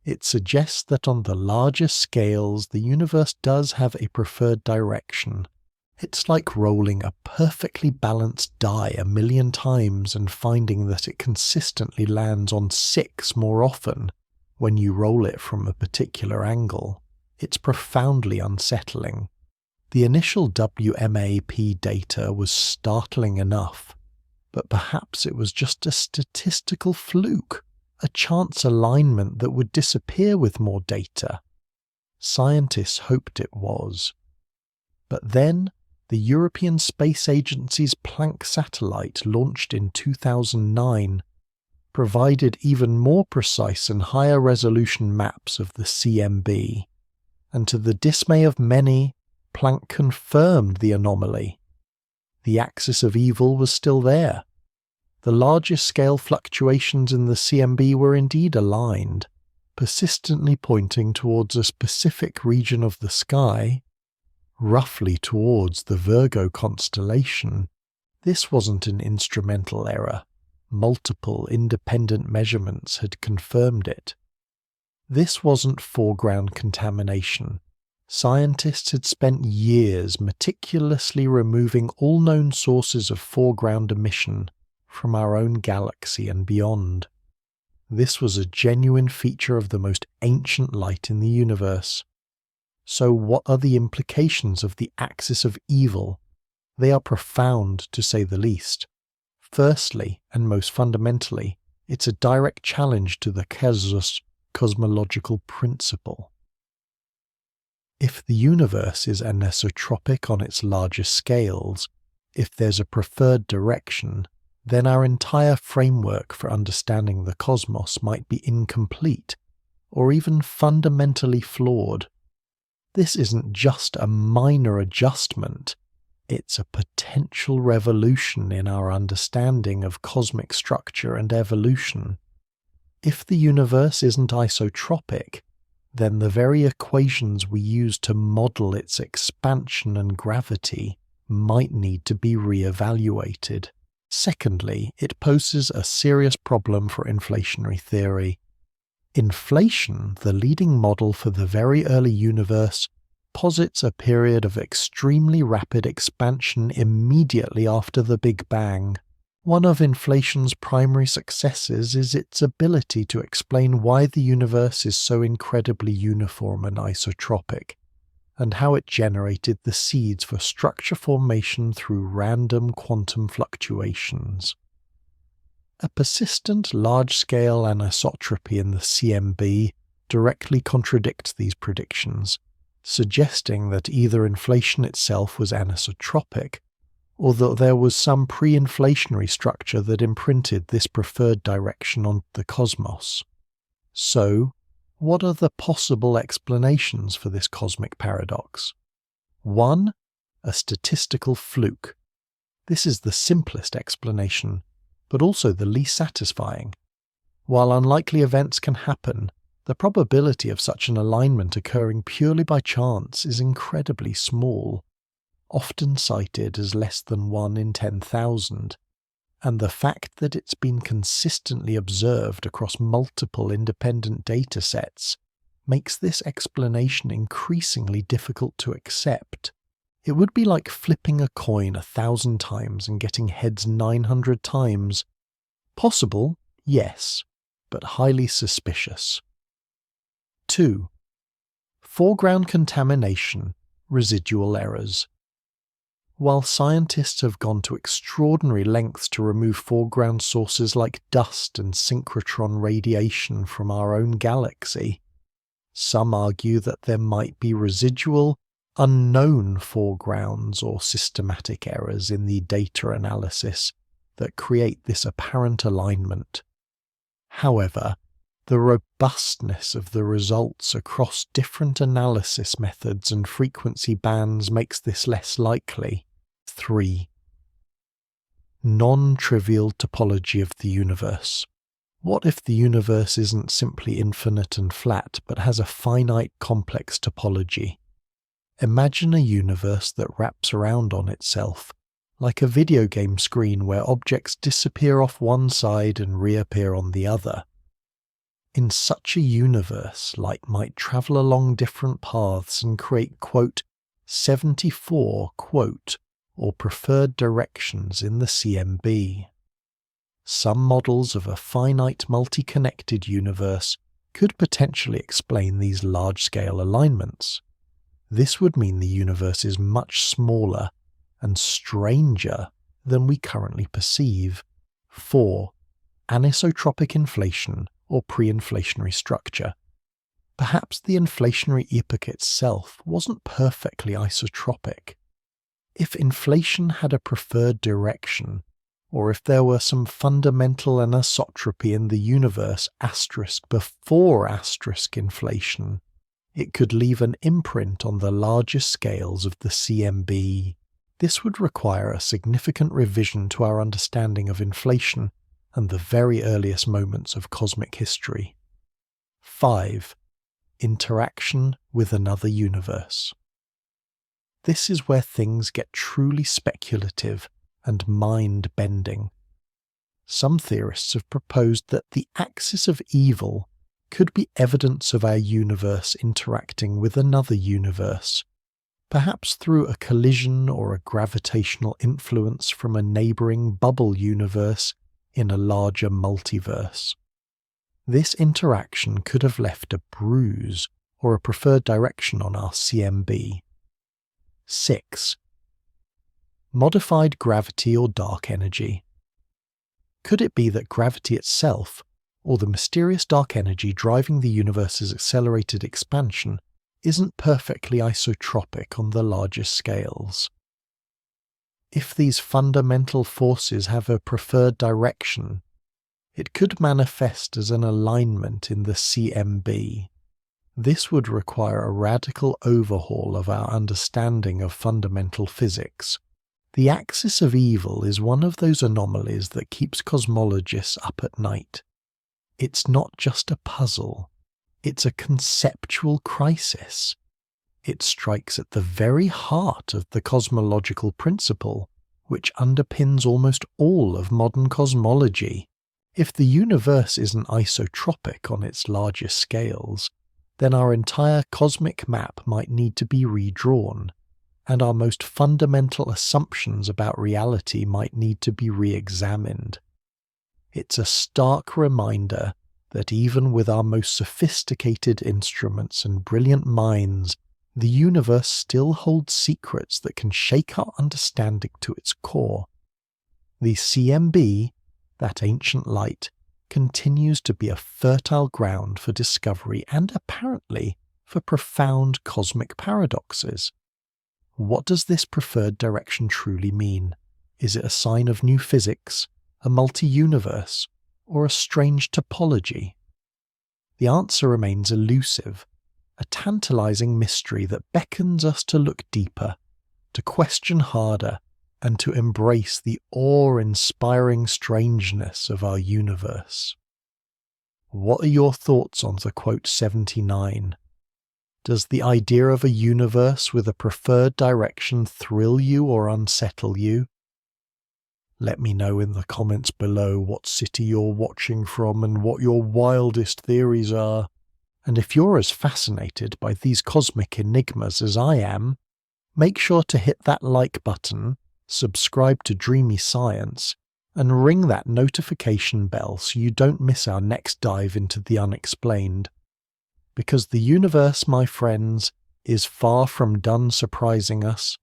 It suggests that on the larger scales the universe does have a preferred direction. It's like rolling a perfectly balanced die 1,000,000 times and finding that it consistently lands on 6 more often when you roll it from a particular angle. It's profoundly unsettling. The initial WMAP data was startling enough, but perhaps it was just a statistical fluke, a chance alignment that would disappear with more data. Scientists hoped it was. But then, the European Space Agency's Planck satellite, launched in 2009, provided even more precise and higher resolution maps of the CMB, and to the dismay of many, Planck confirmed the anomaly. The axis of evil was still there. The largest scale fluctuations in the CMB were indeed aligned, persistently pointing towards a specific region of the sky, roughly towards the Virgo constellation. This wasn't an instrumental error. Multiple independent measurements had confirmed it. This wasn't foreground contamination. Scientists had spent years meticulously removing all known sources of foreground emission from our own galaxy and beyond. This was a genuine feature of the most ancient light in the universe. So what are the implications of the axis of evil? They are profound, to say the least. Firstly, and most fundamentally, it's a direct challenge to the cosmological principle. If the universe is anisotropic on its larger scales, if there's a preferred direction, then our entire framework for understanding the cosmos might be incomplete, or even fundamentally flawed. This isn't just a minor adjustment, it's a potential revolution in our understanding of cosmic structure and evolution. If the universe isn't isotropic, then the very equations we use to model its expansion and gravity might need to be re-evaluated. Secondly, it poses a serious problem for inflationary theory. Inflation, the leading model for the very early universe, posits a period of extremely rapid expansion immediately after the Big Bang. One of inflation's primary successes is its ability to explain why the universe is so incredibly uniform and isotropic, and how it generated the seeds for structure formation through random quantum fluctuations. A persistent large-scale anisotropy in the CMB directly contradicts these predictions, suggesting that either inflation itself was anisotropic, or that there was some pre-inflationary structure that imprinted this preferred direction on the cosmos. So, what are the possible explanations for this cosmic paradox? 1. A statistical fluke. This is the simplest explanation, but also the least satisfying. While unlikely events can happen, The probability of such an alignment occurring purely by chance is incredibly small, often cited as less than 1 in 10,000, and the fact that it's been consistently observed across multiple independent datasets makes this explanation increasingly difficult to accept. It would be like flipping a coin 1,000 times and getting heads 900 times. Possible, yes, but highly suspicious. 2. Foreground contamination, residual errors. While scientists have gone to extraordinary lengths to remove foreground sources like dust and synchrotron radiation from our own galaxy, some argue that there might be residual, unknown foregrounds or systematic errors in the data analysis that create this apparent alignment. However, the robustness of the results across different analysis methods and frequency bands makes this less likely. 3. Non-trivial topology of the universe. What if the universe isn't simply infinite and flat, but has a finite complex topology? Imagine a universe that wraps around on itself, like a video game screen where objects disappear off one side and reappear on the other. In such a universe, light might travel along different paths and create, quote, 74, quote, or preferred directions in the CMB. Some models of a finite multi-connected universe could potentially explain these large-scale alignments. This would mean the universe is much smaller and stranger than we currently perceive. 4. Anisotropic inflation or pre-inflationary structure. Perhaps the inflationary epoch itself wasn't perfectly isotropic. If inflation had a preferred direction, or if there were some fundamental anisotropy in the universe before inflation, it could leave an imprint on the larger scales of the CMB. This would require a significant revision to our understanding of inflation and the very earliest moments of cosmic history. 5. Interaction with another universe. This is where things get truly speculative and mind-bending. Some theorists have proposed that the axis of evil could be evidence of our universe interacting with another universe, perhaps through a collision or a gravitational influence from a neighbouring bubble universe in a larger multiverse. This interaction could have left a bruise or a preferred direction on our CMB. 6. Modified gravity or dark energy. Could it be that gravity itself, or the mysterious dark energy driving the universe's accelerated expansion, isn't perfectly isotropic on the larger scales? If these fundamental forces have a preferred direction, it could manifest as an alignment in the CMB. This would require a radical overhaul of our understanding of fundamental physics. The axis of evil is one of those anomalies that keeps cosmologists up at night. It's not just a puzzle, it's a conceptual crisis. It strikes at the very heart of the cosmological principle, which underpins almost all of modern cosmology. If the universe isn't isotropic on its larger scales, then our entire cosmic map might need to be redrawn, and our most fundamental assumptions about reality might need to be re-examined. It's a stark reminder that even with our most sophisticated instruments and brilliant minds, the universe still holds secrets that can shake our understanding to its core. The CMB, that ancient light, continues to be a fertile ground for discovery and apparently for profound cosmic paradoxes. What does this preferred direction truly mean? Is it a sign of new physics, a multi-universe, or a strange topology? The answer remains elusive, a tantalizing mystery that beckons us to look deeper, to question harder, and to embrace the awe-inspiring strangeness of our universe. What are your thoughts on the quote 79? Does the idea of a universe with a preferred direction thrill you or unsettle you? Let me know in the comments below what city you're watching from and what your wildest theories are. And if you're as fascinated by these cosmic enigmas as I am, make sure to hit that like button, subscribe to Dreamy Science, and ring that notification bell so you don't miss our next dive into the unexplained. Because the universe, my friends, is far from done surprising us.